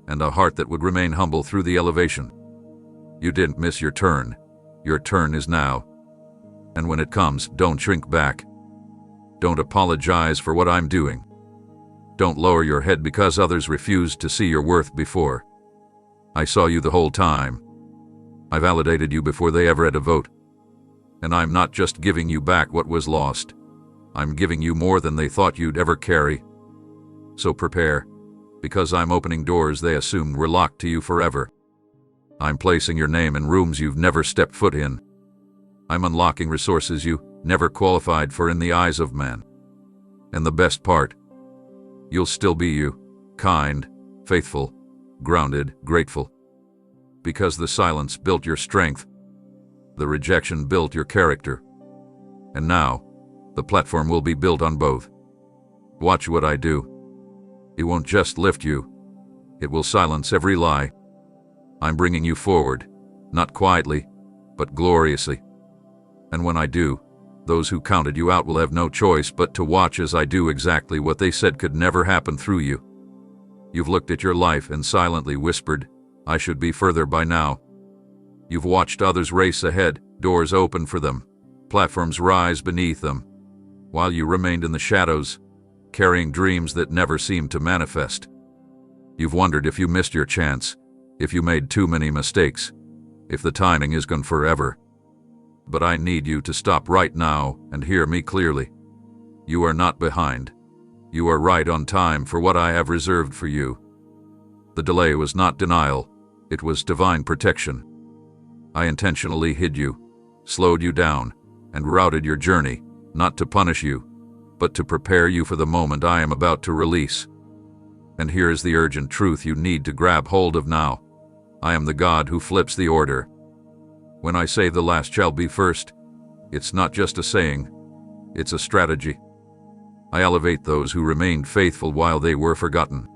and a heart that would remain humble through the elevation. You didn't miss your turn. Your turn is now. And when it comes, don't shrink back. Don't apologize for what I'm doing. Don't lower your head because others refused to see your worth before. I saw you the whole time. I validated you before they ever had a vote. And I'm not just giving you back what was lost. I'm giving you more than they thought you'd ever carry. So prepare, because I'm opening doors they assumed were locked to you forever. I'm placing your name in rooms you've never stepped foot in. I'm unlocking resources you never qualified for in the eyes of man. And the best part, you'll still be you, kind, faithful, grounded, grateful. Because the silence built your strength. The rejection built your character. And now, the platform will be built on both. Watch what I do. It won't just lift you. It will silence every lie. I'm bringing you forward, not quietly, but gloriously. And when I do, those who counted you out will have no choice but to watch as I do exactly what they said could never happen through you. You've looked at your life and silently whispered, I should be further by now. You've watched others race ahead, doors open for them, platforms rise beneath them, while you remained in the shadows, carrying dreams that never seemed to manifest. You've wondered if you missed your chance, if you made too many mistakes, if the timing is gone forever. But I need you to stop right now and hear me clearly. You are not behind. You are right on time for what I have reserved for you. The delay was not denial, it was divine protection. I intentionally hid you, slowed you down, and routed your journey, not to punish you, but to prepare you for the moment I am about to release. And here is the urgent truth you need to grab hold of now. I am the God who flips the order. When I say the last shall be first, it's not just a saying, it's a strategy. I elevate those who remained faithful while they were forgotten.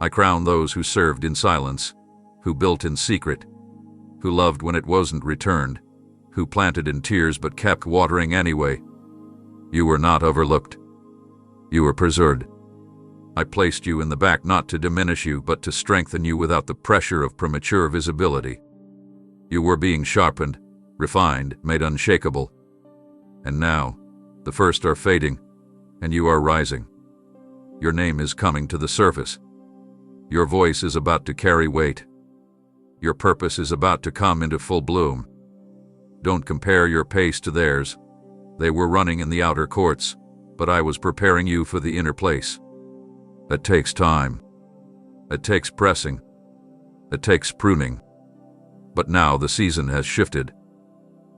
I crown those who served in silence, who built in secret, who loved when it wasn't returned, who planted in tears but kept watering anyway. You were not overlooked. You were preserved. I placed you in the back not to diminish you but to strengthen you without the pressure of premature visibility. You were being sharpened, refined, made unshakable. And now, the first are fading, and you are rising. Your name is coming to the surface. Your voice is about to carry weight. Your purpose is about to come into full bloom. Don't compare your pace to theirs. They were running in the outer courts, but I was preparing you for the inner place. It takes time. It takes pressing. It takes pruning. But now the season has shifted.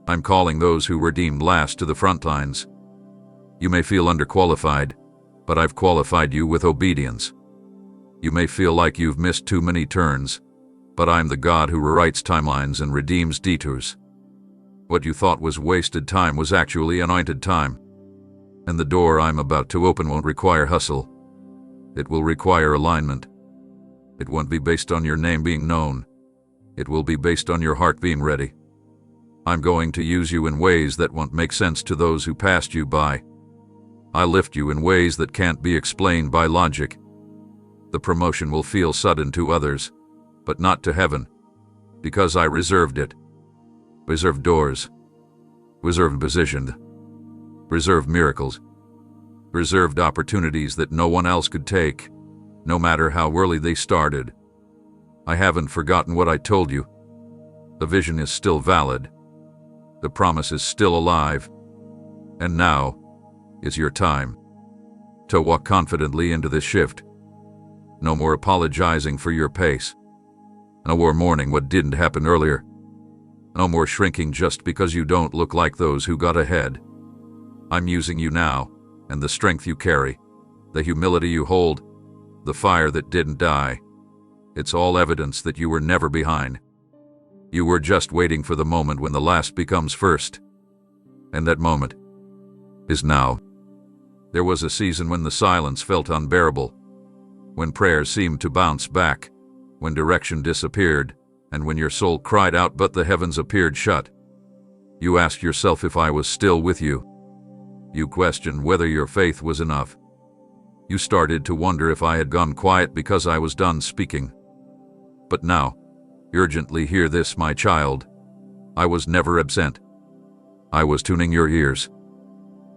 I'm calling those who were deemed last to the front lines. You may feel underqualified, but I've qualified you with obedience. You may feel like you've missed too many turns, but I'm the God who rewrites timelines and redeems detours. What you thought was wasted time was actually anointed time. And the door I'm about to open won't require hustle. It will require alignment. It won't be based on your name being known. It will be based on your heart being ready. I'm going to use you in ways that won't make sense to those who passed you by. I lift you in ways that can't be explained by logic. The promotion will feel sudden to others, but not to heaven, because I reserved it. Reserved doors. Reserved positioned. Reserved miracles. Reserved opportunities that no one else could take, no matter how early they started. I haven't forgotten what I told you. The vision is still valid. The promise is still alive. And now is your time to walk confidently into this shift. No more apologizing for your pace. No more mourning what didn't happen earlier. No more shrinking just because you don't look like those who got ahead. I'm using you now, and the strength you carry, the humility you hold, the fire that didn't die. It's all evidence that you were never behind. You were just waiting for the moment when the last becomes first. And that moment is now. There was a season when the silence felt unbearable, when prayers seemed to bounce back, when direction disappeared, and when your soul cried out but the heavens appeared shut. You asked yourself if I was still with you. You questioned whether your faith was enough. You started to wonder if I had gone quiet because I was done speaking. But now, urgently hear this, my child. I was never absent. I was tuning your ears.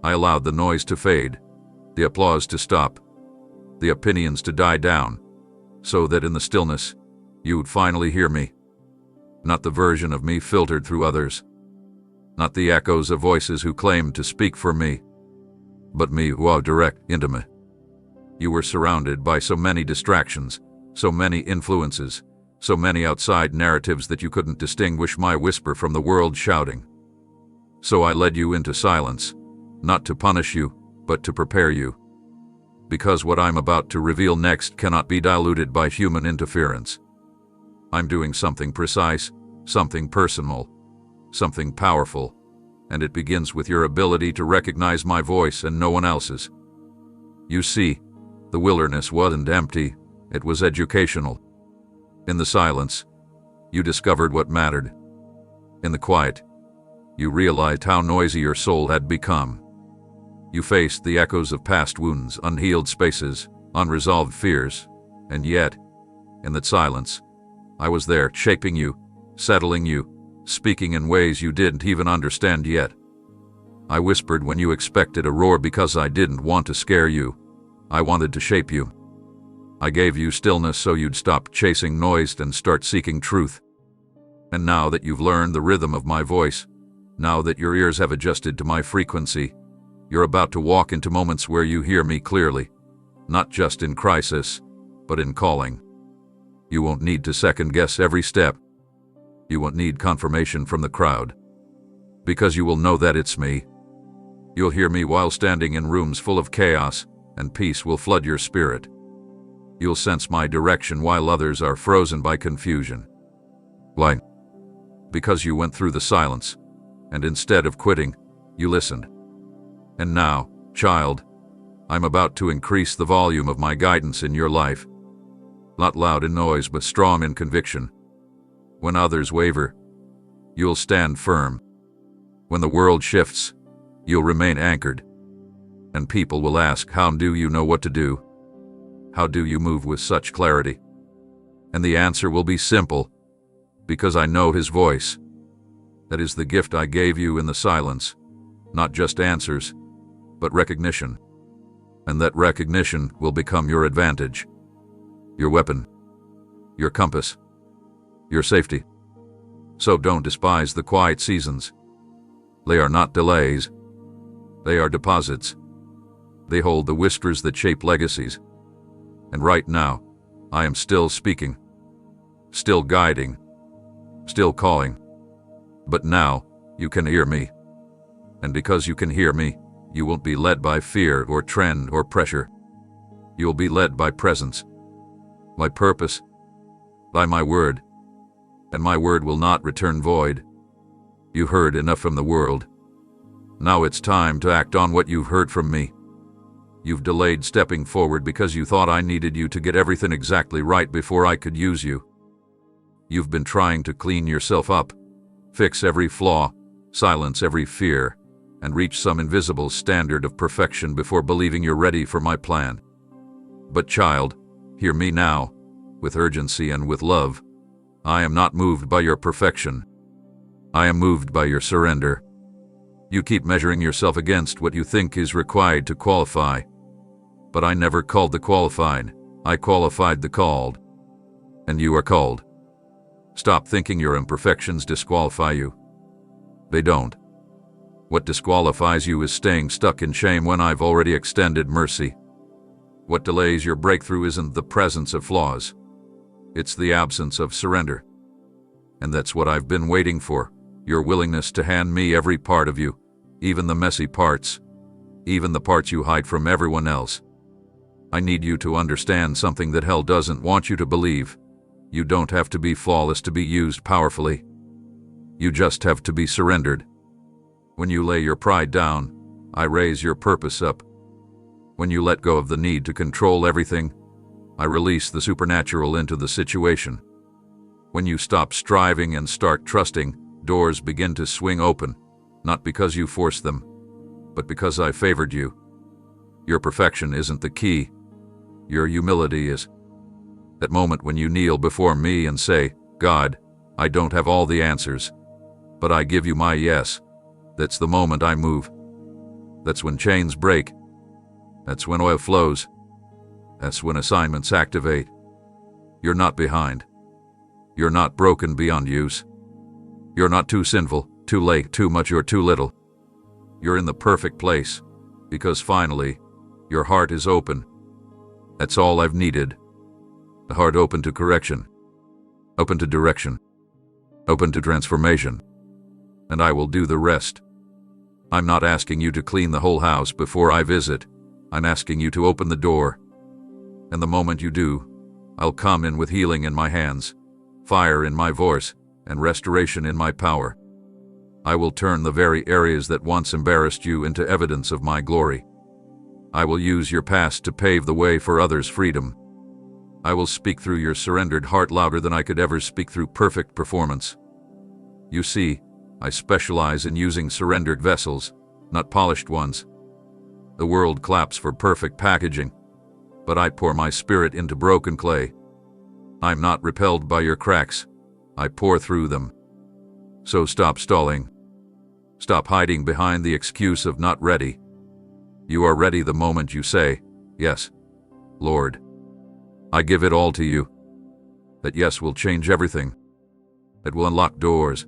I allowed the noise to fade, the applause to stop, the opinions to die down, so that in the stillness, you would finally hear me. Not the version of me filtered through others, not the echoes of voices who claimed to speak for me, but me who are direct, intimate. You were surrounded by so many distractions, so many influences, so many outside narratives that you couldn't distinguish my whisper from the world shouting. So I led you into silence, not to punish you, but to prepare you. Because what I'm about to reveal next cannot be diluted by human interference. I'm doing something precise, something personal, something powerful, and it begins with your ability to recognize my voice and no one else's. You see, the wilderness wasn't empty, it was educational. In the silence, you discovered what mattered. In the quiet, you realized how noisy your soul had become. You faced the echoes of past wounds, unhealed spaces, unresolved fears, and yet, in that silence, I was there, shaping you, settling you, speaking in ways you didn't even understand yet. I whispered when you expected a roar because I didn't want to scare you. I wanted to shape you. I gave you stillness so you'd stop chasing noise and start seeking truth. And now that you've learned the rhythm of my voice, now that your ears have adjusted to my frequency, you're about to walk into moments where you hear me clearly, not just in crisis, but in calling. You won't need to second-guess every step. You won't need confirmation from the crowd, because you will know that it's me. You'll hear me while standing in rooms full of chaos, and peace will flood your spirit. You'll sense my direction while others are frozen by confusion. Why? Because you went through the silence, and instead of quitting, you listened. And now, child, I'm about to increase the volume of my guidance in your life. Not loud in noise, but strong in conviction. When others waver, you'll stand firm. When the world shifts, you'll remain anchored. And people will ask, how do you know what to do? How do you move with such clarity? And the answer will be simple, because I know His voice. That is the gift I gave you in the silence, not just answers, but recognition. And that recognition will become your advantage, your weapon, your compass, your safety. So don't despise the quiet seasons. They are not delays. They are deposits. They hold the whispers that shape legacies. And right now, I am still speaking, still guiding, still calling. But now, you can hear me. And because you can hear me, you won't be led by fear or trend or pressure. You'll be led by presence, by purpose, by my word. And my word will not return void. You heard enough from the world. Now it's time to act on what you've heard from me. You've delayed stepping forward because you thought I needed you to get everything exactly right before I could use you. You've been trying to clean yourself up, fix every flaw, silence every fear, and reach some invisible standard of perfection before believing you're ready for my plan. But child, hear me now, with urgency and with love. I am not moved by your perfection. I am moved by your surrender. You keep measuring yourself against what you think is required to qualify. But I never called the qualified, I qualified the called. And you are called. Stop thinking your imperfections disqualify you. They don't. What disqualifies you is staying stuck in shame when I've already extended mercy. What delays your breakthrough isn't the presence of flaws. It's the absence of surrender. And that's what I've been waiting for, your willingness to hand me every part of you, even the messy parts, even the parts you hide from everyone else. I need you to understand something that hell doesn't want you to believe. You don't have to be flawless to be used powerfully. You just have to be surrendered. When you lay your pride down, I raise your purpose up. When you let go of the need to control everything, I release the supernatural into the situation. When you stop striving and start trusting, doors begin to swing open, not because you forced them, but because I favored you. Your perfection isn't the key, Your humility is that moment when you kneel before me and say, God, I don't have all the answers, but I give you my yes. That's the moment I move. That's when chains break. That's when oil flows. That's when assignments activate. You're not behind. You're not broken beyond use. You're not too sinful, too late, too much, or too little. You're in the perfect place, because finally, your heart is open. That's all I've needed. A heart open to correction, open to direction, open to transformation. And I will do the rest. I'm not asking you to clean the whole house before I visit. I'm asking you to open the door. And the moment you do, I'll come in with healing in my hands, fire in my voice, and restoration in my power. I will turn the very areas that once embarrassed you into evidence of my glory. I will use your past to pave the way for others' freedom. I will speak through your surrendered heart louder than I could ever speak through perfect performance. You see, I specialize in using surrendered vessels, not polished ones. The world claps for perfect packaging, but I pour my spirit into broken clay. I'm not repelled by your cracks. I pour through them. So stop stalling. Stop hiding behind the excuse of not ready. You are ready the moment you say, yes, Lord. I give it all to you. That yes will change everything. It will unlock doors.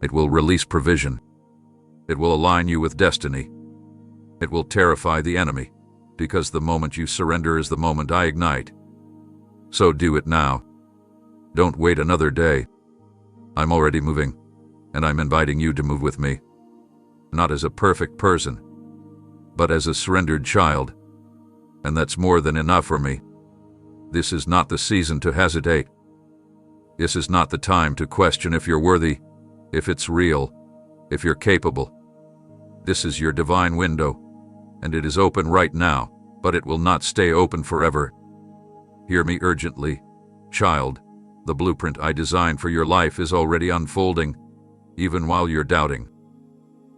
It will release provision. It will align you with destiny. It will terrify the enemy, because the moment you surrender is the moment I ignite. So do it now. Don't wait another day. I'm already moving, and I'm inviting you to move with me. Not as a perfect person, but as a surrendered child. And that's more than enough for me. This is not the season to hesitate. This is not the time to question if you're worthy, if it's real, if you're capable. This is your divine window, and it is open right now, but it will not stay open forever. Hear me urgently, child. The blueprint I designed for your life is already unfolding, even while you're doubting.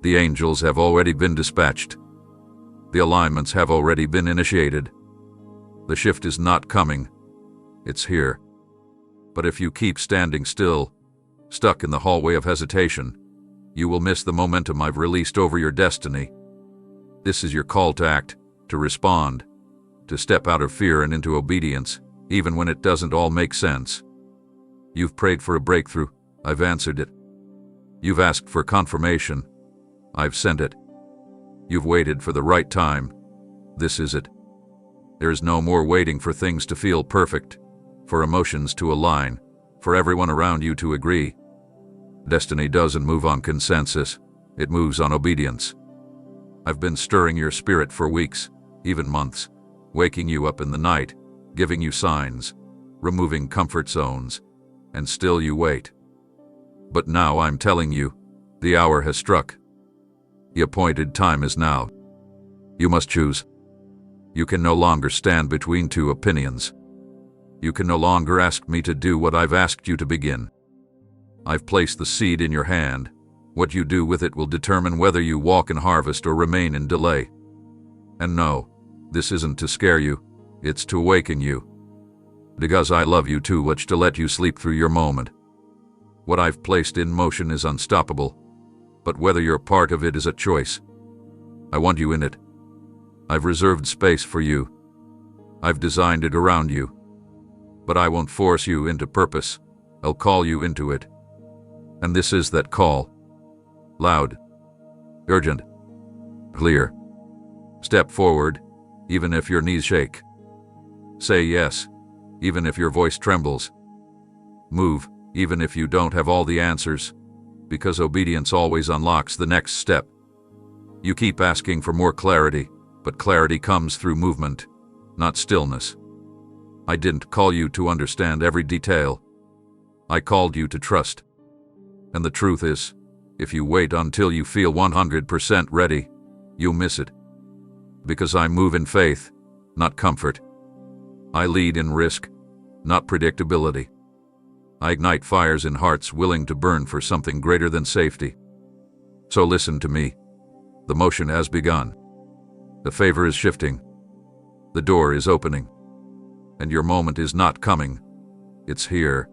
The angels have already been dispatched. The alignments have already been initiated. The shift is not coming. It's here. But if you keep standing still, stuck in the hallway of hesitation, you will miss the momentum I've released over your destiny. This is your call to act, to respond, to step out of fear and into obedience, even when it doesn't all make sense. You've prayed for a breakthrough. I've answered it. You've asked for confirmation. I've sent it. You've waited for the right time. This is it. There is no more waiting for things to feel perfect, for emotions to align, for everyone around you to agree. Destiny doesn't move on consensus. It moves on obedience. I've been stirring your spirit for weeks, even months, waking you up in the night, giving you signs, removing comfort zones, and still you wait. But now I'm telling you, the hour has struck. The appointed time is now. You must choose. You can no longer stand between two opinions. You can no longer ask me to do what I've asked you to begin. I've placed the seed in your hand. What you do with it will determine whether you walk in harvest or remain in delay. And no, this isn't to scare you, it's to awaken you. Because I love you too much to let you sleep through your moment. What I've placed in motion is unstoppable, but whether you're part of it is a choice. I want you in it. I've reserved space for you. I've designed it around you. But I won't force you into purpose. I'll call you into it. And this is that call. Loud, urgent, clear. Step forward, even if your knees shake. Say yes, even if your voice trembles. Move, even if you don't have all the answers, because obedience always unlocks the next step. You keep asking for more clarity, but clarity comes through movement, not stillness. I didn't call you to understand every detail. I called you to trust. And the truth is, if you wait until you feel 100% ready, you'll miss it. Because I move in faith, not comfort. I lead in risk, not predictability. I ignite fires in hearts willing to burn for something greater than safety. So listen to me. The motion has begun. The favor is shifting. The door is opening. and your moment is not coming. It's here.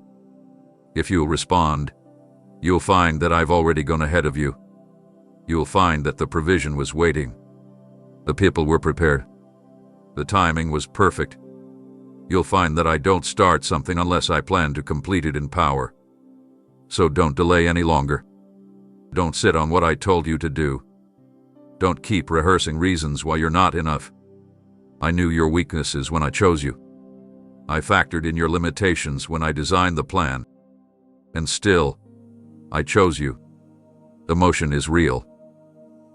If you'll respond, you'll find that I've already gone ahead of you. You'll find that the provision was waiting. The people were prepared. The timing was perfect. You'll find that I don't start something unless I plan to complete it in power. So don't delay any longer. Don't sit on what I told you to do. Don't keep rehearsing reasons why you're not enough. I knew your weaknesses when I chose you. I factored in your limitations when I designed the plan. And still, I chose you. The motion is real.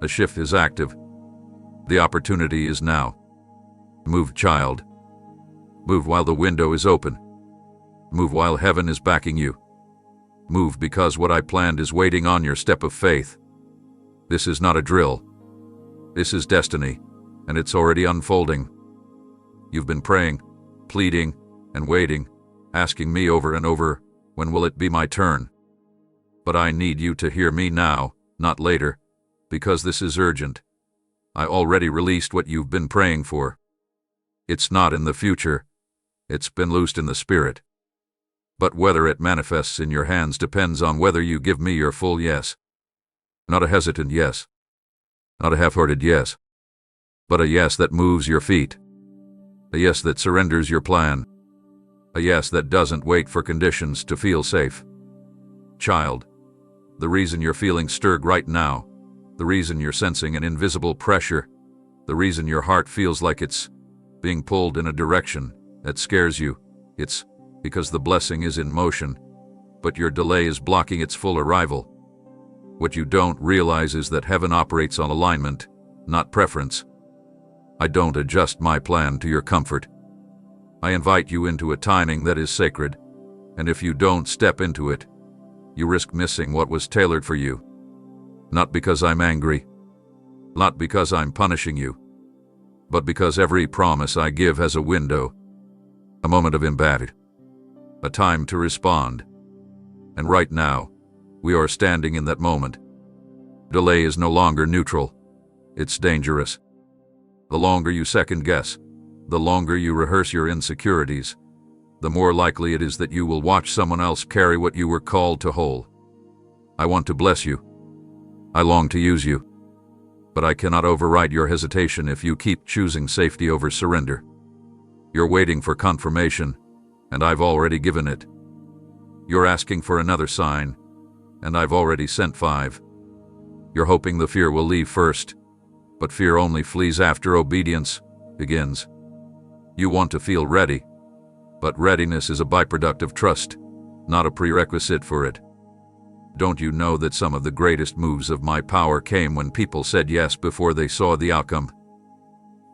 The shift is active. The opportunity is now. Move, child. Move while the window is open. Move while heaven is backing you. Move because what I planned is waiting on your step of faith. This is not a drill. This is destiny, and it's already unfolding. You've been praying, pleading, and waiting, asking me over and over, when will it be my turn? But I need you to hear me now, not later, because this is urgent. I already released what you've been praying for. It's not in the future. It's been loosed in the spirit. But whether it manifests in your hands depends on whether you give me your full yes. Not a hesitant yes. Not a half-hearted yes. But a yes that moves your feet. A yes that surrenders your plan. A yes that doesn't wait for conditions to feel safe. Child, the reason you're feeling stirred right now, the reason you're sensing an invisible pressure, the reason your heart feels like it's being pulled in a direction that scares you, it's because the blessing is in motion, but your delay is blocking its full arrival. What you don't realize is that heaven operates on alignment, not preference. I don't adjust my plan to your comfort. I invite you into a timing that is sacred, and if you don't step into it, you risk missing what was tailored for you. Not because I'm angry, not because I'm punishing you, but because every promise I give has a window, a moment of embedded, a time to respond. And right now, we are standing in that moment. Delay is no longer neutral. It's dangerous. The longer you second guess, the longer you rehearse your insecurities, the more likely it is that you will watch someone else carry what you were called to hold. I want to bless you. I long to use you. But I cannot override your hesitation if you keep choosing safety over surrender. You're waiting for confirmation, and I've already given it. You're asking for another sign, and I've already sent 5. You're hoping the fear will leave first, but fear only flees after obedience begins. You want to feel ready, but readiness is a byproduct of trust, not a prerequisite for it. Don't you know that some of the greatest moves of my power came when people said yes before they saw the outcome?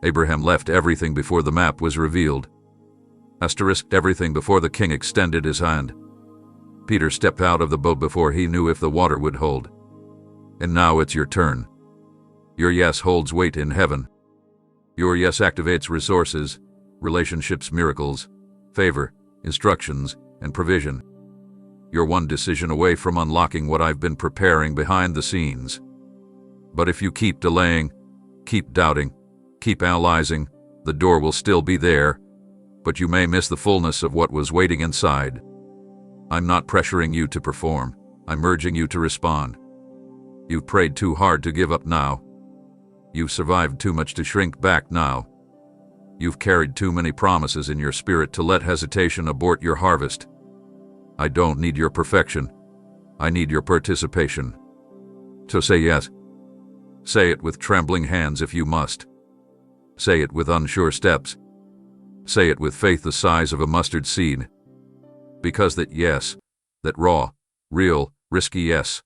Abraham left everything before the map was revealed. Esther risked everything before the king extended his hand. Peter stepped out of the boat before he knew if the water would hold. And now it's your turn. Your yes holds weight in heaven. Your yes activates resources, relationships, miracles, favor, instructions, and provision. You're one decision away from unlocking what I've been preparing behind the scenes. But if you keep delaying, keep doubting, keep analyzing, the door will still be there, but you may miss the fullness of what was waiting inside. I'm not pressuring you to perform. I'm urging you to respond. You've prayed too hard to give up now. You've survived too much to shrink back now. You've carried too many promises in your spirit to let hesitation abort your harvest. I don't need your perfection. I need your participation. So say yes. Say it with trembling hands if you must. Say it with unsure steps. Say it with faith the size of a mustard seed. Because that yes, that raw, real, risky yes,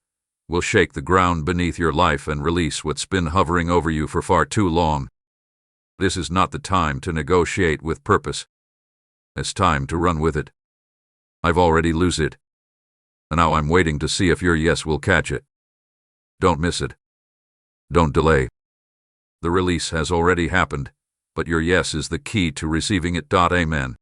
will shake the ground beneath your life and release what's been hovering over you for far too long. This is not the time to negotiate with purpose. It's time to run with it. I've already loosed it. And now I'm waiting to see if your yes will catch it. Don't miss it. Don't delay. The release has already happened, but your yes is the key to receiving it. Amen.